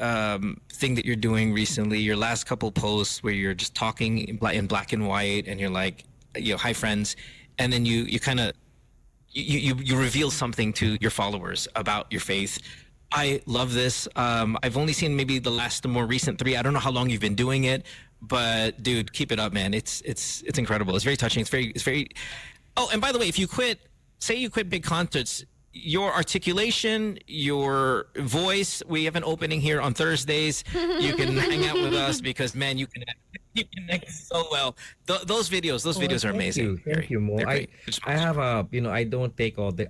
Speaker 3: thing that you're doing recently. Your last couple posts where you're just talking in black and white, and you're like, hi friends, and then you kind of you reveal something to your followers about your faith. I love this. I've only seen maybe the more recent 3. I don't know how long you've been doing it, but dude, keep it up, man. It's incredible. It's very touching. It's very. Oh, and by the way, if you say you quit big concerts, your articulation, your voice. We have an opening here on Thursdays. You can hang out with us because, man, you connect so well. Those videos are amazing.
Speaker 13: Thank you, Mo. I have I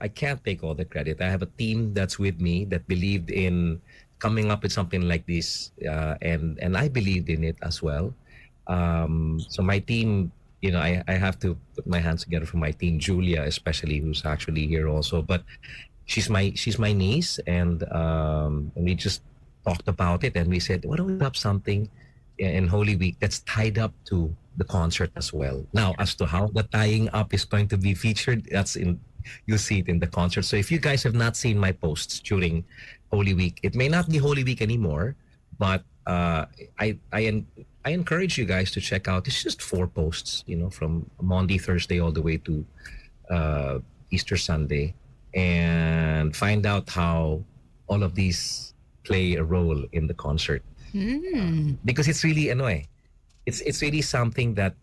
Speaker 13: can't take all the credit. I have a team that's with me that believed in coming up with something like this, and I believed in it as well. So my team, I have to put my hands together for my team, Julia especially, who's actually here also. But she's my niece, and we just talked about it, and we said, why don't we have something in Holy Week that's tied up to the concert as well. Now, as to how the tying up is going to be featured, you'll see it in the concert. So if you guys have not seen my posts during Holy Week, it may not be Holy Week anymore, but I encourage you guys to check out. It's just 4 posts, from Monday, Thursday, all the way to Easter Sunday, and find out how all of these play a role in the concert. Because it's really it's really something that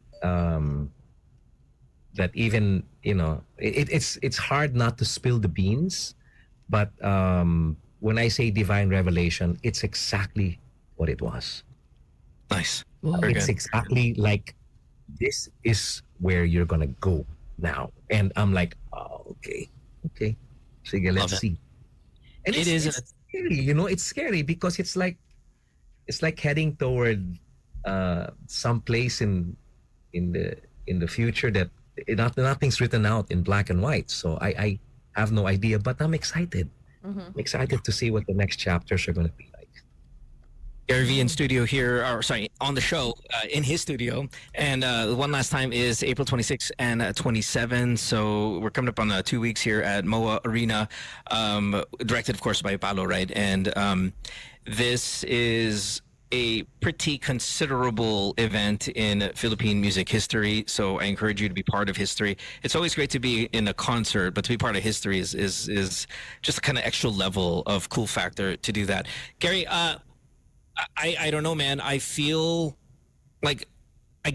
Speaker 13: that even it's hard not to spill the beans, but when I say divine revelation, it's exactly what it was.
Speaker 3: Nice.
Speaker 13: It's exactly like, this is where you're gonna go now, and I'm like, oh, okay, so let's see. And it's scary, it's scary because it's like heading toward some place in the future that nothing's written out in black and white. So I have no idea, but I'm excited. I'm excited to see what the next chapters are going to be like.
Speaker 3: Gary V in studio here, on the show, in his studio. And one last time is April 26 and 27. So we're coming up on 2 weeks here at MOA Arena, directed, of course, by Paolo, right? And this is a pretty considerable event in Philippine music history. So I encourage you to be part of history. It's always great to be in a concert, but to be part of history is just a kind of extra level of cool factor to do that. Gary, I don't know, man. I feel like I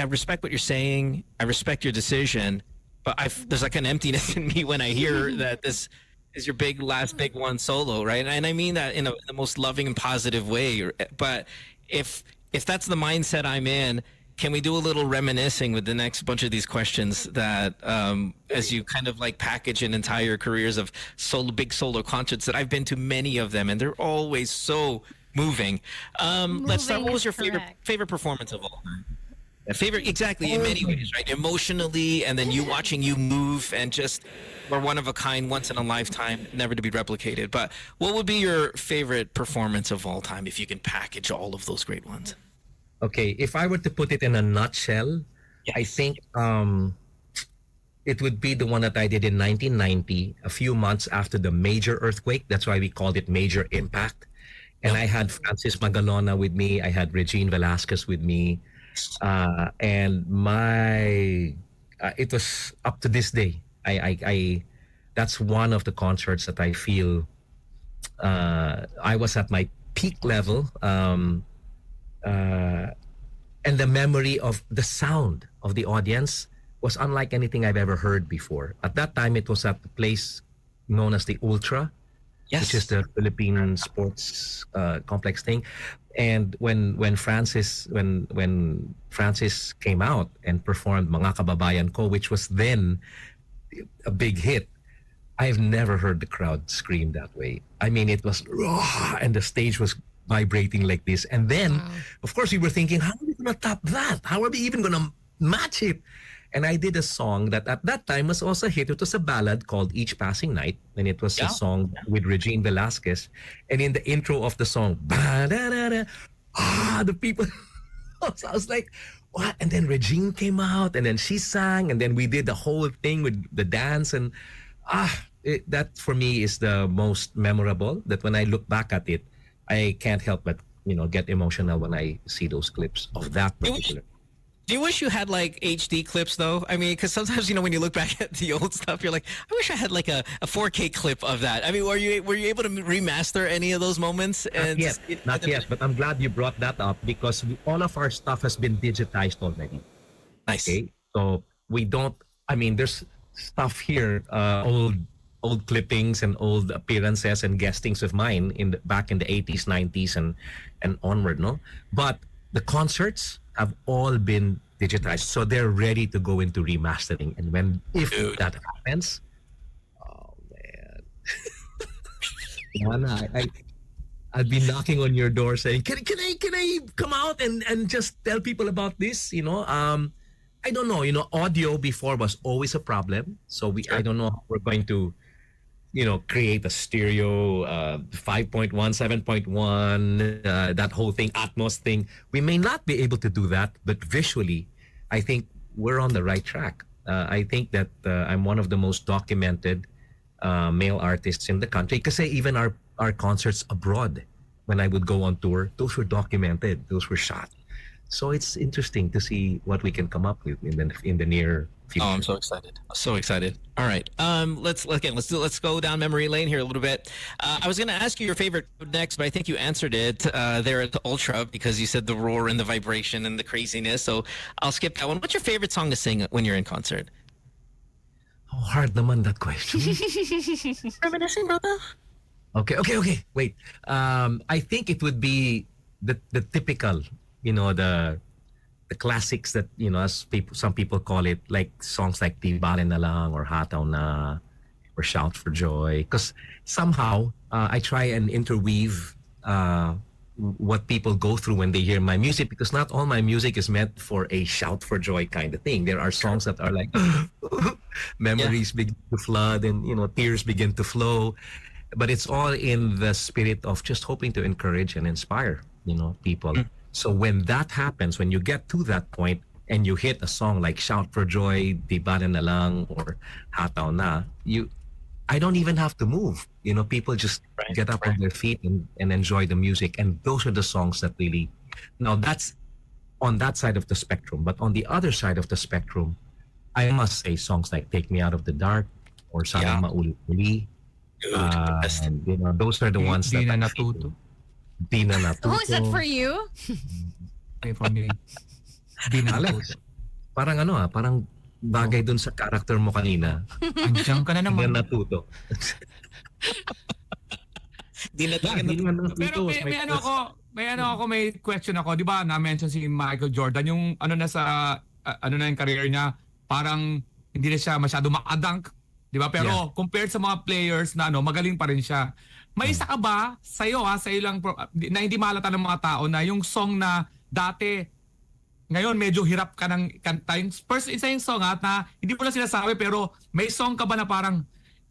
Speaker 3: respect what you're saying. I respect your decision, but there's like an emptiness in me when I hear that this is your last big one solo, right? And I mean that in the most loving and positive way. But if that's the mindset I'm in, can we do a little reminiscing with the next bunch of these questions that as you kind of like package in entire careers of big solo concerts that I've been to many of them, and they're always so moving. Let's start. What was your favorite performance of all time? Favorite, exactly, in many ways, right? Emotionally, and then you watching you move, and just were one of a kind, once in a lifetime, never to be replicated. But what would be your favorite performance of all time if you can package all of those great ones?
Speaker 13: Okay, if I were to put it in a nutshell, I think it would be the one that I did in 1990, a few months after the major earthquake. That's why we called it Major Impact. And I had Francis Magalona with me. I had Regine Velasquez with me. And it was up to this day. I that's one of the concerts that I feel I was at my peak level. And the memory of the sound of the audience was unlike anything I've ever heard before. At that time, it was at the place known as the Ultra, which is the Philippine sports complex thing. And when Francis came out and performed Mga Kababayan Ko, which was then a big hit, I've never heard the crowd scream that way. I mean, it was raw, and the stage was vibrating like this. And then, of course, we were thinking, how are we going to top that? How are we even going to match it? And I did a song that at that time was also a hit. It was a ballad called Each Passing Night. And it was a song with Regine Velasquez. And in the intro of the song, the people, so I was like, what? And then Regine came out, and then she sang, and then we did the whole thing with the dance. And that for me is the most memorable, that when I look back at it, I can't help but, get emotional when I see those clips of that particular.
Speaker 3: Do you wish you had like HD clips though? I mean, because sometimes when you look back at the old stuff, you're like, I wish I had like a 4K clip of that. I mean, were you able to remaster any of those moments?
Speaker 13: Not yet. But I'm glad you brought that up, because all of our stuff has been digitized already.
Speaker 3: Nice.
Speaker 13: Okay, so we don't. I mean, there's stuff here, old clippings and old appearances and guestings of mine back in the 80s, 90s, and onward. No, but the concerts have all been digitized, so they're ready to go into remastering. And if that happens, oh man, I'll be knocking on your door saying, can I come out and just tell people about this? I don't know. Audio before was always a problem, so I don't know how we're going to create a stereo 5.1, 7.1, that whole thing, Atmos thing. We may not be able to do that, but visually, I think we're on the right track. I think that I'm one of the most documented male artists in the country. Because even our concerts abroad, when I would go on tour, those were documented, those were shot. So it's interesting to see what we can come up with in the near future.
Speaker 3: Oh, I'm so excited! So excited! All right, let's go down memory lane here a little bit. I was going to ask you your favorite next, but I think you answered it there at the Ultra, because you said the roar and the vibration and the craziness. So I'll skip that one. What's your favorite song to sing when you're in concert?
Speaker 13: Oh, hard naman that question.
Speaker 3: Reminiscing, brother.
Speaker 13: Okay. Wait. I think it would be the typical, the classics that, as some people call it, like songs like Di Bale Na Lang or Hataw Na or Shout for Joy. Because somehow I try and interweave what people go through when they hear my music, because not all my music is meant for a shout for joy kind of thing. There are songs that are like memories begin to flood and, tears begin to flow. But it's all in the spirit of just hoping to encourage and inspire, people. So when that happens, when you get to that point and you hit a song like Shout for Joy, Di Bale Na Lang, or Hataw Na, I don't even have to move. People just get up on their feet and enjoy the music. And those are the songs that really... Now, that's on that side of the spectrum. But on the other side of the spectrum, I must say songs like Take Me Out of the Dark or Sana'y Maulit-uli. And, those are the ones that... Di Na Natuto.
Speaker 4: Oh, is that for you?
Speaker 6: For me. Di Na Natuto.
Speaker 13: Parang bagay dun sa character mo kanina.
Speaker 6: Andiyan ka na naman.
Speaker 13: Di Na Natuto.
Speaker 3: Di na tayo
Speaker 6: Pero may question ako. Di ba na-mention si Michael Jordan, yung ano na sa, ano na yung career niya, parang hindi na siya masyado makadunk. Di ba? Pero compared sa mga players na magaling pa rin siya. May isa ka ba, sa'yo lang, na hindi mahalata ng mga tao na yung song na dati, ngayon medyo hirap ka ng kanta. First, isa yung song na hindi mo lang sinasabi, pero may song ka ba na parang,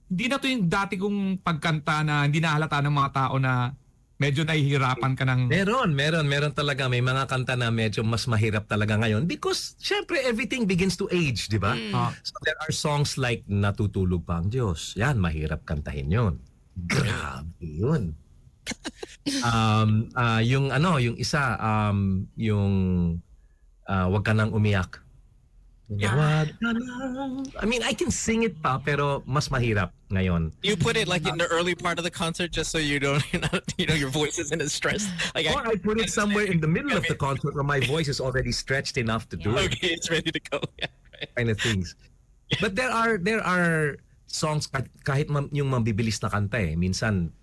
Speaker 6: hindi na to yung dati kong pagkanta na hindi nahalata ng mga tao na medyo nahihirapan ka ng...
Speaker 13: Meron talaga. May mga kanta na medyo mas mahirap talaga ngayon because syempre everything begins to age, di ba? So there are songs like Natutulog pa ang Diyos. Yan, mahirap kantahin yun. Grabe yun. Yung isa, yung Wag Ka Nang Umiyak. Wag ka nang... I mean, I can sing it pa, pero mas mahirap ngayon.
Speaker 3: You put it like in the early part of the concert just so you don't, your voice isn't as stressed. Like
Speaker 13: I put it somewhere in the middle of the concert where my voice is already stretched enough to do it.
Speaker 3: Okay, it's ready to go. Yeah, right.
Speaker 13: Kind of things. But there are songs kahit yung mabibilis na kanta minsan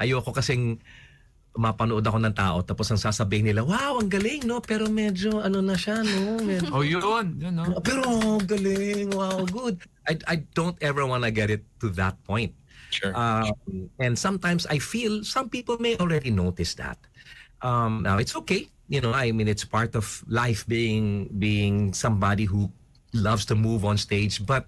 Speaker 13: ayoko kasing mapanood ako ng tao tapos ang sasabihin nila, wow, ang galing, no? Pero medyo na siya, no?
Speaker 6: yun, no?
Speaker 13: Pero galing, wow, good. I don't ever want to get it to that point.
Speaker 3: Sure.
Speaker 13: And sometimes I feel some people may already notice that. Now it's okay, I mean, it's part of life being somebody who loves to move on stage. But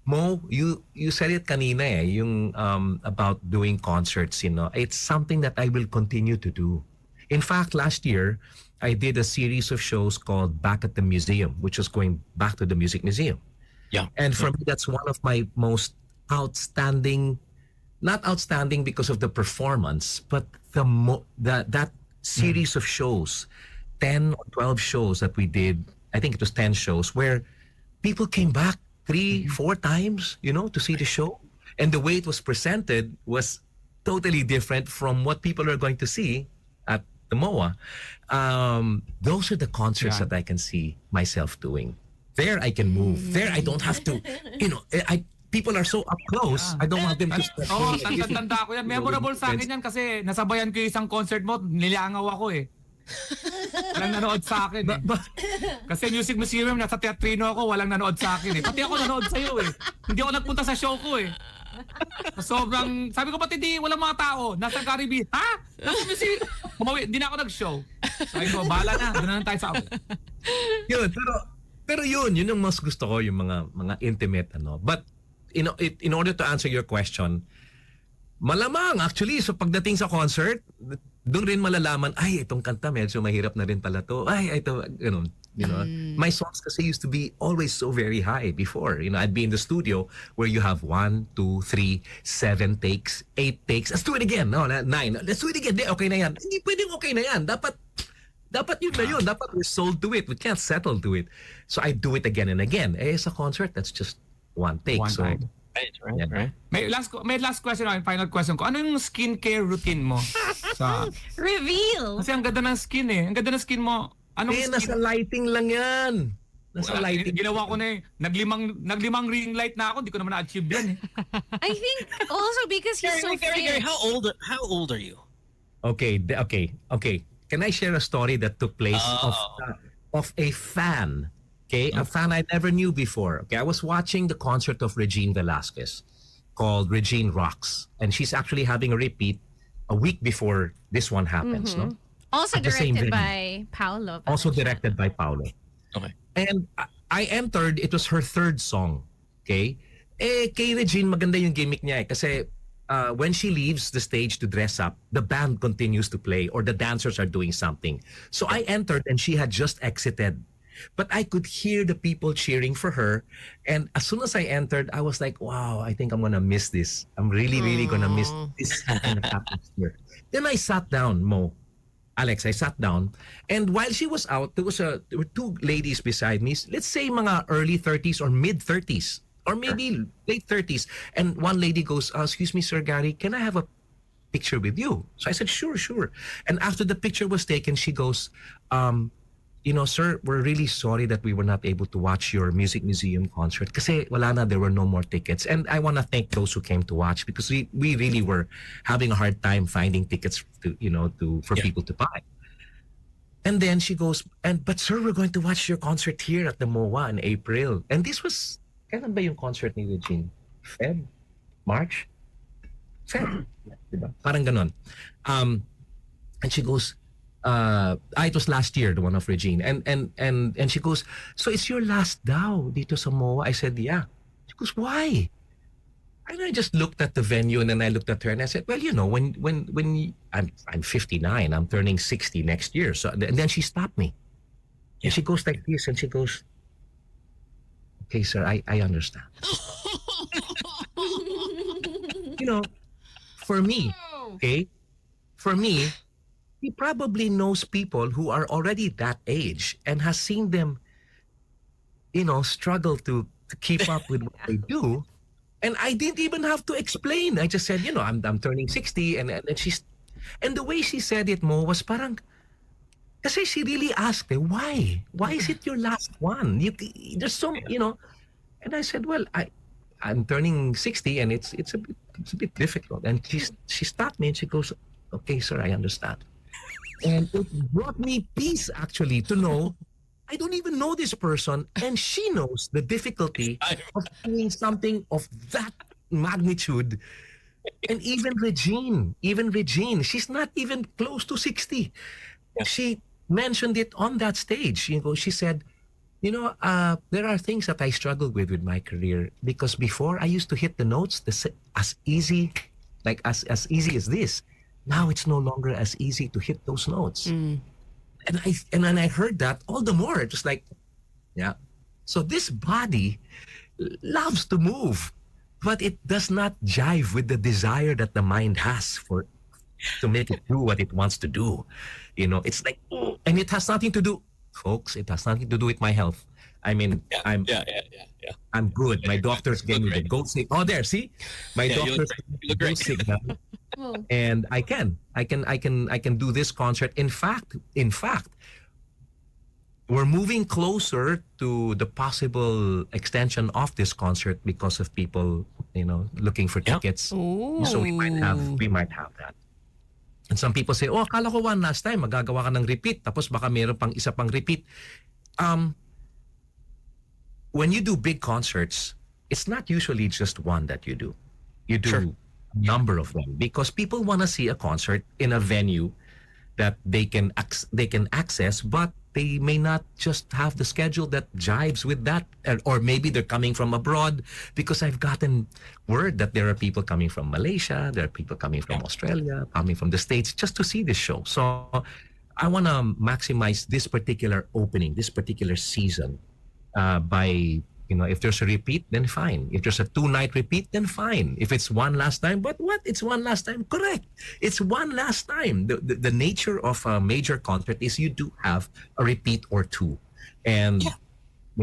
Speaker 13: Mo, you said it kanina yung about doing concerts, it's something that I will continue to do. In fact, last year, I did a series of shows called Back at the Museum, which was going back to the Music Museum.
Speaker 3: Yeah.
Speaker 13: And for me, that's one of my most outstanding, not outstanding because of the performance, but that series of shows, 10 or 12 shows that we did, I think it was 10 shows, where people came back 3-4 times, to see the show. And the way it was presented was totally different from what people are going to see at the MOA. Those are the concerts that I can see myself doing. There I can move. There I don't have to, people are so up close. I don't want them to...
Speaker 6: Tanda ko yan. Memorable sa akin yan kasi nasabayan ko yung isang concert mo, nilangaw ako walang nanood sa akin Kasi Music Museum, nasa teatrino ako, walang nanood sa akin Pati ako nanood sa'yo Hindi ako nagpunta sa show ko Sobrang, sabi ko pati walang mga tao, nasa Caribbean. Nasa Museum. Hindi na ako nag-show. Sabi ko, bahala na, doon na tayo sa ako.
Speaker 13: Pero yun ang mas gusto ko, yung mga intimate But, in order to answer your question, malamang actually, so pagdating sa concert, doon rin malalaman, ay, itong kanta medyo mahirap na rin pala to. Ay, ito, My songs kasi used to be always so very high before. I'd be in the studio where you have 1, 2, 3, 7 takes, 8 takes. Let's do it again. No, 9. Let's do it again. Okay na yan. Hindi pwedeng okay na yan. Dapat yun na yun. Dapat we're sold to it. We can't settle to it. So I do it again and again. Sa concert, that's just one take.
Speaker 6: One time. Right. May last question final question ko. Ano yung skincare routine mo?
Speaker 4: Reveal!
Speaker 6: Kasi ang ganda ng skin Ang ganda ng skin mo.
Speaker 13: Nasa lighting lang yan. Lighting.
Speaker 6: Ginawa ko na naglimang ring light na ako. Hindi ko naman na-achieve yan
Speaker 4: I think also because he's so
Speaker 3: Gary, how old are you?
Speaker 13: Okay. Can I share a story that took place of a fan? Okay, a fan I never knew before. Okay, I was watching the concert of Regine Velasquez called Regine Rocks. And she's actually having a repeat a week before this one happens. No?
Speaker 4: Also directed by Paolo.
Speaker 13: Also directed by Paolo.
Speaker 3: Okay.
Speaker 13: And I entered, it was her third song. Okay? Kay Regine, maganda yung gimmick niya kasi when she leaves the stage to dress up, the band continues to play or the dancers are doing something. So I entered and she had just exited. But I could hear the people cheering for her. And as soon as I entered, I was like, wow, I think I'm going to miss this. I'm really, really going to miss this kind of atmosphere. Then I sat down, Alex, I sat down. And while she was out, there were two ladies beside me. Let's say mga early 30s or mid 30s. Or maybe late 30s. And one lady goes, excuse me, Sir Gary, can I have a picture with you? So I said, sure. And after the picture was taken, she goes, sir, we're really sorry that we were not able to watch your Music Museum concert kasi wala na, there were no more tickets. And I want to thank those who came to watch because we really were having a hard time finding tickets for people to buy. And then she goes, but sir, we're going to watch your concert here at the MOA in April. And this was, kailan ba yung concert ni Regine? Feb? March? Feb. Diba? Parang ganon. And she goes, it was last year, the one of Regine. And she goes, so it's your last daw dito sa MOA? I said, yeah. She goes, why? And I just looked at the venue and then I looked at her and I said, well, when I'm 59, I'm turning 60 next year. So and then she stopped me. And she goes like this and she goes, okay, sir, I understand. For me, okay, he probably knows people who are already that age and has seen them, struggle to keep up with what they do. And I didn't even have to explain. I just said, I'm turning 60 and she's, and the way she said it, Mo, was parang, kasi she really asked, why? Why is it your last one? There's so, and I said, well, I'm turning 60 and it's a bit difficult. And she stopped me and she goes, okay, sir, I understand. And it brought me peace actually to know I don't even know this person, and she knows the difficulty of doing something of that magnitude. And even Regine, she's not even close to 60. Yeah. She mentioned it on that stage. She said, there are things that I struggle with my career because before I used to hit the notes as easy as easy as this. Now it's no longer as easy to hit those notes. And then I heard that all the more. Just like, yeah. So this body loves to move, but it does not jive with the desire that the mind has to make it do what it wants to do. It's like, and it has nothing to do, folks. It has nothing to do with my health. I mean, I'm good. My doctors gave me the goat signal. Oh, there, see, my doctors gave me the goat signal. And I can do this concert. In fact, we're moving closer to the possible extension of this concert because of people, looking for tickets. Ooh. So we might have that. And some people say, oh, akala ko one last time, magagawa ka ng repeat, tapos baka meron pang isa pang repeat. When you do big concerts, it's not usually just one that you do. You do a number of them because people want to see a concert in a venue that they can access, but they may not just have the schedule that jives with that, or maybe they're coming from abroad, because I've gotten word that there are people coming from Malaysia, there are people coming from Australia, coming from the States just to see this show. So I want to maximize this particular opening, this particular season by, if there's a repeat, then fine. If there's a 2-night repeat, then fine. If it's one last time, but what? It's one last time? Correct. It's one last time. The nature of a major concert is you do have a repeat or two. And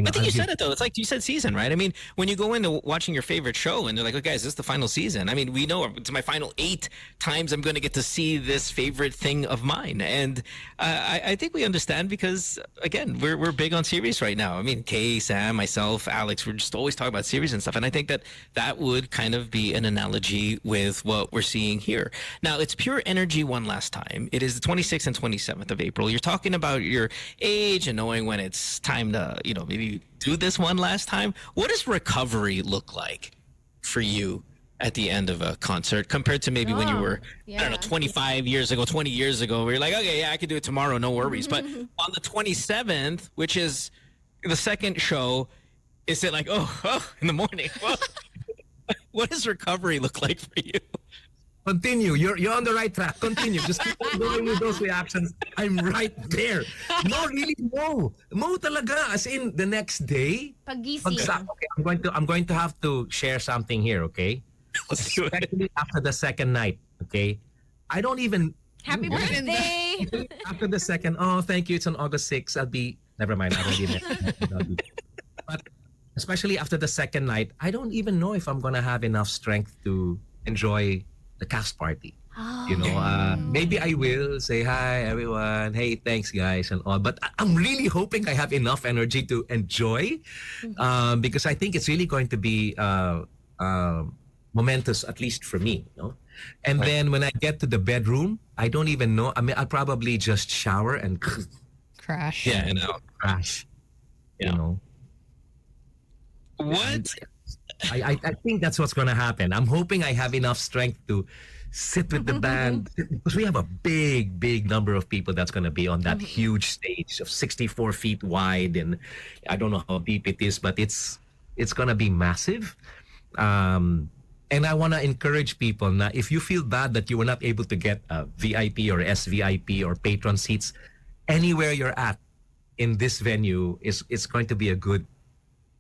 Speaker 3: I think you said it though. It's like you said season, right? I mean, when you go into watching your favorite show and they're like, "Oh, guys, this is the final season." I mean, we know it's my final 8 times I'm going to get to see this favorite thing of mine, and I think we understand because again, we're big on series right now. I mean, Kay, Sam, myself, Alex, we're just always talking about series and stuff, and I think that would kind of be an analogy with what we're seeing here. Now, it's Pure Energy one last time. It is the 26th and 27th of April. You're talking about your age and knowing when it's time to, maybe do this one last time. What does recovery look like for you at the end of a concert compared to maybe when you were, I don't know, 25 years ago, 20 years ago, where you're like, okay, yeah, I can do it tomorrow, no worries. But on the 27th, which is the second show, is it like, oh in the morning? What does recovery look like for you?
Speaker 13: Continue. You're on the right track. Continue. Just keep on going with those reactions. I'm right there. No, really, no. Mo talaga. As in, the next day.
Speaker 4: Pagising.
Speaker 13: Okay, I'm going to have to share something here, okay? Especially after the second night, okay? I don't even...
Speaker 4: Happy birthday!
Speaker 13: After the second, thank you. It's on August 6th. Never mind. I already met. But especially after the second night, I don't even know if I'm going to have enough strength to enjoy the cast party. Maybe I will say hi everyone, hey thanks guys and all, but I'm really hoping I have enough energy to enjoy, because I think it's really going to be momentous, at least for me, and then when I get to the bedroom, I don't even know, I mean, I'll probably just shower and
Speaker 5: crash.
Speaker 3: Yeah, and I'll
Speaker 13: crash.
Speaker 3: What?
Speaker 13: I think that's what's going to happen. I'm hoping I have enough strength to sit with the band, because we have a big number of people that's going to be on that huge stage of 64 feet wide, and I don't know how deep it is, but it's going to be massive. And I want to encourage people now, if you feel bad that you were not able to get a VIP or SVIP or patron seats, anywhere you're at in this venue, it's going to be a good,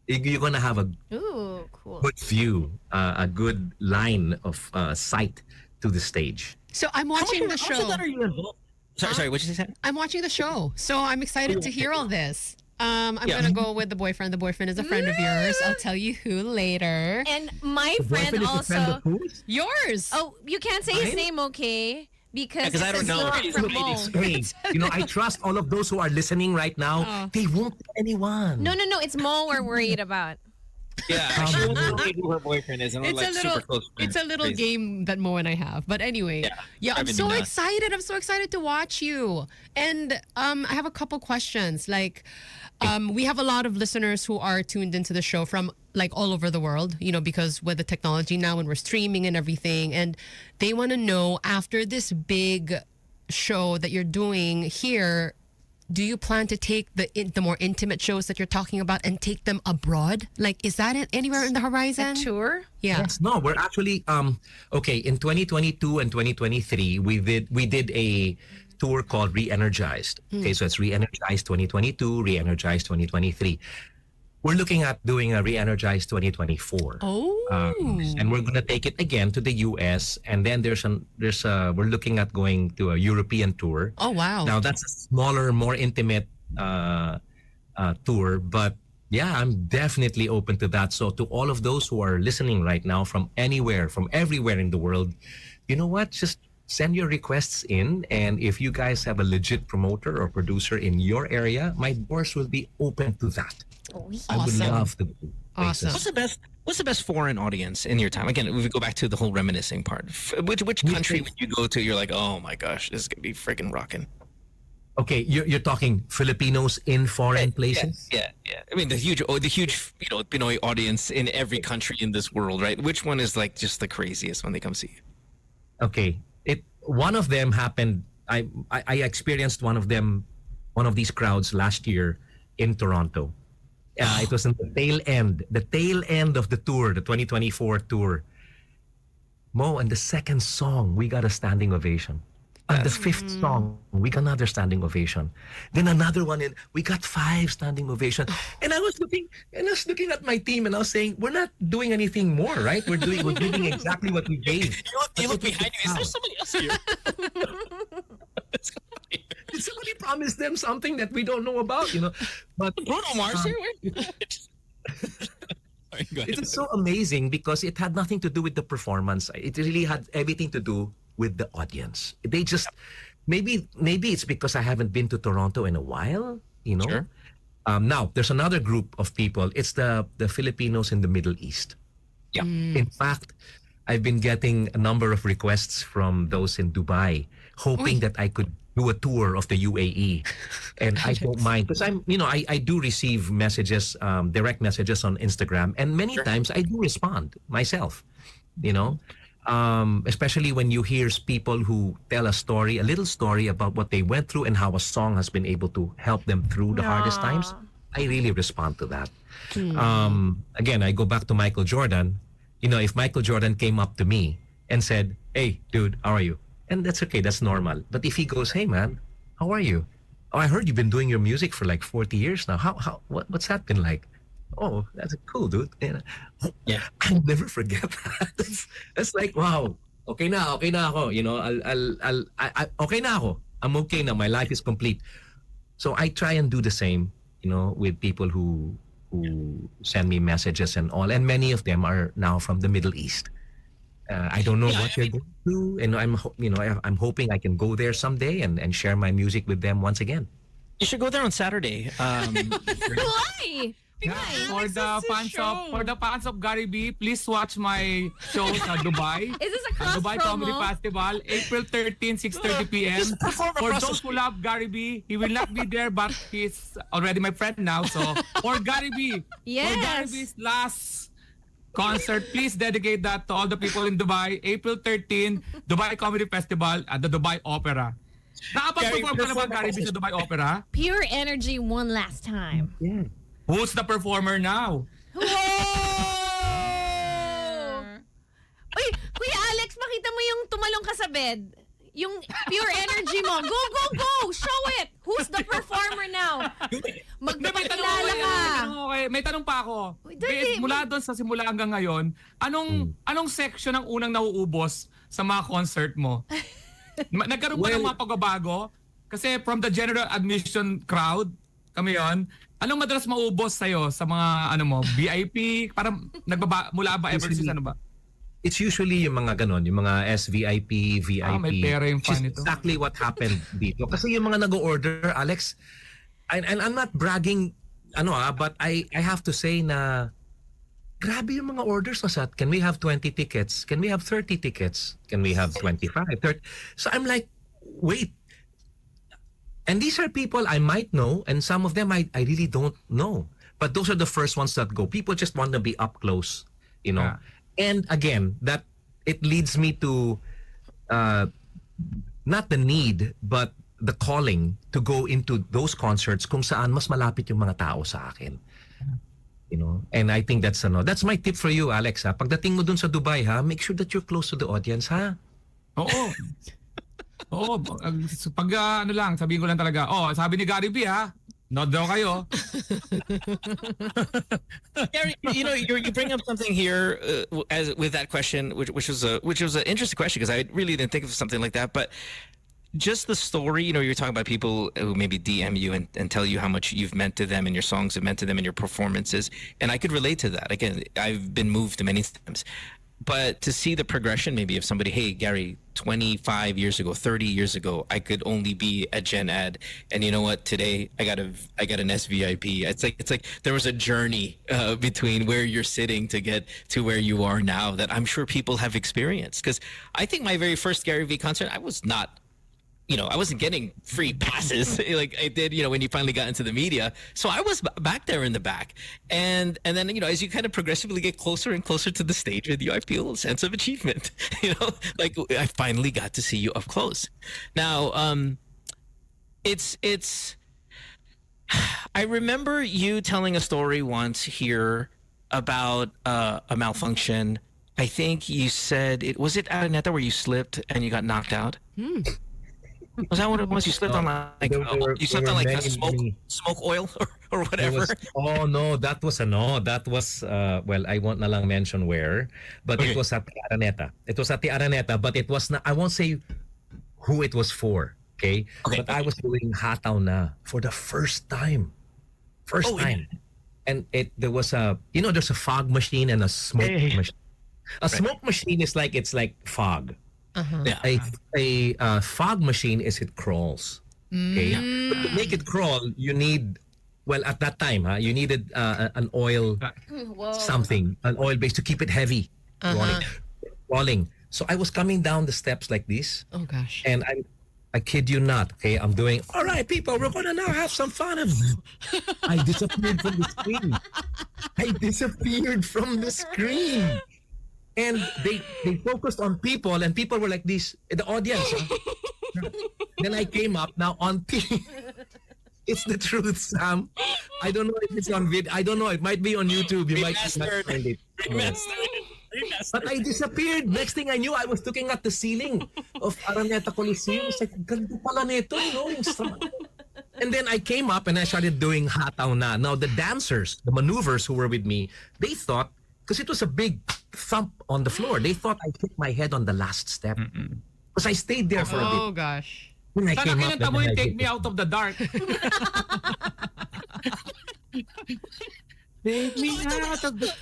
Speaker 13: you're going to have a
Speaker 4: cool.
Speaker 13: good view, a good line of sight to the stage.
Speaker 5: So I'm watching the
Speaker 3: How much
Speaker 5: show.
Speaker 3: of that are you involved? Sorry, what did you say?
Speaker 5: I'm watching the show, so I'm excited to hear all this. I'm gonna go with the boyfriend. The boyfriend is a friend of yours. I'll tell you who later.
Speaker 4: And my friend
Speaker 13: Boyfriend is a friend
Speaker 4: also.
Speaker 13: of whose?
Speaker 5: Yours.
Speaker 4: Oh, you can't say his name, okay? Because
Speaker 3: I don't
Speaker 4: it's
Speaker 3: know.
Speaker 4: not
Speaker 3: He's
Speaker 4: from
Speaker 3: really
Speaker 4: Mo.
Speaker 13: Hey, I trust all of those who are listening right now. They won't tell anyone.
Speaker 4: No, it's Mo we're worried about.
Speaker 3: Yeah, she won't tell me who her boyfriend is, and we're like super close friends.
Speaker 5: It's a little
Speaker 3: Crazy.
Speaker 5: game that Mo and I have. But anyway, yeah, I'm
Speaker 3: driving
Speaker 5: so
Speaker 3: me nuts.
Speaker 5: excited. I'm so excited to watch you. And I have a couple questions. Like, we have a lot of listeners who are tuned into the show from like all over the world, because with the technology now and we're streaming and everything, and they want to know, after this big show that you're doing here, do you plan to take the more intimate shows that you're talking about and take them abroad? Like, is that anywhere in the horizon?
Speaker 4: A tour?
Speaker 5: Yeah.
Speaker 13: Yes, no, we're actually okay, in 2022 and 2023 we did a tour called Re-Energized. Okay, so it's Re-Energized 2022, Re-Energized 2023. We're looking at doing a Re-Energized 2024. And we're gonna take it again to the US, and then we're looking at going to a European tour.
Speaker 5: Oh wow.
Speaker 13: Now that's a smaller, more intimate tour, but yeah, I'm definitely open to that. So to all of those who are listening right now from anywhere, from everywhere in the world, you know what? Just send your requests in, and if you guys have a legit promoter or producer in your area, my doors will be open to that. I would love to do
Speaker 5: Awesome.
Speaker 3: What's the best foreign audience in your time? Again, if we go back to the whole reminiscing part, which country would you go to? You're like, oh my gosh, this is gonna be freaking rocking.
Speaker 13: Okay, you're talking Filipinos in foreign places?
Speaker 3: Yeah. I mean, the huge Pinoy audience in every country in this world, right? Which one is like just the craziest when they come see you?
Speaker 13: Okay, one of them happened. I experienced one of these crowds last year in Toronto. It was in the tail end of the tour, the 2024 tour. Mo, and the second song, we got a standing ovation. On the fifth song, we got another standing ovation. Then another one, and we got 5 standing ovation. And I was looking at my team, and I was saying, we're not doing anything more, right? We're giving exactly what we gave.
Speaker 3: You look behind you. Is there somebody else here?
Speaker 13: Did somebody promise them something that we don't know about? But
Speaker 3: Bruno Mars here.
Speaker 13: It was so amazing because it had nothing to do with the performance. It really had everything to do with the audience. They just maybe it's because I haven't been to Toronto in a while.
Speaker 3: Sure.
Speaker 13: Now there's another group of people. It's the Filipinos in the Middle East.
Speaker 3: Yeah.
Speaker 13: In fact, I've been getting a number of requests from those in Dubai, hoping that I could do a tour of the UAE, and I don't mind because I do receive messages, direct messages on Instagram, and many times I do respond myself. Especially when you hear people who tell a little story about what they went through and how a song has been able to help them through the hardest times. I really respond to that. Again, I go back to Michael Jordan. If Michael Jordan came up to me and said, "Hey, dude, how are you?" And that's okay, that's normal. But if he goes, "Hey, man, how are you? Oh, I heard you've been doing your music for like 40 years now. What's that been like?" Oh, that's cool, dude.
Speaker 3: Yeah.
Speaker 13: I'll never forget that. It's like, wow, okay na ako. Okay na ako. I'm okay now. My life is complete. So I try and do the same, with people who send me messages and all. And many of them are now from the Middle East. I don't know what they're going to do, and I'm hoping I can go there someday and share my music with them once again.
Speaker 3: You should go there on Saturday.
Speaker 4: Why?
Speaker 6: Yeah, for the fans of Gary B, please watch my show sa Dubai.
Speaker 4: Is this a cross
Speaker 6: Dubai
Speaker 4: promo?
Speaker 6: Comedy Festival, April 13, 6:30 p.m. For those who love Gary B, he will not be there, but he's already my friend now. So for Gary B, for Gary B's last concert, please dedicate that to all the people in Dubai. April 13, Dubai Comedy Festival at the Dubai Opera. Nakapag-perform ka na ba Gary B sa Dubai Opera?
Speaker 4: Pure Energy one last time.
Speaker 13: Yeah.
Speaker 6: Who's the performer now?
Speaker 4: Whoa! Uy, Kuya Alex, makita mo yung tumalong ka sa bed. Yung pure energy mo. Go, go, go! Show it! Who's the performer now? Magpapakilala ka.
Speaker 6: May tanong pa ako. Mula doon sa simula hanggang ngayon, anong section ang unang nauubos sa mga concert mo? Nagkaroon ba ng mga pagbabago? Kasi from the general admission crowd, kami yon. Anong madalas maubos sa'yo sa mga VIP? Parang mula ba ever since ano ba?
Speaker 13: It's usually yung mga ganon, yung mga SVIP, VIP.
Speaker 6: May pera yung fan ito.
Speaker 13: Exactly what happened dito. Kasi yung mga nag-order, Alex, and I'm not bragging, but I have to say na grabe yung mga orders ko sa, can we have 20 tickets? Can we have 30 tickets? Can we have 25, 30? So I'm like, wait. And these are people I might know, and some of them I really don't know. But those are the first ones that go. People just want to be up close, Yeah. And again, that it leads me to not the need, but the calling to go into those concerts kung saan mas malapit yung mga tao sa akin. And I think that's my tip for you, Alex. Pagdating mo dun sa Dubai, make sure that you're close to the audience, ha?
Speaker 6: Oo. Oo, pag sabihin ko lang talaga, sabi ni Gary B nod daw kayo.
Speaker 3: Gary, you bring up something here as with that question, which was an interesting question because I really didn't think of something like that. But just the story, you're talking about people who maybe DM you and tell you how much you've meant to them and your songs have meant to them and your performances, and I could relate to that. Again, I've been moved many times. But to see the progression maybe of somebody, hey, Gary, 25 years ago, 30 years ago, I could only be a Gen Ed. And you know what? Today, I got an SVIP. It's like there was a journey between where you're sitting to get to where you are now that I'm sure people have experienced. Because I think my very first Gary V concert, I was not I wasn't getting free passes like I did, when you finally got into the media. So I was back there in the back. And then, as you kind of progressively get closer and closer to the stage with you, I feel a sense of achievement, like I finally got to see you up close. Now, I remember you telling a story once here about a malfunction. I think you said, was it Araneta where you slipped and you got knocked out? Was that what it was? You slipped on a smoke oil or whatever?
Speaker 13: No, that was well, I won't na lang mention where, but It was at the Araneta. It was at the Araneta, but it was not, I won't say who it was for, okay? But I was doing hataw na for the first time. First time. And there was there's a fog machine and a smoke machine. A smoke machine is it's like fog. Yeah. A fog machine it crawls. Okay, but to make it crawl, you need at that time, you needed an oil something, an oil base to keep it heavy, crawling. So I was coming down the steps like this.
Speaker 5: Oh gosh!
Speaker 13: And I kid you not. Okay, I'm doing all right, people. We're gonna now have some fun. I disappeared from the screen. And they focused on people, and people were like this, the audience. Then I came up now on TV. It's the truth, Sam. I don't know if it's on video. I don't know. It might be on YouTube. You might find it. But I disappeared. Next thing I knew, I was looking at the ceiling of Araneta Coliseum. It's like, ganda pala nito, And then I came up and I started doing hataw na. Now the dancers, the maneuvers who were with me, they thought, because it was a big thump on the floor, they thought I hit my head on the last step. Because I stayed there for a bit.
Speaker 5: Oh gosh.
Speaker 13: When I
Speaker 6: Sana
Speaker 13: came up,
Speaker 6: kinanta mo yung Take Me Out of the Dark.
Speaker 13: Take me out of the...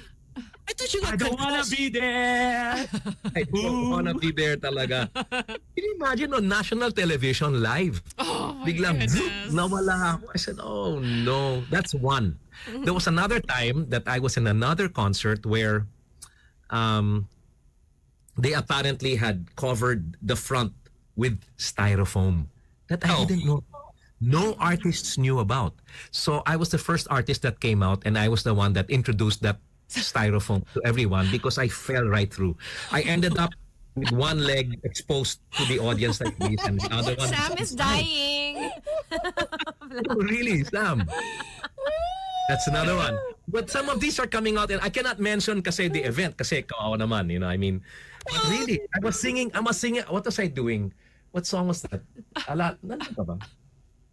Speaker 3: I thought you got
Speaker 6: I don't wanna be there.
Speaker 13: I don't wanna be there talaga. Can you imagine on national television live?
Speaker 5: Oh my
Speaker 13: Biglang
Speaker 5: goodness.
Speaker 13: nawala ako. I said, oh no, that's one. There was another time that I was in another concert where they apparently had covered the front with styrofoam that I didn't know. No artists knew about. So I was the first artist that came out, and I was the one that introduced that styrofoam to everyone because I fell right through. I ended up with one leg exposed to the audience like this, and the other one.
Speaker 4: Sam is dying.
Speaker 13: Oh, really, Sam? That's another one. But some of these are coming out, and I cannot mention kasi the event kasi kawawa naman, you know. I mean, but really, I was singing. What was I doing? What song was that? Nandun pa ba?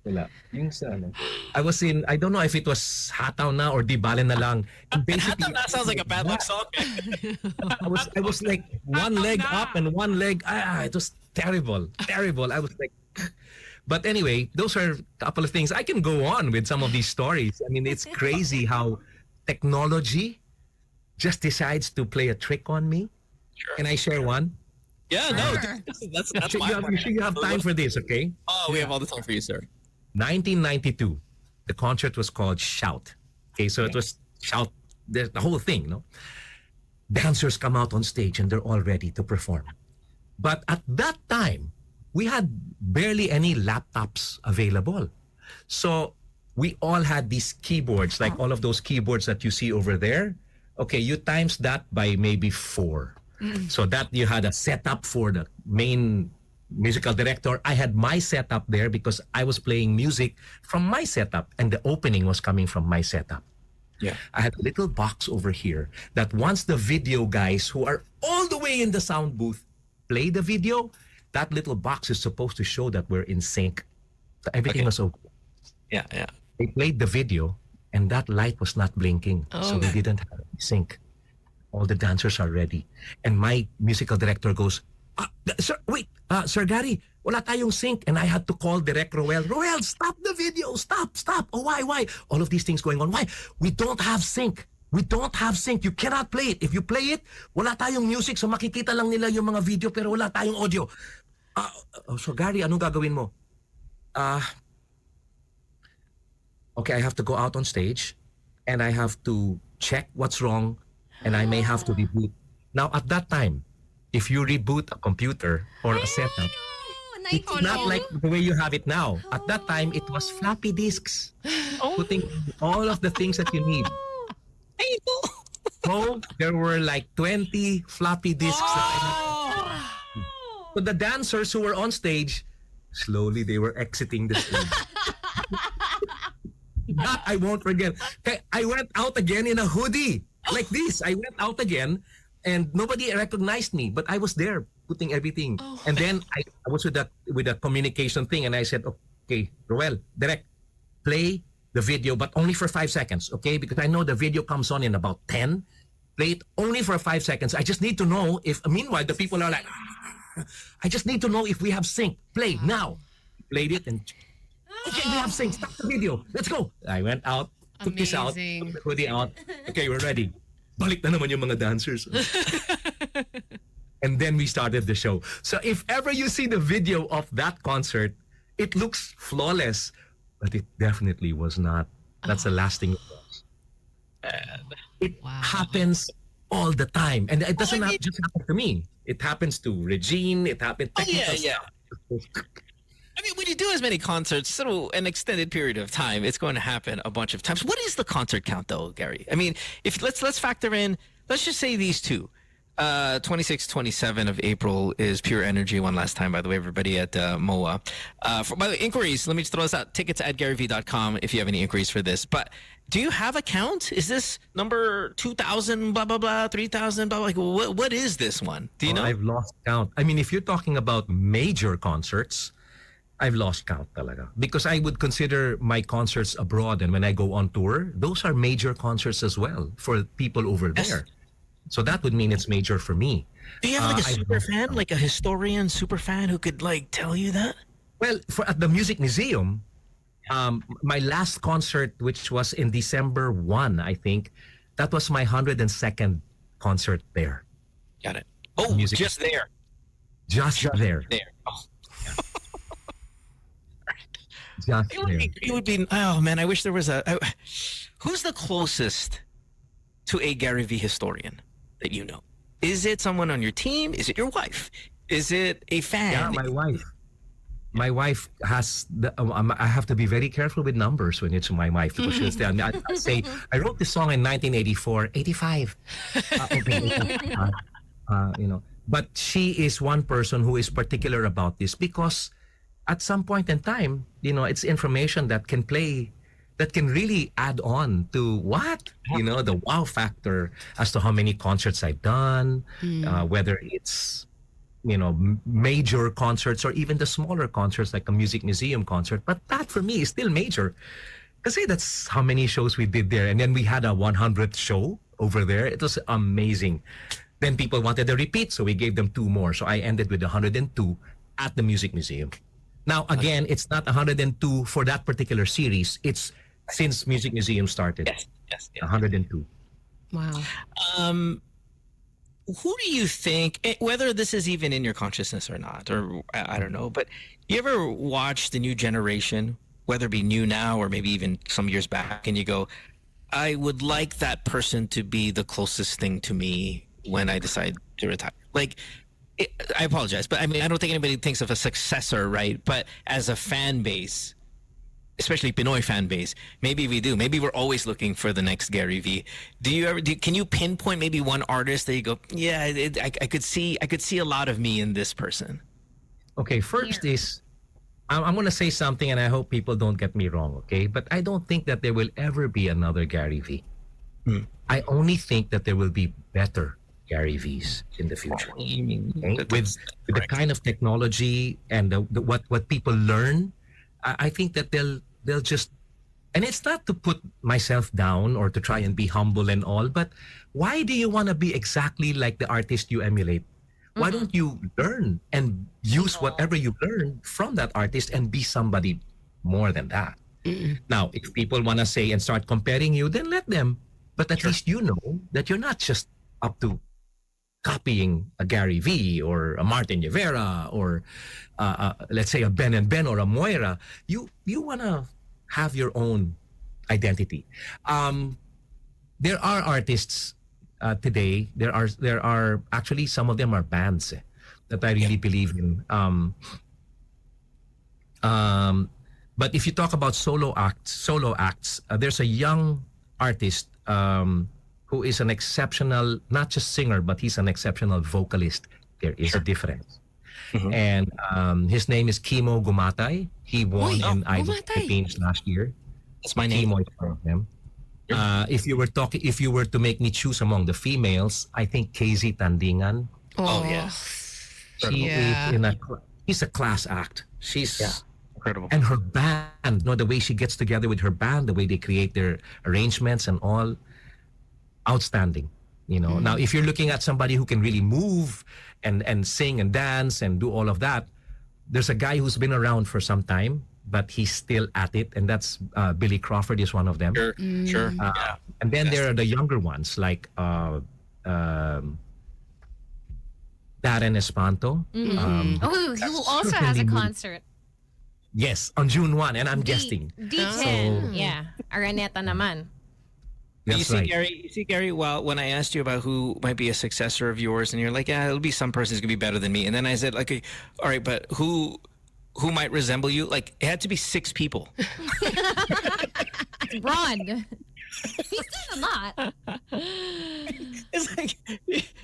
Speaker 13: Wala. Yung sa ano. I was in, I don't know if it was Hataw na or Di Bale na lang. And basically,
Speaker 3: That sounds like a bad luck song.
Speaker 13: I was like one leg up and one leg. It was terrible. I was like, but anyway, those are a couple of things. I can go on with some of these stories. I mean, it's crazy how technology just decides to play a trick on me. Sure. Can I share one?
Speaker 3: Yeah, no, that's
Speaker 13: you sure you have time for this, okay?
Speaker 3: Oh, we have all the time for you, sir.
Speaker 13: 1992, the concert was called Shout. Okay, so it was Shout, the whole thing, no? Dancers come out on stage and they're all ready to perform. But at that time, we had barely any laptops available. So we all had these keyboards, like all of those keyboards that you see over there. Okay, you times that by maybe 4. So that you had a setup for the main musical director. I had my setup there because I was playing music from my setup and the opening was coming from my setup.
Speaker 3: Yeah.
Speaker 13: I had a little box over here that once the video guys who are all the way in the sound booth play the video, that little box is supposed to show that we're in sync. So everything was okay.
Speaker 3: Yeah.
Speaker 13: They played the video and that light was not blinking. So we didn't have sync. All the dancers are ready. And my musical director goes, Sir, wait, Sir Gary, wala tayong sync. And I had to call Direct Roel. Roel, stop the video. Stop. Oh, why? All of these things going on. Why? We don't have sync. You cannot play it. If you play it, wala tayong music. So makikita lang nila yung mga video pero wala tayong audio. So Gary, anong gagawin mo? Okay, I have to go out on stage and I have to check what's wrong and I may have to reboot. Now, at that time, if you reboot a computer or a setup, it's not like the way you have it now. At that time, it was floppy disks, putting all of the things that you need. So there were like 20 floppy disks that I had. So the dancers who were on stage, slowly they were exiting the stage. That I won't forget. I went out again in a hoodie like this. I went out again and nobody recognized me, but I was there putting everything. And then I was with a communication thing and I said, okay, Roel, direct, play the video, but only for 5 seconds, okay? Because I know the video comes on in about 10. Play it only for 5 seconds. I just need to know if, meanwhile, the people are like, I just need to know if we have sync. Play now. Played it and, okay, we have sync. Stop the video. Let's go. I went out, took this out, took the hoodie out. Okay, we're ready. Balik na naman yung mga dancers. And then we started the show. So if ever you see the video of that concert, it looks flawless, but it definitely was not. That's the last thing it was. It happens all the time. And it doesn't just happen to me. It happens to Regine. It happened to
Speaker 3: Yeah. I mean, when you do as many concerts, so an extended period of time, it's going to happen a bunch of times. What is the concert count, though, Gary? I mean, if let's factor in, let's just say these two. 26, 27 of April is Pure Energy. One last time, by the way, everybody at MOA. By the way, inquiries, let me just throw this out. Tickets at GaryV.com if you have any inquiries for this. But do you have a count? Is this number 2,000, blah, blah, blah, 3,000, blah, blah? Like, what is this one? Do you know?
Speaker 13: I've lost count. I mean, if you're talking about major concerts, I've lost count talaga. Because I would consider my concerts abroad and when I go on tour, those are major concerts as well for people over there. So that would mean it's major for me.
Speaker 3: Do you have like a super fan, like a historian super fan who could like tell you that?
Speaker 13: Well, at the Music Museum, my last concert, which was in December 1, I think, that was my 102nd concert there.
Speaker 3: Got it. Oh,
Speaker 13: Music.
Speaker 3: just there.
Speaker 13: Just there.
Speaker 3: There. Oh.
Speaker 13: Just there.
Speaker 3: It would be. Oh man, I wish there was a. Who's the closest to a Gary V historian that you know? Is it someone on your team? Is it your wife? Is it a fan?
Speaker 13: Yeah, my wife. My wife has the. I have to be very careful with numbers when it's my wife because she'll tell me. I say I wrote this song in 1984, 85. Okay, you know. But she is one person who is particular about this because at some point in time, you know, it's information that can play, that can really add on to what? You know, the wow factor as to how many concerts I've done, whether it's, you know, major concerts or even the smaller concerts like a music museum concert. But that for me is still major. Kasi that's how many shows we did there. And then we had a 100th show over there. It was amazing. Then people wanted a repeat, so we gave them 2 more. So I ended with 102 at the Music Museum. Now, again, it's not 102 for that particular series. It's since Music Museum started.
Speaker 3: Yes.
Speaker 13: 102.
Speaker 5: Wow.
Speaker 3: Who do you think, whether this is even in your consciousness or not, or I don't know, but you ever watch the new generation, whether it be new now or maybe even some years back, and you go, I would like that person to be the closest thing to me when I decide to retire. Like, I apologize, but I mean, I don't think anybody thinks of a successor, right? But as a fan base, especially Pinoy fan base, maybe we do. Maybe we're always looking for the next Gary V. Do you ever? Can you pinpoint maybe one artist that you go, yeah, I could see a lot of me in this person?
Speaker 13: Okay, first is, I'm going to say something, and I hope people don't get me wrong, okay? But I don't think that there will ever be another Gary V. I only think that there will be better Gary V's in the future. Okay? With the kind of technology and what people learn, I think that they'll just, and it's not to put myself down or to try and be humble and all, but why do you want to be exactly like the artist you emulate? Why don't you learn and use whatever you learn from that artist and be somebody more than that? Now, if people want to say and start comparing you, then let them. But at least you know that you're not just up to copying a Gary V or a Martin Rivera or let's say a Ben and Ben or a Moira. You want to have your own identity. There are artists today. There are actually some of them are bands that I really believe in. But if you talk about solo acts, there's a young artist who is an exceptional, not just singer, but he's an exceptional vocalist. There is a difference. And his name is Kimo Gumatay. He won in Idol Philippines last year.
Speaker 3: That's my name.
Speaker 13: Kimo is one of them. If you were to make me choose among the females, I think KZ Tandingan.
Speaker 3: Oh yeah.
Speaker 13: She's a class act. She's
Speaker 3: incredible.
Speaker 13: And her band, the way she gets together with her band, the way they create their arrangements and all, outstanding. Now if you're looking at somebody who can really move and sing and dance and do all of that, there's a guy who's been around for some time, but he's still at it, and that's Billy Crawford is one of them.
Speaker 3: Sure.
Speaker 13: And then there are the younger ones like Darren Espanto.
Speaker 4: Who also has a concert.
Speaker 13: Yes, on June 1, and I'm guesting.
Speaker 4: D10, yeah. Araneta naman.
Speaker 3: You see, Gary, well, when I asked you about who might be a successor of yours, and you're like, yeah, it'll be some person who's going to be better than me. And then I said, like, all right, but who might resemble you? Like, it had to be 6 people.
Speaker 4: It's broad. He's done a lot.
Speaker 3: It's like,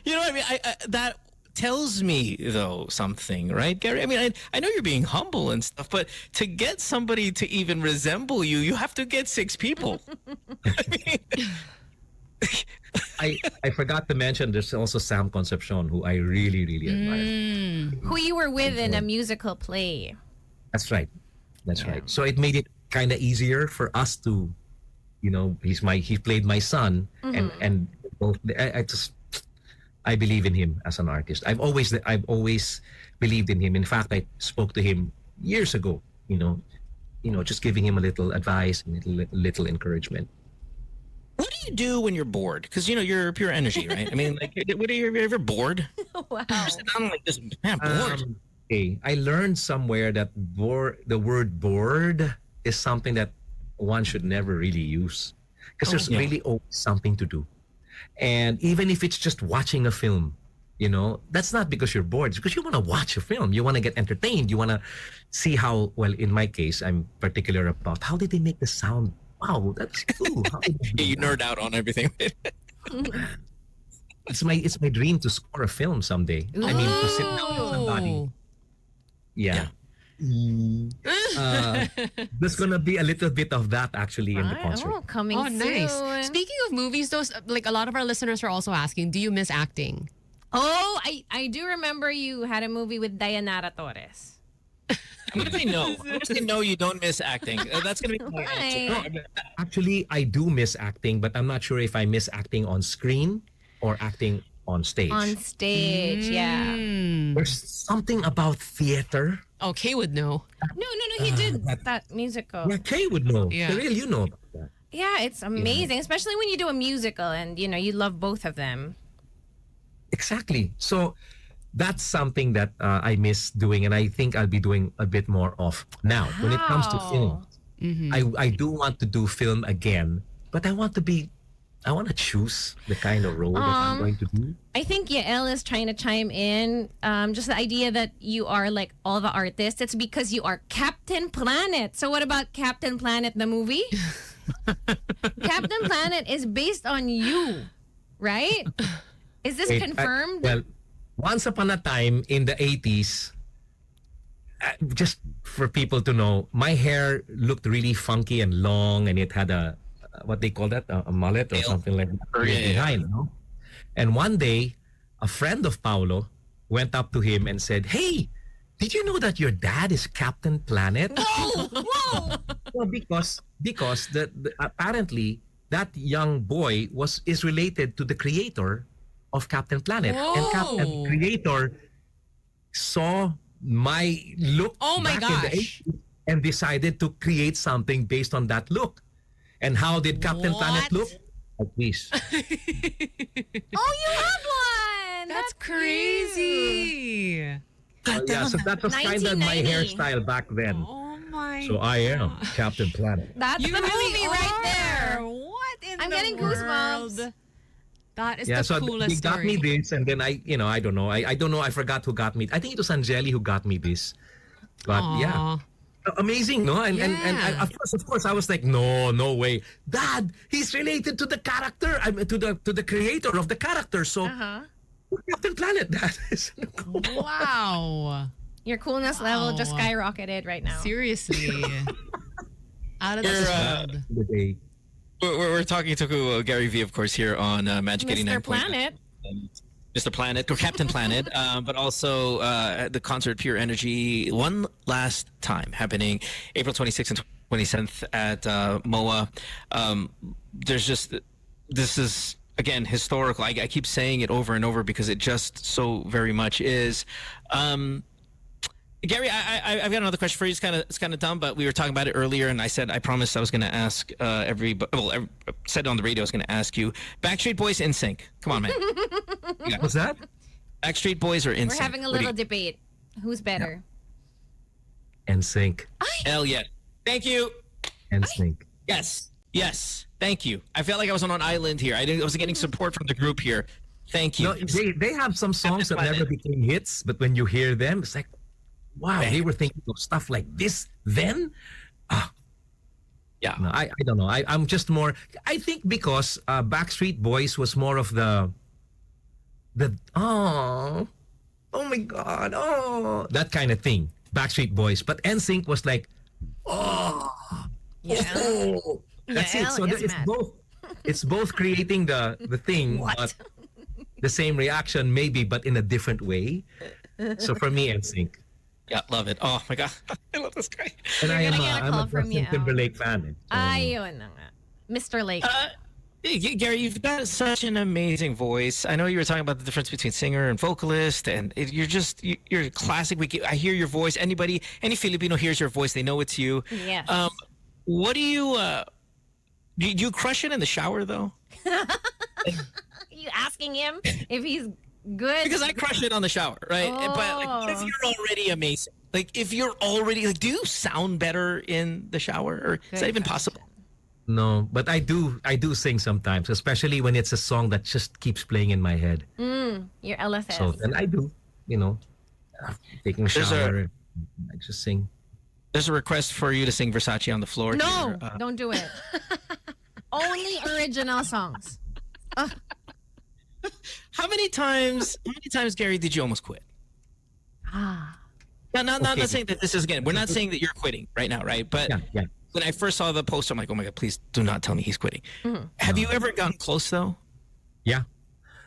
Speaker 3: you know what I mean? That tells me, though, something, right, Gary? I mean, I know you're being humble and stuff, but to get somebody to even resemble you, you have to get 6 people.
Speaker 13: I forgot to mention there's also Sam Concepcion, who I really, really admire.
Speaker 4: Who you were with in a musical play.
Speaker 13: That's right. Right. So it made it kind of easier for us to, he played my son, and both. I believe in him as an artist. I've always believed in him. In fact, I spoke to him years ago. Just giving him a little advice and a little encouragement.
Speaker 3: What do you do when you're bored? Because you're pure energy, right? I mean, like, what are you ever bored?
Speaker 4: Wow.
Speaker 3: You sit down like this, man, bored.
Speaker 13: Okay, I learned somewhere that the word bored is something that one should never really use because there's really always something to do. And even if it's just watching a film, that's not because you're bored. It's because you want to watch a film. You want to get entertained. You want to see how, well, in my case, I'm particular about how did they make the sound. Wow, that's cool. How did they do
Speaker 3: You
Speaker 13: that?
Speaker 3: nerd out on everything.
Speaker 13: It's my dream to score a film someday. I mean, to sit down with somebody. Yeah. There's gonna be a little bit of that actually in the concert.
Speaker 4: Oh, coming soon.
Speaker 5: Nice. Speaking of movies, those like a lot of our listeners are also asking, do you miss acting?
Speaker 4: Oh, I do remember you had a movie with Dayanara Torres.
Speaker 3: I'm gonna say no. I'm gonna say no. You don't miss acting. That's gonna be my answer.
Speaker 13: No, actually, I do miss acting, but I'm not sure if I miss acting on screen or acting on stage.
Speaker 4: On stage, yeah.
Speaker 13: There's something about theater.
Speaker 5: Oh, Kay would know.
Speaker 4: No, he did that musical.
Speaker 13: Yeah, Kay would know.
Speaker 5: Yeah.
Speaker 13: Kirill, you know about that.
Speaker 4: Yeah, it's amazing, especially when you do a musical and you love both of them.
Speaker 13: Exactly. So that's something that I miss doing, and I think I'll be doing a bit more of now. When it comes to film, I do want to do film again, but I want to choose the kind of role that I'm going to do.
Speaker 4: I think Yael is trying to chime in. Just the idea that you are like all the artists, it's because you are Captain Planet. So what about Captain Planet, the movie? Captain Planet is based on you, right? Is this confirmed?
Speaker 13: Well, once upon a time in the 80s, just for people to know, my hair looked really funky and long, and it had what they call that, a mullet or something like that behind. No? And one day, a friend of Paulo went up to him and said, "Hey, did you know that your dad is Captain Planet?"
Speaker 4: Whoa!
Speaker 13: Well, because apparently that young boy is related to the creator of Captain Planet, and Captain Creator saw my look
Speaker 5: my
Speaker 13: back in the
Speaker 5: gosh.
Speaker 13: 80s and decided to create something based on that look. And how did Captain Planet look? Like this.
Speaker 4: Oh, you have one!
Speaker 5: That's crazy.
Speaker 13: Yeah, so that was kind of my
Speaker 4: 1990.
Speaker 13: hairstyle back then.
Speaker 5: Oh my.
Speaker 13: So I am Captain Planet.
Speaker 4: That's
Speaker 5: You
Speaker 4: the
Speaker 5: really
Speaker 4: movie right there.
Speaker 5: What in
Speaker 4: I'm
Speaker 5: the
Speaker 4: getting
Speaker 5: world?
Speaker 4: goosebumps.
Speaker 5: That is
Speaker 13: Yeah,
Speaker 5: the
Speaker 13: so
Speaker 5: coolest
Speaker 13: they got me
Speaker 5: story.
Speaker 13: this, and then I don't know. I don't know. I forgot who got me. I think it was Angeli who got me this. But yeah.
Speaker 5: Aw.
Speaker 13: Amazing, no? And
Speaker 5: Yeah.
Speaker 13: of course, I was like, no way, Dad. He's related to the character. I mean, to the creator of the character. So, Captain Planet, that is.
Speaker 5: Wow.
Speaker 4: Your coolness level just
Speaker 5: Wow.
Speaker 4: skyrocketed right now.
Speaker 5: Seriously. Out of this world.
Speaker 13: The day.
Speaker 3: We're talking to Gary V, of course, here on Magic 89.
Speaker 4: Mr. Planet.
Speaker 3: Mr. Planet or Captain Planet, but also the concert Pure Energy one last time happening April 26th and 27th at MOA. This is again historical. I keep saying it over and over because it just so very much is. Gary, I've got another question for you. It's kind of dumb, but we were talking about it earlier, and I said I promised I was going to ask everybody. Well, I said on the radio I was going to ask you. Backstreet Boys, NSYNC. Come on, man.
Speaker 13: What's that?
Speaker 3: Backstreet Boys or NSYNC?
Speaker 4: We're having a little debate. Who's better?
Speaker 13: NSYNC.
Speaker 3: Hell yeah! Thank you.
Speaker 13: NSYNC.
Speaker 3: Yes. Thank you. I felt like I was on an island here. I was getting support from the group here. Thank you.
Speaker 13: No, they have some songs that never became hits, but when you hear them, it's like, wow, they were thinking of stuff like this then.
Speaker 3: Yeah.
Speaker 13: No, I don't know. I'm just more. I think because Backstreet Boys was more of the oh my God, that kind of thing. Backstreet Boys, but NSYNC was like, that's it. So it's
Speaker 4: mad.
Speaker 13: both. It's both creating the thing, but the same reaction maybe, but in a different way. So for me, NSYNC.
Speaker 3: Yeah, love it. Oh my God, I love this guy.
Speaker 13: And
Speaker 4: You're gonna get a
Speaker 13: I'm
Speaker 4: call
Speaker 13: a
Speaker 4: from
Speaker 13: Justin
Speaker 4: Yael.
Speaker 13: Timberlake fan.
Speaker 4: Ayun na nga. Mr. Lake.
Speaker 3: Hey, Gary, you've got such an amazing voice. I know you were talking about the difference between singer and vocalist, and you're a classic. I hear your voice. Any Filipino hears your voice, they know it's you.
Speaker 4: Yes.
Speaker 3: What do you Do you crush it in the shower though?
Speaker 4: You asking him if he's good?
Speaker 3: Because I crush it on the shower, right? But like, what if you're already amazing? Like, if you're already like, do you sound better in the shower, or is that even possible?
Speaker 13: No, but I do sing sometimes, especially when it's a song that just keeps playing in my head.
Speaker 4: Your LSS.
Speaker 13: So then I do, taking a shower, I just sing.
Speaker 3: There's a request for you to sing Versace on the floor.
Speaker 4: No,
Speaker 3: here.
Speaker 4: don't do it. Only original songs.
Speaker 3: How many times, Gary, did you almost quit? Not saying that this is again. We're not saying that you're quitting right now, right? But
Speaker 13: yeah.
Speaker 3: When I first saw the poster, I'm like, oh my god, please do not tell me he's quitting. Have you ever gotten close though?
Speaker 13: Yeah,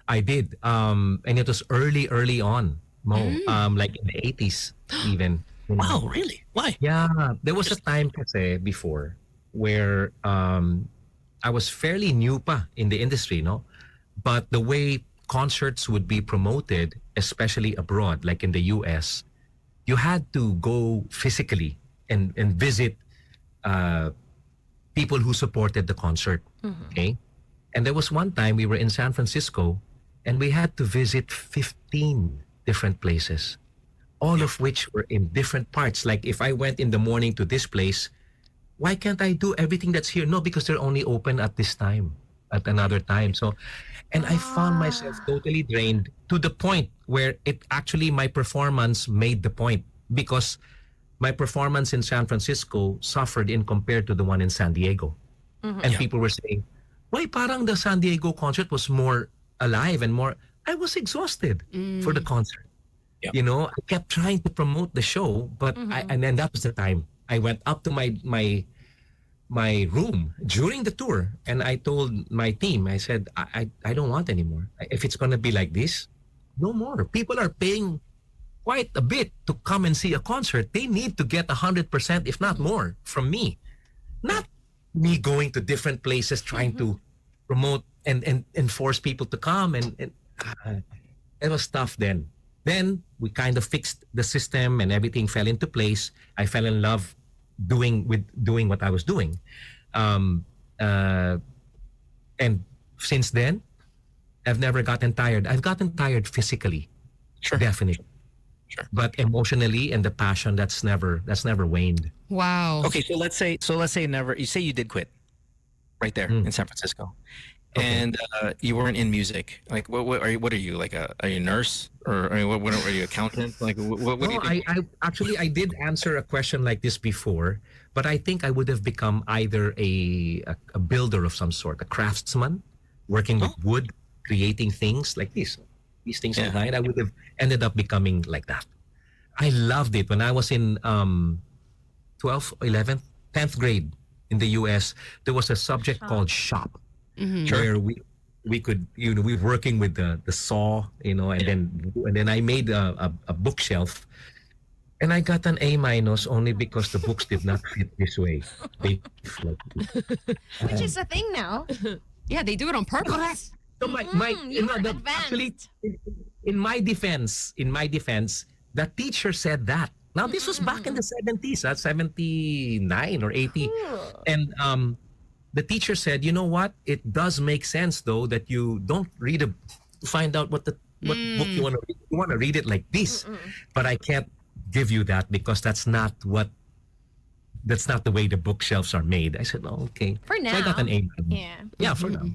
Speaker 13: I did. And it was early on, Mo. Like in the 80s even.
Speaker 3: Wow, really? Why?
Speaker 13: Yeah, there was a time kasi before where I was fairly new pa in the industry, no? But the way concerts would be promoted, especially abroad, like in the US, you had to go physically and visit people who supported the concert, okay? And there was one time we were in San Francisco and we had to visit 15 different places, all of which were in different parts. Like if I went in the morning to this place, why can't I do everything that's here? No, because they're only open at this time, at another time. So, and I found myself totally drained to the point where it actually, my performance made the point, because my performance in San Francisco suffered in compared to the one in San Diego. And people were saying, why parang the San Diego concert was more alive and more, I was exhausted for the concert.
Speaker 3: Yep.
Speaker 13: I kept trying to promote the show, but and then that was the time I went up to my room during the tour and I told my team, I said, I don't want anymore. If it's going to be like this, no more. People are paying quite a bit to come and see a concert. They need to get 100%, if not more, from me. Not me going to different places trying to promote and force people to come. And it was tough then. Then we kind of fixed the system and everything fell into place. I fell in love doing what I was doing. And since then, I've never gotten tired. I've gotten tired physically.
Speaker 3: Sure.
Speaker 13: Definitely.
Speaker 3: Sure.
Speaker 13: But emotionally and the passion, that's never waned.
Speaker 5: Wow.
Speaker 3: Okay, so let's say never. You say you did quit, right there in San Francisco, and you weren't in music. Like, what are you? Like, are you a nurse or what are you, accountant? Like, what do you do?
Speaker 13: I did answer a question like this before, but I think I would have become either a builder of some sort, a craftsman, working with wood, creating things like these things online. I would have ended up becoming like that. I loved it when I was in 12th, 11th, 10th grade in the US. There was a subject called shop, where we could, we were working with the saw, and then I made a bookshelf, and I got an A- only because the books did not fit this way. They
Speaker 4: Which is a thing now.
Speaker 5: Yeah, they do it on purpose.
Speaker 13: So actually, in my defense, the teacher said that. Now this was back in the 70s, 79 or 80, and the teacher said, you know what? It does make sense though that you don't find out what book you want to read. You want to read it like this, but I can't give you that because that's not the way the bookshelves are made. I said, oh, okay.
Speaker 4: For now.
Speaker 13: So I got an A. Yeah, for now.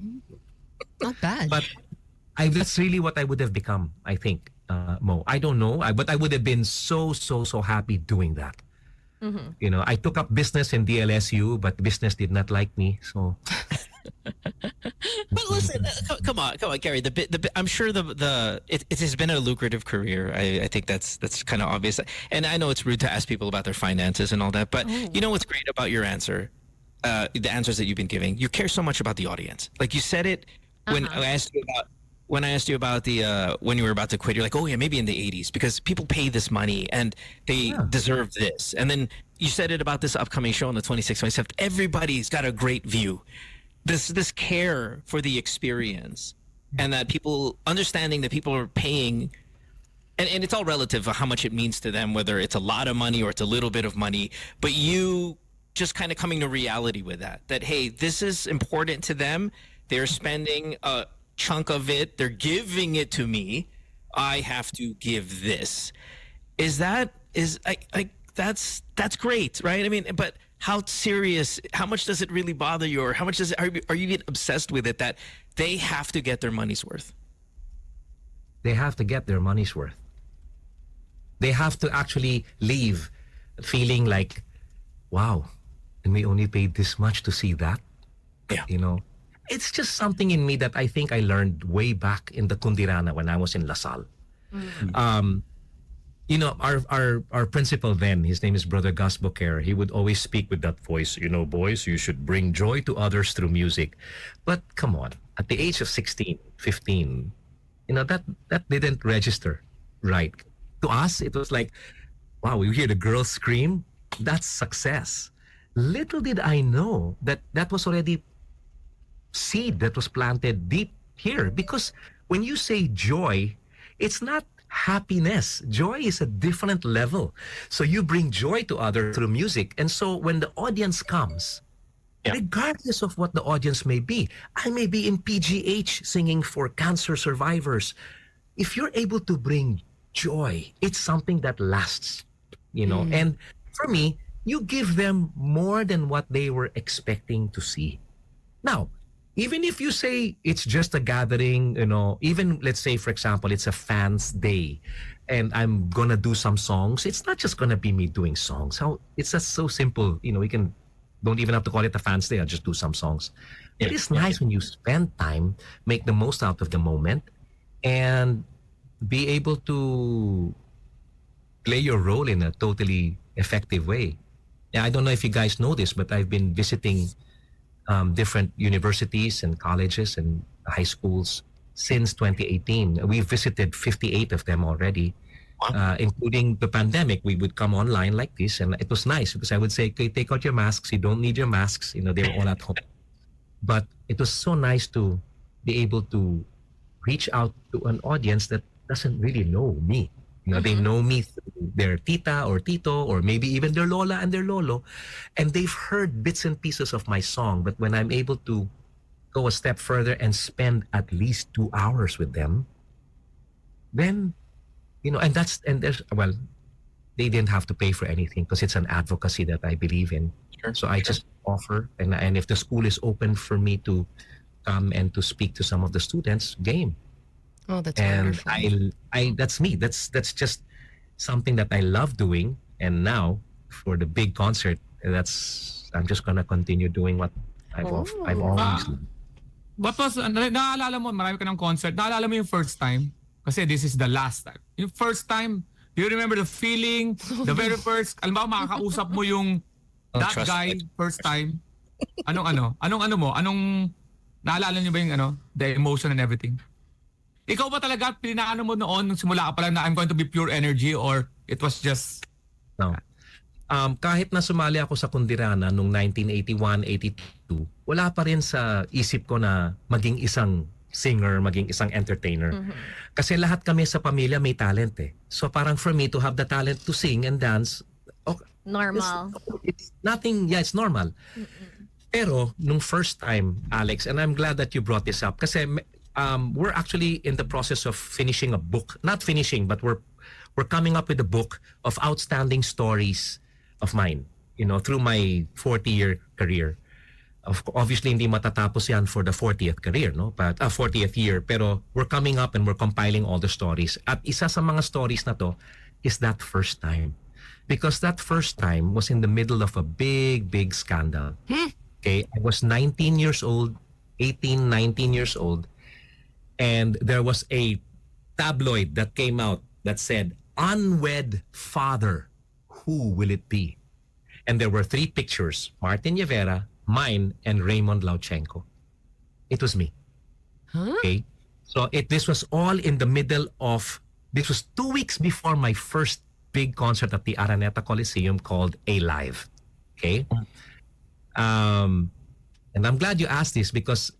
Speaker 5: Not bad.
Speaker 13: But that's really what I would have become, I think, Mo. I don't know, but I would have been so happy doing that. I took up business in DLSU, but business did not like me. So,
Speaker 3: but listen, come on, Gary. I'm sure it has been a lucrative career. I think that's kind of obvious. And I know it's rude to ask people about their finances and all that, but you know what's great about your answer, the answers that you've been giving. You care so much about the audience. Like you said it when I asked you about the when you were about to quit. You're like, oh yeah, maybe in the 80s because people pay this money and they deserve this. And then you said it about this upcoming show on the 26th, 27th. Everybody's got a great view. This care for the experience and that people understanding that people are paying, and it's all relative of how much it means to them, whether it's a lot of money or it's a little bit of money, but you just kind of coming to reality with that. That hey, this is important to them. They're spending a chunk of it. They're giving it to me. I have to give this. That's great, right? I mean, but how serious? How much does it really bother you, or how much are you getting obsessed with it that they have to get their money's worth?
Speaker 13: They have to get their money's worth. They have to actually leave feeling like, wow, and we only paid this much to see that.
Speaker 3: Yeah.
Speaker 13: You know, it's just something in me that I think I learned way back in the Kundirana when I was in LaSalle. You know, our principal then, his name is Brother Gus Boquer, he would always speak with that voice, you know, boys, you should bring joy to others through music. But come on, at the age of 16, 15, you know, that didn't register right. To us, it was like, wow, you hear the girls scream, that's success. Little did I know that that was already seed that was planted deep here. Because when you say joy, it's not happiness. Joy is a different level. So you bring joy to others through music. And so when the audience comes, regardless of what the audience may be, I may be in PGH singing for cancer survivors. If you're able to bring joy, it's something that lasts, you know. And for me, you give them more than what they were expecting to see. Now, even if you say it's just a gathering, you know, even let's say, for example, it's a fans day and I'm going to do some songs, it's not just going to be me doing songs. It's just so simple. You know, we don't even have to call it a fans day. I'll just do some songs. It is nice when you spend time, make the most out of the moment, and be able to play your role in a totally effective way. Yeah, I don't know if you guys know this, but I've been visiting different universities and colleges and high schools since 2018. We've visited 58 of them already, including the pandemic. We would come online like this, and it was nice because I would say, okay, take out your masks. You don't need your masks. You know, they were all at home. But it was so nice to be able to reach out to an audience that doesn't really know me. You know, they know me through their tita or tito, or maybe even their lola and their lolo, and they've heard bits and pieces of my song. But when I'm able to go a step further and spend at least 2 hours with them, then, you know, and they didn't have to pay for anything because it's an advocacy that I believe in. So I just offer, and if the school is open for me to come and to speak to some of the students, game.
Speaker 5: Oh, that's
Speaker 13: and
Speaker 5: wonderful.
Speaker 13: that's me. That's just something that I love doing. And now for the big concert, I'm just gonna continue doing what I've always loved.
Speaker 6: What was, naalala mo, marami ka ng concert, naalala mo yung first time? Kasi this is the last time. Yung first time, do you remember the feeling, the very first, alam ba, makakausap mo yung that guy, first time? Anong naalala niyo ba yung the emotion and everything? Ikaw ba talaga pinaano mo noon nung simula ka pa lang na I'm going to be pure energy, or it was just...
Speaker 13: No. Kahit na sumali ako sa Kundirana noong 1981-82, wala pa rin sa isip ko na maging isang singer, maging isang entertainer. Kasi lahat kami sa pamilya may talent eh. So parang for me to have the talent to sing and dance,
Speaker 4: normal.
Speaker 13: It's nothing, it's normal. Pero nung first time, Alex, and I'm glad that you brought this up, kasi we're actually in the process of finishing a book. Not finishing, but we're coming up with a book of outstanding stories of mine, you know, through my 40-year career. Obviously, hindi matatapos yan for the 40th career, no? But 40th year. Pero we're coming up and we're compiling all the stories. At isa sa mga stories na to is that first time. Because that first time was in the middle of a big, big scandal. Okay, I was 19 years old, 18, 19 years old. And there was a tabloid that came out that said, "Unwed father, who will it be?" And there were 3 pictures, Martin Rivera, mine, and Raymond Lauchenko. It was me. Okay? So this was all in the middle of, this was 2 weeks before my first big concert at the Araneta Coliseum called A-Live. Okay? And I'm glad you asked this because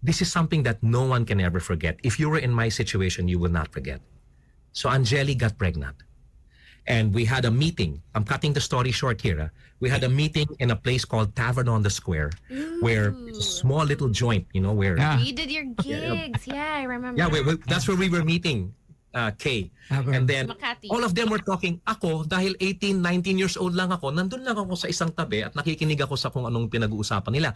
Speaker 13: this is something that no one can ever forget. If you were in my situation, you will not forget. So Angeli got pregnant. And we had a meeting. I'm cutting the story short here. We had a meeting in a place called Tavern on the Square, where it's a small little joint, where...
Speaker 4: You did your gigs. Yeah, I remember.
Speaker 13: Yeah, that's where we were meeting, Kay. And then,
Speaker 4: Makati.
Speaker 13: all of them were talking. Ako, dahil 18, 19 years old lang ako, nandun lang ako sa isang tabi at nakikinig ako sa kung anong pinag-uusapan nila.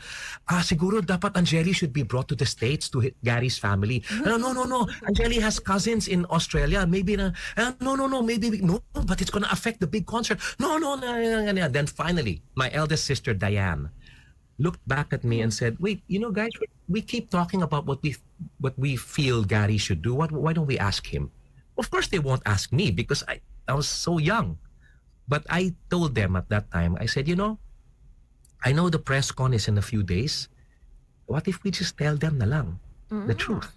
Speaker 13: Siguro dapat Angeli should be brought to the States to Gary's family. No. Angeli has cousins in Australia. Maybe no, maybe, no, but it's gonna affect the big concert. No. Then finally, my eldest sister, Diane, looked back at me and said, wait, guys, we keep talking about what we feel Gary should do. Why don't we ask him? Of course, they won't ask me because I was so young. But I told them at that time, I said, I know the press con is in a few days. What if we just tell them na lang the truth?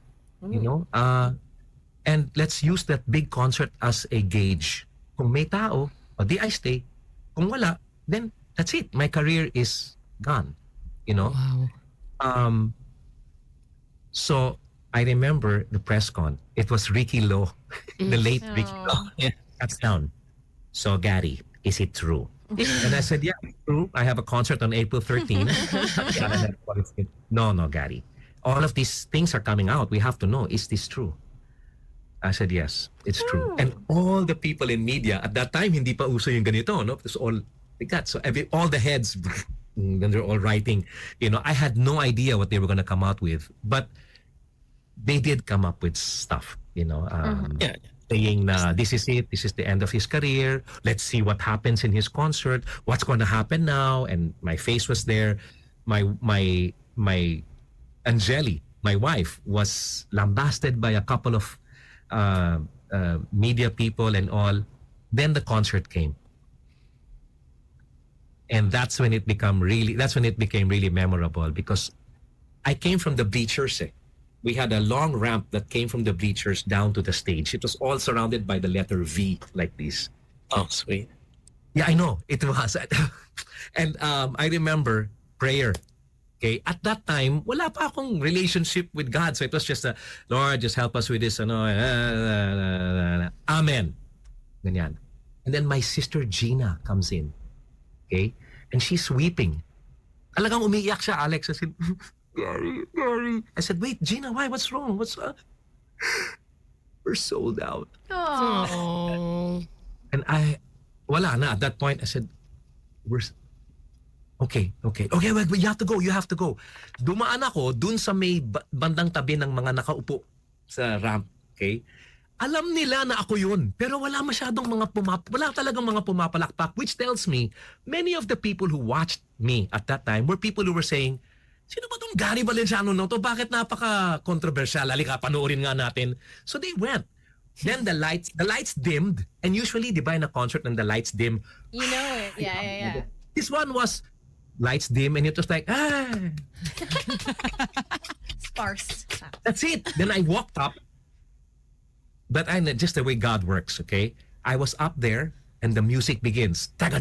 Speaker 13: And let's use that big concert as a gauge. Kung may tao, di I stay. Kung wala, then that's it. My career is gone.
Speaker 5: Wow.
Speaker 13: So I remember the press con. It was Ricky Lo, the late Ricky Lo. That's down. So Gary, is it true? And I said, yeah, it's true. I have a concert on April 13. No, Gary. All of these things are coming out. We have to know, is this true? I said, yes, it's true. And all the people in media, at that time, hindi pa uso yung ganito, no? It was all like that. So all the heads, and they're all writing. I had no idea what they were going to come out with. But they did come up with stuff, saying na this is it, this is the end of his career. Let's see what happens in his concert. What's going to happen now? And my face was there. My Angeli, my wife, was lambasted by a couple of media people and all. Then the concert came. And that's when it became really memorable because I came from the bleachers. We had a long ramp that came from the bleachers down to the stage. It was all surrounded by the letter V like this.
Speaker 3: Oh, sweet.
Speaker 13: Yeah, I know. It was. And I remember prayer. Okay, at that time, wala pa akong relationship with God. So it was just Lord, just help us with this. Amen. Ganyan. And then my sister Gina comes in. Okay? And she's weeping. Talagang umiiyak siya, Alex. I said, Gary. I said, wait, Gina, why? What's wrong? We're sold out.
Speaker 5: Oh.
Speaker 13: And wala na. At that point, I said, okay, wait, you have to go. Dumaan ako dun sa may bandang tabi ng mga nakaupo sa ramp, okay? Alam nila na ako yun, pero wala talagang mga pumapalakpak, which tells me, many of the people who watched me at that time were people who were saying, sino ba tong Gary Valenciano na to? Bakit napaka-controversial? Halika, panoorin nga natin. So they went. Then the lights dimmed, and usually, di ba, in a concert and the lights dim.
Speaker 4: You know it. Yeah.
Speaker 13: This one was lights dim, and it was like,
Speaker 4: Sparse.
Speaker 13: That's it. Then I walked up. But I know just the way God works, okay? I was up there, and the music begins. And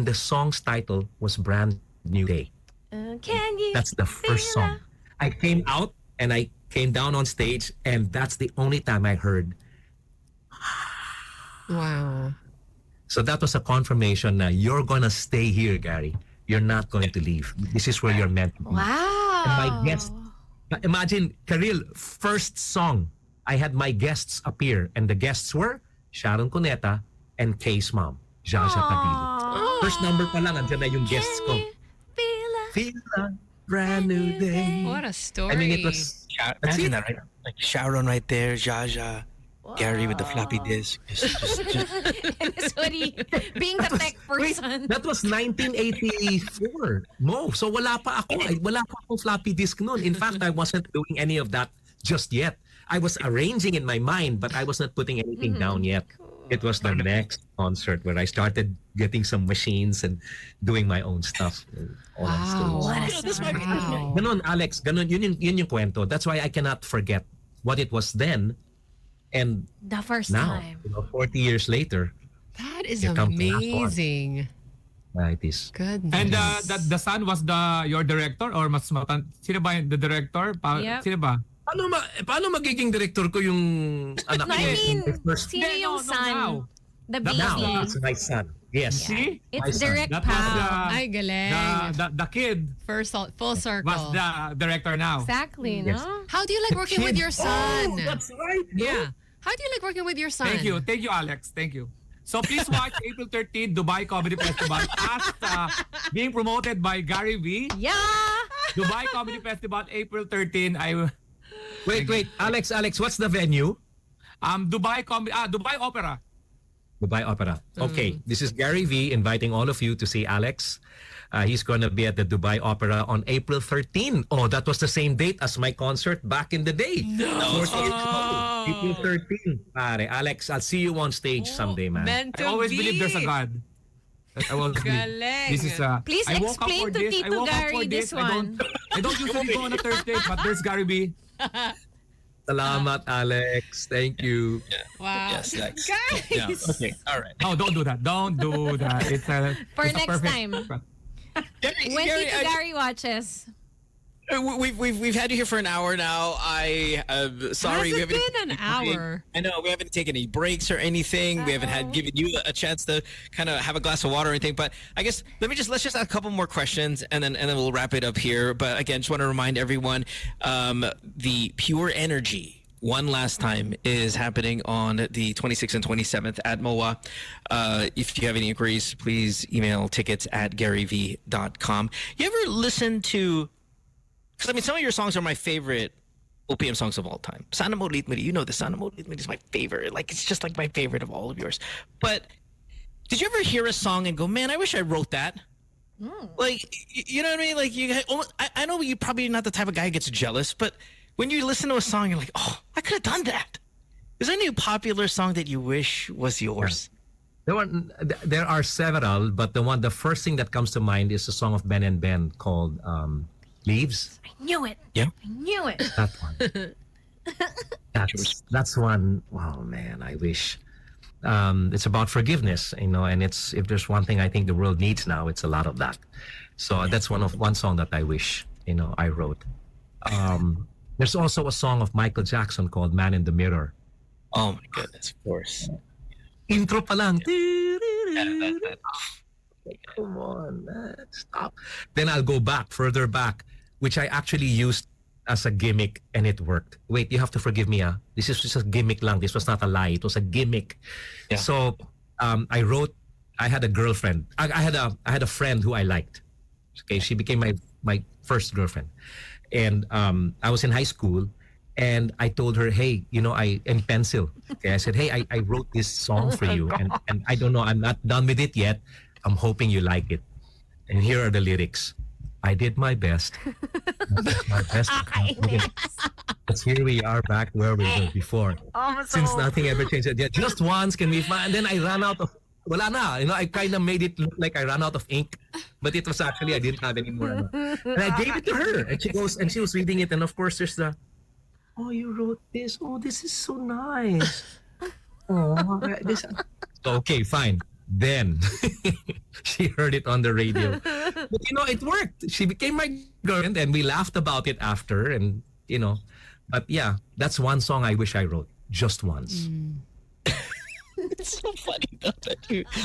Speaker 13: the song's title was Brand New Day.
Speaker 4: Can you
Speaker 13: That's the first song. I came out, and I came down on stage, and that's the only time I heard.
Speaker 5: Wow.
Speaker 13: So that was a confirmation that you're going to stay here, Gary. You're not going to leave. This is where you're meant to be.
Speaker 4: Wow.
Speaker 13: And my guest, imagine, Karil, first song, I had my guests appear, and the guests were Sharon Cuneta and Kay's mom, Jaja Padilla. First number pa lang, andyan na yung guests ko. Feel a brand new day.
Speaker 5: What a story.
Speaker 13: I mean, it was...
Speaker 3: Imagine that, right? Like Sharon right there, Jaja, Gary with the floppy disk. Just.
Speaker 4: And his hoodie, being the tech person.
Speaker 13: That was 1984. No, so wala pa akong floppy disk noon. In fact, I wasn't doing any of that just yet. I was arranging in my mind, but I was not putting anything down yet. It was the next concert where I started getting some machines and doing my own stuff. Ganon, Alex. Ganon, yun yung kwento. That's why I cannot forget what it was then and
Speaker 4: the first
Speaker 13: now,
Speaker 4: time.
Speaker 13: 40 years later.
Speaker 5: That is amazing.
Speaker 13: It is.
Speaker 5: Goodness.
Speaker 6: And the son was your director or mas sino ba the director?
Speaker 4: Yep.
Speaker 6: Sino ba?
Speaker 13: paano magiging director ko yung anak
Speaker 4: No, I
Speaker 13: niya?
Speaker 4: mean,
Speaker 13: First,
Speaker 4: sino yung son? The
Speaker 13: now,
Speaker 4: baby.
Speaker 13: it's my son. Yes.
Speaker 6: See?
Speaker 13: My
Speaker 4: It's
Speaker 13: son.
Speaker 4: direct
Speaker 6: That was
Speaker 4: pal.
Speaker 5: Ay, galing.
Speaker 6: the kid
Speaker 5: Full circle.
Speaker 6: was the director now.
Speaker 4: Exactly,
Speaker 13: Yes.
Speaker 4: no?
Speaker 5: How do you like working with your son?
Speaker 13: Oh, that's right. No?
Speaker 5: Yeah. How do you like working with your son?
Speaker 6: Thank you, Alex. Thank you. So please watch April 13 Dubai Comedy Festival as being promoted by Gary V.
Speaker 4: Yeah!
Speaker 6: Dubai Comedy Festival April 13.
Speaker 13: Wait, Alex, what's the venue?
Speaker 6: Dubai Opera.
Speaker 13: Dubai Opera. Okay, this is Gary V inviting all of you to see Alex. He's going to be at the Dubai Opera on April 13. Oh, that was the same date as my concert back in the day. No. April 13. Pare, Alex, I'll see you on stage someday, man.
Speaker 5: Meant to
Speaker 6: I always
Speaker 5: be.
Speaker 6: believe there's a God. I always believe.
Speaker 5: Galing.
Speaker 6: This is
Speaker 4: Please
Speaker 6: I woke up
Speaker 4: explain
Speaker 6: for
Speaker 4: to
Speaker 6: this. I
Speaker 4: Tito
Speaker 6: woke up
Speaker 4: Gary
Speaker 6: for
Speaker 4: this one.
Speaker 6: I don't usually go on a Thursday, but there's Gary B.
Speaker 13: Salamat, Alex. Thank you.
Speaker 5: Wow.
Speaker 3: Yes, thanks.
Speaker 5: Guys.
Speaker 3: Yeah, okay, all right.
Speaker 6: No, don't do that. Don't do that. It's
Speaker 4: For
Speaker 6: it's a
Speaker 4: next
Speaker 6: perfect-
Speaker 4: time.
Speaker 3: Gary,
Speaker 4: When
Speaker 3: Gary,
Speaker 4: Tito Gary watches.
Speaker 3: we've had you here for an hour now. Sorry,
Speaker 5: Has
Speaker 3: we
Speaker 5: it
Speaker 3: haven't
Speaker 5: been an hour?
Speaker 3: I know we haven't taken any breaks or anything. We haven't had given you a chance to kind of have a glass of water or anything. But I guess let's just ask a couple more questions and then we'll wrap it up here. But again, just want to remind everyone, the Pure Energy one last time is happening on the 26th and 27th at MOA. If you have any inquiries, please email tickets@garyv.com. You ever listen to? Because I mean, some of your songs are my favorite OPM songs of all time. Sana Mo Ulit Muli, you know the Sana Mo Ulit Muli is my favorite. Like, it's just like my favorite of all of yours. But did you ever hear a song and go, man, I wish I wrote that? Like, you know what I mean? Like, I know you're probably not the type of guy who gets jealous, but when you listen to a song, you're like, oh, I could have done that. Is there any popular song that you wish was yours?
Speaker 13: There are several, but the first thing that comes to mind is a song of Ben and Ben called Leaves.
Speaker 4: I knew it.
Speaker 3: Yeah.
Speaker 4: I knew it.
Speaker 13: That one. That's one. Oh man, I wish. It's about forgiveness, and it's, if there's one thing I think the world needs now, it's a lot of that. So that's one song that I wish I wrote. There's also a song of Michael Jackson called "Man in the Mirror."
Speaker 3: Oh my goodness, of course.
Speaker 13: Intro pa lang. Come on, man, stop. Then I'll go further back, which I actually used as a gimmick, and it worked. Wait, you have to forgive me, ah. This is just a gimmick lang. This was not a lie. It was a gimmick.
Speaker 3: Yeah.
Speaker 13: So, I had a girlfriend. I had a friend who I liked. Okay, she became my first girlfriend, and I was in high school. And I told her, hey, in pencil. Okay, I said, hey, I wrote this song for you, and I don't know, I'm not done with it yet. I'm hoping you like it. And here are the lyrics. I did my best. My best. But here we are back where we were before. Since nothing ever changed. Yeah, just once can we find. And then I ran out of. Wala na. I kind of made it look like I ran out of ink, but it was actually I didn't have any more. And I gave it to her, and she was reading it, and of course there's the. Oh, you wrote this. Oh, this is so nice. Oh, this. Okay, fine. Then she heard it on the radio. But it worked. She became my girlfriend, and we laughed about it after. And but yeah, that's one song I wish I wrote just once.
Speaker 3: It's so funny though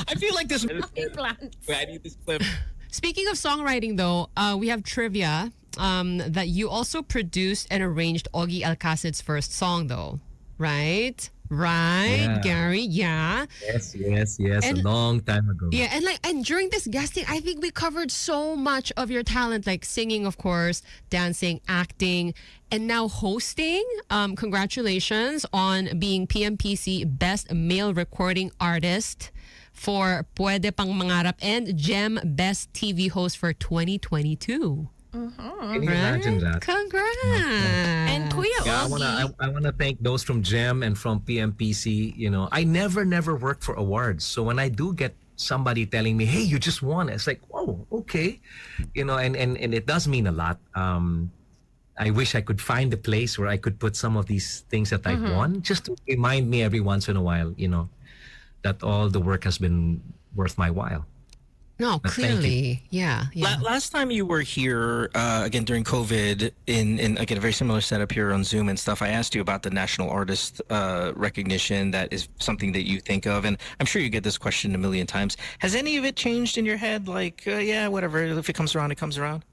Speaker 3: I feel like this. I need this clip.
Speaker 5: Speaking of songwriting, though, we have trivia that you also produced and arranged Augie Alcacid's first song, though, right? Right,
Speaker 13: Yeah.
Speaker 5: Gary? Yeah.
Speaker 13: Yes.
Speaker 5: And-
Speaker 13: A long time ago.
Speaker 5: Yeah, and during this guesting, I think we covered so much of your talent, like singing, of course, dancing, acting, and now hosting. Congratulations on being PMPC Best Male Recording Artist for Puede Pang Mangarap and Gem Best TV Host for 2022.
Speaker 13: Can you imagine that?
Speaker 5: Congrats.
Speaker 4: And Kuya
Speaker 13: Yeah,
Speaker 4: Augie.
Speaker 13: I wanna thank those from GEM and from PMPC. I never worked for awards, so when I do get somebody telling me, "Hey, you just won," it's like, "Oh, okay," and it does mean a lot. I wish I could find a place where I could put some of these things that I've won, just to remind me every once in a while, that all the work has been worth my while.
Speaker 5: No,
Speaker 13: But thank you.
Speaker 5: clearly. Yeah.
Speaker 3: Last time you were here, again during COVID, in again a very similar setup here on Zoom and stuff, I asked you about the national artist recognition. That is something that you think of, and I'm sure you get this question a million times. Has any of it changed in your head? Like, yeah, whatever. If it comes around, it comes around.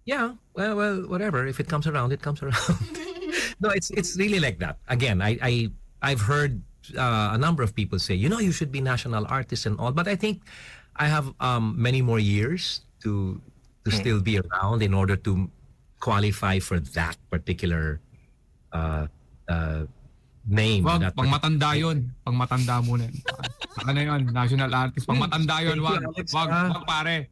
Speaker 13: Yeah, well, whatever. If it comes around, it comes around. No, it's really like that. Again, I've heard a number of people say, you should be national artist and all, but I think I have many more years to still be around in order to qualify for that particular name.
Speaker 6: Wag,
Speaker 13: that
Speaker 6: pang matanda yun. Pang matanda muna yun. Saka na yun, national artist. Pang matanda yun, wag.
Speaker 13: Alex,
Speaker 6: Wag, pare.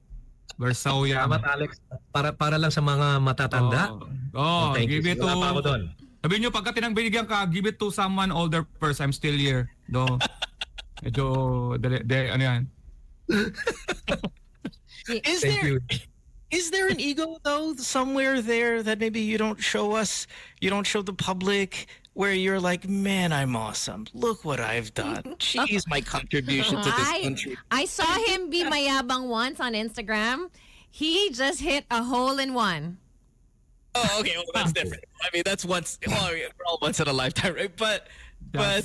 Speaker 6: We're so young.
Speaker 13: Salamat, Alex. Para lang sa mga matatanda.
Speaker 6: Thank
Speaker 13: Thank
Speaker 6: give
Speaker 13: you.
Speaker 6: it to...
Speaker 13: Wala pa ako doon.
Speaker 6: Sabihin nyo, pagka binigyan ka, give it to someone older first. I'm still here. Do. Medyo, ano yan?
Speaker 3: Is there an ego though somewhere there that maybe you don't show us, you don't show the public, where you're like, man, I'm awesome. Look what I've done. Jeez, my contribution to this country.
Speaker 4: I saw him be mayabang once on Instagram. He just hit a hole in one.
Speaker 3: Oh, okay, well that's different. I mean, that's once. Well, we're all once in a lifetime, right? But I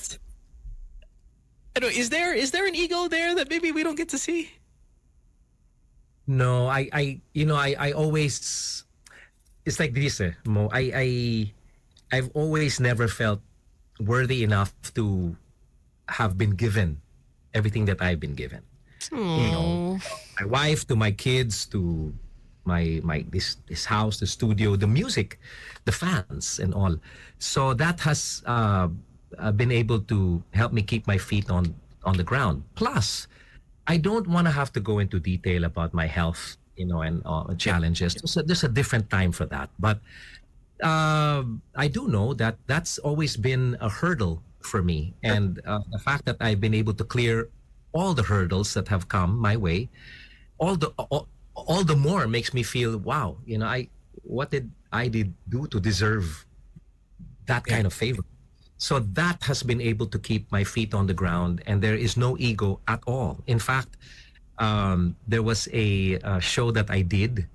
Speaker 3: don't know, is there an ego there that maybe we don't get to see?
Speaker 13: No, I always, it's like this, Mo. I've always never felt worthy enough to have been given everything that I've been given. My wife, to my kids, to my this house, the studio, the music, the fans, and all. So that has been able to help me keep my feet on the ground. Plus, I don't want to have to go into detail about my health, and challenges. There's a different time for that. But I do know that that's always been a hurdle for me, and the fact that I've been able to clear all the hurdles that have come my way, all the more makes me feel, wow, what did I do to deserve that kind of favor? So that has been able to keep my feet on the ground, and there is no ego at all. In fact, there was a show that I did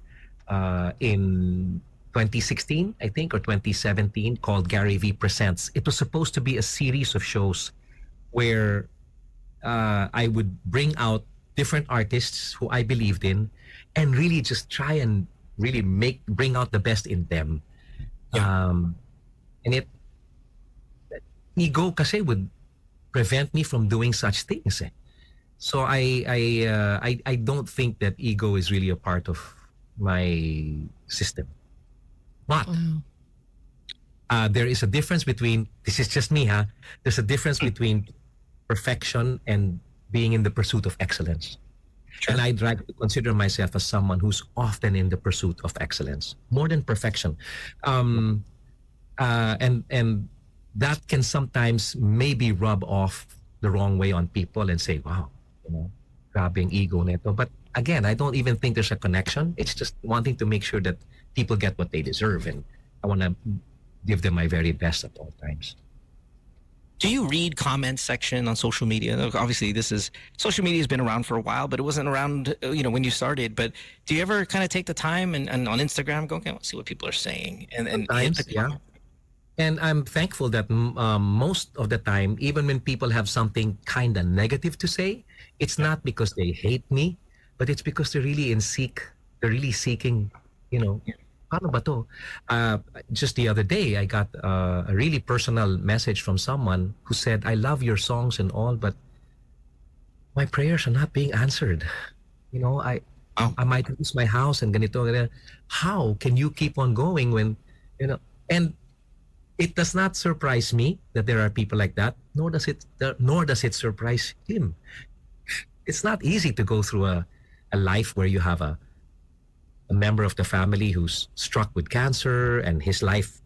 Speaker 13: in 2016, I think, or 2017, called Gary V Presents. It was supposed to be a series of shows where I would bring out different artists who I believed in, and really just try and really bring out the best in them. And ego kasi would prevent me from doing such things. So I don't think that ego is really a part of my system. But there is a difference between, this is just me, there's a difference between perfection and being in the pursuit of excellence. Sure. And I'd like to consider myself as someone who's often in the pursuit of excellence, more than perfection. And that can sometimes maybe rub off the wrong way on people and say, wow, grabbing ego neto. But again, I don't even think there's a connection. It's just wanting to make sure that people get what they deserve, and I want to give them my very best at all times.
Speaker 3: Do you read comment section on social media? Obviously, social media has been around for a while, but it wasn't around, when you started. But do you ever kind of take the time and on Instagram go, okay, let's see what people are saying? And
Speaker 13: sometimes, yeah. And I'm thankful that most of the time, even when people have something kind of negative to say, it's not because they hate me, but it's because they're really seeking, paano ba to? Just the other day, I got a really personal message from someone who said, I love your songs and all, but my prayers are not being answered. I might lose my house and ganito. How can you keep on going when, and it does not surprise me that there are people like that, nor does it surprise him. It's not easy to go through a life where you have a member of the family who's struck with cancer and his life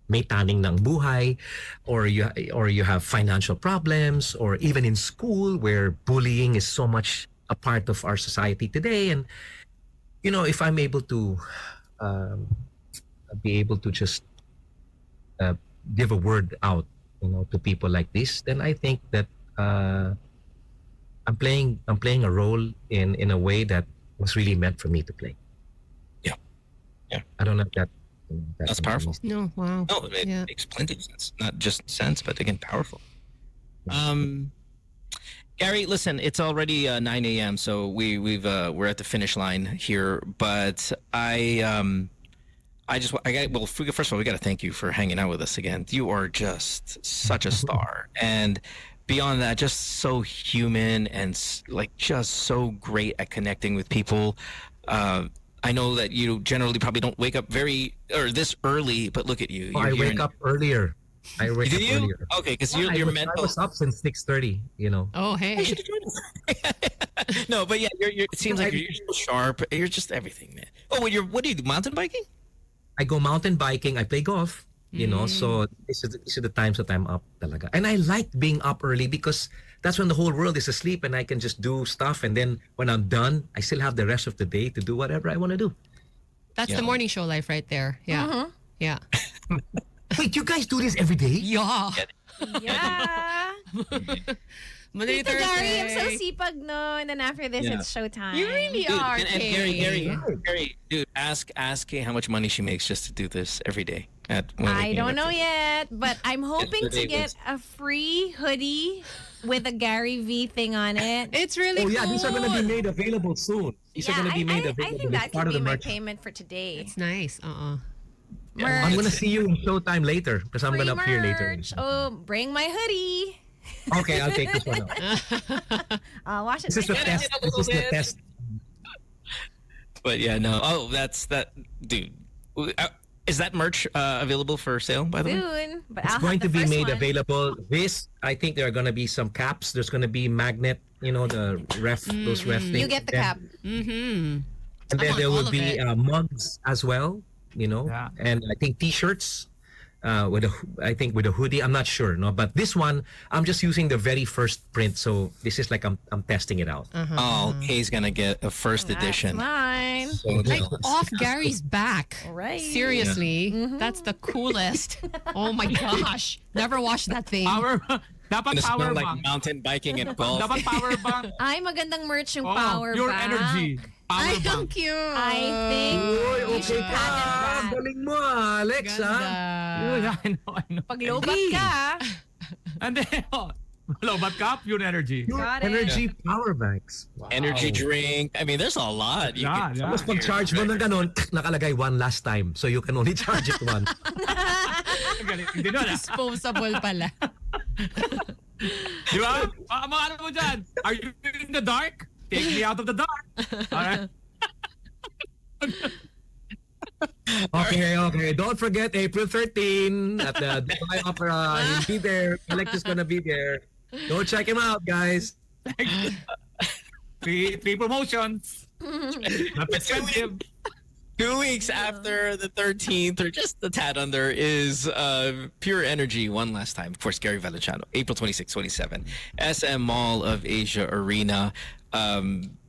Speaker 13: may taning ng buhay, or you have financial problems, or even in school where bullying is so much a part of our society today. And if I'm able to be able to just give a word out to people like this, then I think that I'm playing a role in a way that was really meant for me to play.
Speaker 3: Yeah.
Speaker 13: I don't know if that
Speaker 3: That's powerful.
Speaker 5: No, wow.
Speaker 3: No, it
Speaker 5: Yeah.
Speaker 3: makes plenty of sense. Not just sense, but again, powerful. Gary, listen, it's already 9 a.m., so we're at the finish line here. But first of all, we got to thank you for hanging out with us again. You are just such a star, and beyond that, just so human and like just so great at connecting with people. I know that you generally probably don't wake up this early, but look at you.
Speaker 13: I wake up earlier. I wake
Speaker 3: Do
Speaker 13: up
Speaker 3: you?
Speaker 13: earlier.
Speaker 3: Okay, because
Speaker 13: Yeah,
Speaker 3: you're
Speaker 13: I
Speaker 3: mental.
Speaker 13: was up since 6:30. You know.
Speaker 5: Oh, hey.
Speaker 3: No, but yeah, it seems like you're so sharp. You're just everything, man. Oh, what do you do? Mountain biking?
Speaker 13: I go mountain biking. I play golf. You know, so these are the times that I'm up talaga. And I like being up early because that's when the whole world is asleep and I can just do stuff. And then when I'm done, I still have the rest of the day to do whatever I want to do.
Speaker 5: That's the morning show life right there. Yeah. Yeah.
Speaker 13: Wait, you guys do this every day?
Speaker 5: Yeah.
Speaker 4: Yeah.
Speaker 5: Monday,
Speaker 4: Tito Gary, I'm so
Speaker 5: Thursday.
Speaker 4: sipag no. And then after this, it's showtime.
Speaker 5: You really
Speaker 3: Dude,
Speaker 5: are.
Speaker 3: and Gary, dude, ask Kay how much money she makes just to do this every day.
Speaker 4: I don't know yet, but I'm hoping
Speaker 3: the
Speaker 4: to
Speaker 3: day
Speaker 4: get
Speaker 3: was-
Speaker 4: a free hoodie with a Gary V thing on it.
Speaker 5: It's really
Speaker 13: Oh
Speaker 5: cool.
Speaker 13: yeah, these are gonna be made available soon. These are gonna be made available.
Speaker 4: I think
Speaker 13: It's
Speaker 4: that
Speaker 13: part
Speaker 4: could
Speaker 13: of
Speaker 4: be
Speaker 13: the
Speaker 4: my
Speaker 13: merch.
Speaker 4: payment for today.
Speaker 5: It's nice.
Speaker 13: I'm gonna see you in Showtime later because I'm
Speaker 4: Free
Speaker 13: gonna appear later.
Speaker 4: merch. Oh, bring my hoodie.
Speaker 13: Okay, I'll take this one out.
Speaker 4: I'll wash it.
Speaker 13: This is the
Speaker 4: myself.
Speaker 13: test. This is the test.
Speaker 3: But yeah, no. Oh, that's that, dude. Is that merch available for sale? By the way,
Speaker 4: Soon, but
Speaker 13: It's
Speaker 4: I'll
Speaker 13: going
Speaker 4: have
Speaker 13: to
Speaker 4: the
Speaker 13: be
Speaker 4: first
Speaker 13: made
Speaker 4: one.
Speaker 13: available. I think there are going to be some caps. There's going to be magnet, the those ref things.
Speaker 4: You get the cap.
Speaker 5: Mm-hmm.
Speaker 13: And then
Speaker 5: want
Speaker 13: there
Speaker 5: all
Speaker 13: will
Speaker 5: of
Speaker 13: be
Speaker 5: it.
Speaker 13: mugs as well,
Speaker 6: Yeah.
Speaker 13: and I think t-shirts with a hoodie. I'm not sure, no, but this one I'm just using the very first print, so this is like I'm testing it out.
Speaker 3: oh, Kay's gonna get a first
Speaker 4: That's
Speaker 3: edition.
Speaker 4: mine.
Speaker 3: So,
Speaker 5: Like
Speaker 3: no.
Speaker 5: off Gary's back.
Speaker 4: Right.
Speaker 5: Seriously. That's the coolest. Oh my gosh. Never watched that thing.
Speaker 6: Dapat
Speaker 3: Gonna smell
Speaker 6: power
Speaker 3: like
Speaker 6: bank.
Speaker 3: mountain biking and golf.
Speaker 6: Dapat power bank.
Speaker 4: Ay, magandang merch yung
Speaker 6: Oh,
Speaker 4: power
Speaker 6: pure
Speaker 4: bank.
Speaker 6: energy. Power
Speaker 5: Ay,
Speaker 6: bank.
Speaker 5: ang cute.
Speaker 4: I think
Speaker 13: Uy,
Speaker 4: you
Speaker 13: okay
Speaker 4: should
Speaker 13: ka.
Speaker 4: patent
Speaker 13: Ang
Speaker 4: that.
Speaker 13: galing mo, Alex, ha?
Speaker 5: Ganda.
Speaker 6: I know.
Speaker 4: Pag lobat ka,
Speaker 6: And then, lobat ka, pure energy.
Speaker 4: got it.
Speaker 13: Energy power banks. Wow.
Speaker 3: Energy drink. I mean, there's a lot. You
Speaker 6: Yeah,
Speaker 3: can-
Speaker 6: yeah.
Speaker 13: Tapos pag charge mo ng ganun, nakalagay one last time. So you can only charge it once.
Speaker 6: Galing din nun, ah.
Speaker 5: Disposable pala.
Speaker 6: Di ba? Mga ano mo dyan? Are you in the dark? Take me out of the dark. Alright?
Speaker 13: Okay. Don't forget April 13 at the Dubai Opera. He'll be there. Alex is gonna be there. Go check him out, guys.
Speaker 6: Three promotions. Not expensive.
Speaker 3: 2 weeks after the 13th, or just a tad under, is Pure Energy one last time. Of course, Gary Valenciano, April 26, 27. SM Mall of Asia Arena.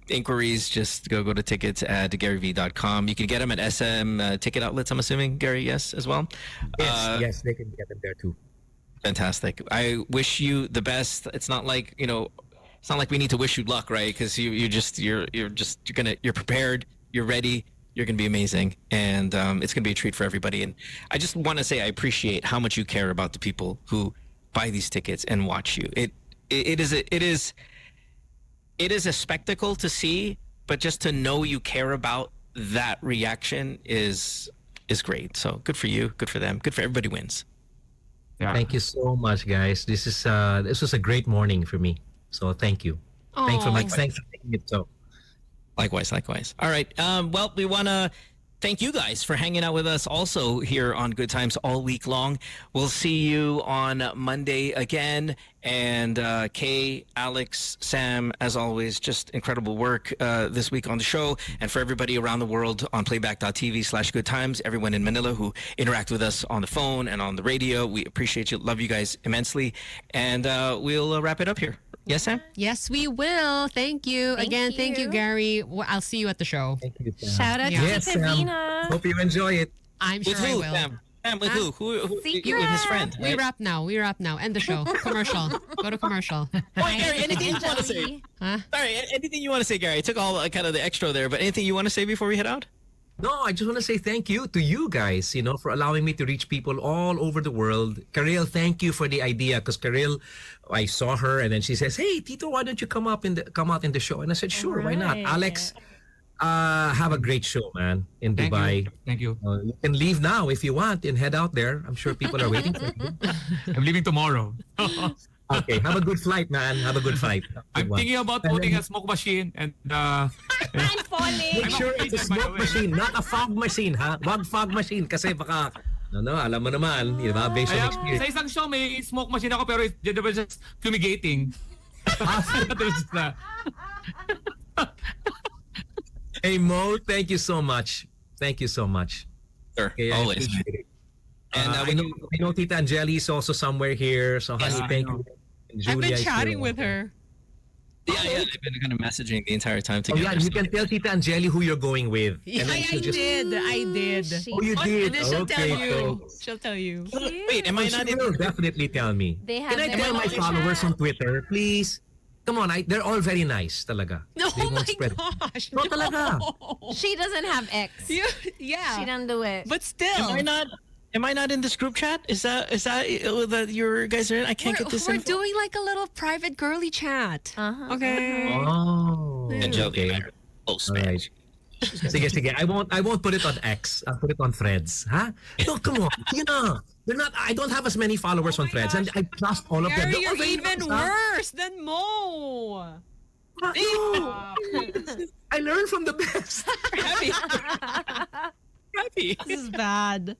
Speaker 3: Inquiries, just go to tickets at garyv.com. You can get them at SM ticket outlets, I'm assuming, Gary, yes, as well?
Speaker 13: Yes, they can get them there too.
Speaker 3: Fantastic. I wish you the best. It's not like, it's not like we need to wish you luck, right? Because you're prepared, you're ready, you're gonna be amazing, and it's gonna be a treat for everybody. And I just want to say I appreciate how much you care about the people who buy these tickets and watch you. It is a spectacle to see, but just to know you care about that reaction is great. So good for you, good for them, good for everybody wins.
Speaker 6: Yeah.
Speaker 13: Thank you so much, guys. This was a great morning for me. So thank you. Thanks for making it so.
Speaker 3: Likewise. All right. Well, we want to thank you guys for hanging out with us also here on Good Times all week long. We'll see you on Monday again. And Kay, Alex, Sam, as always, just incredible work this week on the show. And for everybody around the world on playback.tv/Good Times, everyone in Manila who interact with us on the phone and on the radio, we appreciate you. Love you guys immensely. And we'll wrap it up here. Yes, Sam?
Speaker 5: Yes, we will. Thank you. Again, thank you, Gary. I'll see you at the show.
Speaker 13: Thank you, Sam.
Speaker 4: Shout out
Speaker 5: Yeah.
Speaker 4: to
Speaker 13: Yes,
Speaker 4: Tita
Speaker 13: Sam.
Speaker 4: Vina.
Speaker 13: Hope you enjoy it.
Speaker 5: I'm sure
Speaker 3: With
Speaker 5: I
Speaker 3: who,
Speaker 5: will.
Speaker 3: Sam? And with who? With his friend.
Speaker 5: We
Speaker 3: Right?
Speaker 5: wrap now. End the show. Commercial. Go to commercial.
Speaker 3: Wait, Gary, anything you want to say?
Speaker 5: Huh?
Speaker 3: Sorry, anything you want to say, Gary? I took all kind of the extra there, but anything you want to say before we head out?
Speaker 13: No, I just want to say thank you to you guys, for allowing me to reach people all over the world. Karel, thank you for the idea, because Karel, I saw her and then she says, "Hey, Tito, why don't you come out in the show?" And I said, "Sure, why not?" Alex, have a great show, man, in Dubai.
Speaker 6: Thank you.
Speaker 13: You can leave now if you want and head out there. I'm sure people are waiting for you.
Speaker 6: I'm leaving tomorrow.
Speaker 13: Okay, have a good flight, man. Have a good flight.
Speaker 6: I'm thinking about putting a smoke machine and
Speaker 4: I'm falling.
Speaker 13: Make sure it's a smoke machine, not a fog machine, ha? Wag fog machine kasi baka alam mo naman, based on experience.
Speaker 6: Sa isang show may smoke machine ako pero it was just fumigating.
Speaker 13: Hey Mo, thank you so much. Thank you so much.
Speaker 3: Sure,
Speaker 13: Okay,
Speaker 3: always.
Speaker 13: And I know Tita Angeli is also somewhere here. So honey, thank you. And
Speaker 5: I've been
Speaker 13: Julia is
Speaker 5: chatting
Speaker 13: here.
Speaker 5: with her.
Speaker 3: Yeah, they've been kind of messaging the entire time
Speaker 13: Oh
Speaker 3: together.
Speaker 13: yeah, you can tell Tita Angeli who you're going with.
Speaker 5: Yeah,
Speaker 13: And then
Speaker 5: I
Speaker 13: she'll just-
Speaker 5: did.
Speaker 13: Oh, you did.
Speaker 5: And then she'll tell
Speaker 13: Okay,
Speaker 5: you.
Speaker 13: so-
Speaker 5: She'll tell you.
Speaker 3: Wait, am I
Speaker 13: She
Speaker 3: not in?
Speaker 13: will definitely tell me.
Speaker 4: They have
Speaker 13: Can I
Speaker 4: their
Speaker 13: tell my
Speaker 4: own
Speaker 13: followers
Speaker 4: chat.
Speaker 13: on Twitter, please? Come on, they're all very nice, talaga.
Speaker 5: Oh
Speaker 13: They won't
Speaker 5: my
Speaker 13: spread-
Speaker 5: gosh.
Speaker 13: No, talaga.
Speaker 4: She doesn't have X.
Speaker 5: Yeah.
Speaker 4: She doesn't do it.
Speaker 5: But still.
Speaker 3: Am I not in this group chat? Is that that your guys are in? I can't get this
Speaker 5: We're
Speaker 3: info.
Speaker 5: doing like a little private girly chat. Okay.
Speaker 13: Oh.
Speaker 3: Angeli,
Speaker 13: Okay.
Speaker 3: close,
Speaker 13: All
Speaker 3: man.
Speaker 13: right. Sige. I won't put it on X. I'll put it on Threads. Huh? No, come on. They're not. I don't have as many followers on Threads, and I trust all of them.
Speaker 5: Gary,
Speaker 13: They're all
Speaker 5: you're
Speaker 13: very
Speaker 5: even
Speaker 13: nice, huh?
Speaker 5: worse than Mo.
Speaker 13: No. I learned from the best.
Speaker 3: Happy.
Speaker 5: This is bad.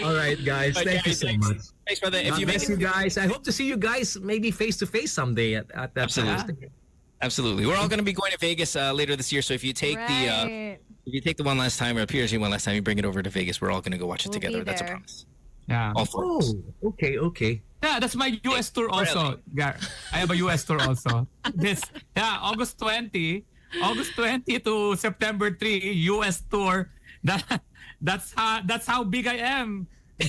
Speaker 13: All right, guys.
Speaker 3: Bye,
Speaker 13: Thank you
Speaker 3: Gary,
Speaker 13: so
Speaker 3: thanks.
Speaker 13: much.
Speaker 3: Thanks, brother. If
Speaker 13: God
Speaker 3: you make
Speaker 13: bless you guys. I hope to see you guys maybe face to face someday at that.
Speaker 3: Absolutely. Absolutely. We're all going to be going to Vegas later this year. So if you take
Speaker 4: Right.
Speaker 3: if you take the one last time or PSG one last time, you bring it over to Vegas. We're all going to go watch it
Speaker 4: We'll
Speaker 3: together.
Speaker 4: be
Speaker 3: That's a
Speaker 4: there.
Speaker 3: promise.
Speaker 6: Yeah.
Speaker 3: All four of us.
Speaker 13: Oh, okay.
Speaker 6: Yeah, that's my US tour also. Yeah, I have a US tour also. August 20 to September 3, US tour. That's how big I am.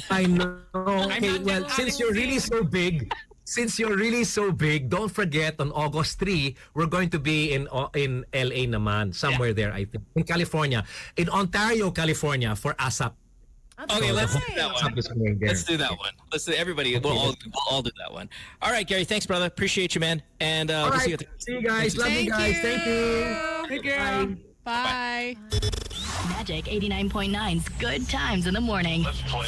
Speaker 13: I know. Okay,
Speaker 6: not
Speaker 13: well,
Speaker 6: just
Speaker 13: since
Speaker 6: having
Speaker 13: you're really so big, don't forget on August 3, we're going to be in LA naman, somewhere there, I think. In California. In Ontario, California for ASAP.
Speaker 3: Okay, let's do that
Speaker 13: ASAP
Speaker 3: one.
Speaker 13: is going there.
Speaker 3: Let's do that one. Let's do everybody. We'll all do that one. All right, Gary. Thanks, brother. Appreciate you, man. And
Speaker 13: All
Speaker 3: we'll
Speaker 13: right.
Speaker 3: see you.
Speaker 13: See you guys. Love you guys. Thank you.
Speaker 6: Take care.
Speaker 5: Bye.
Speaker 2: Magic 89.9's Good Times in the Morning.
Speaker 10: Let's play.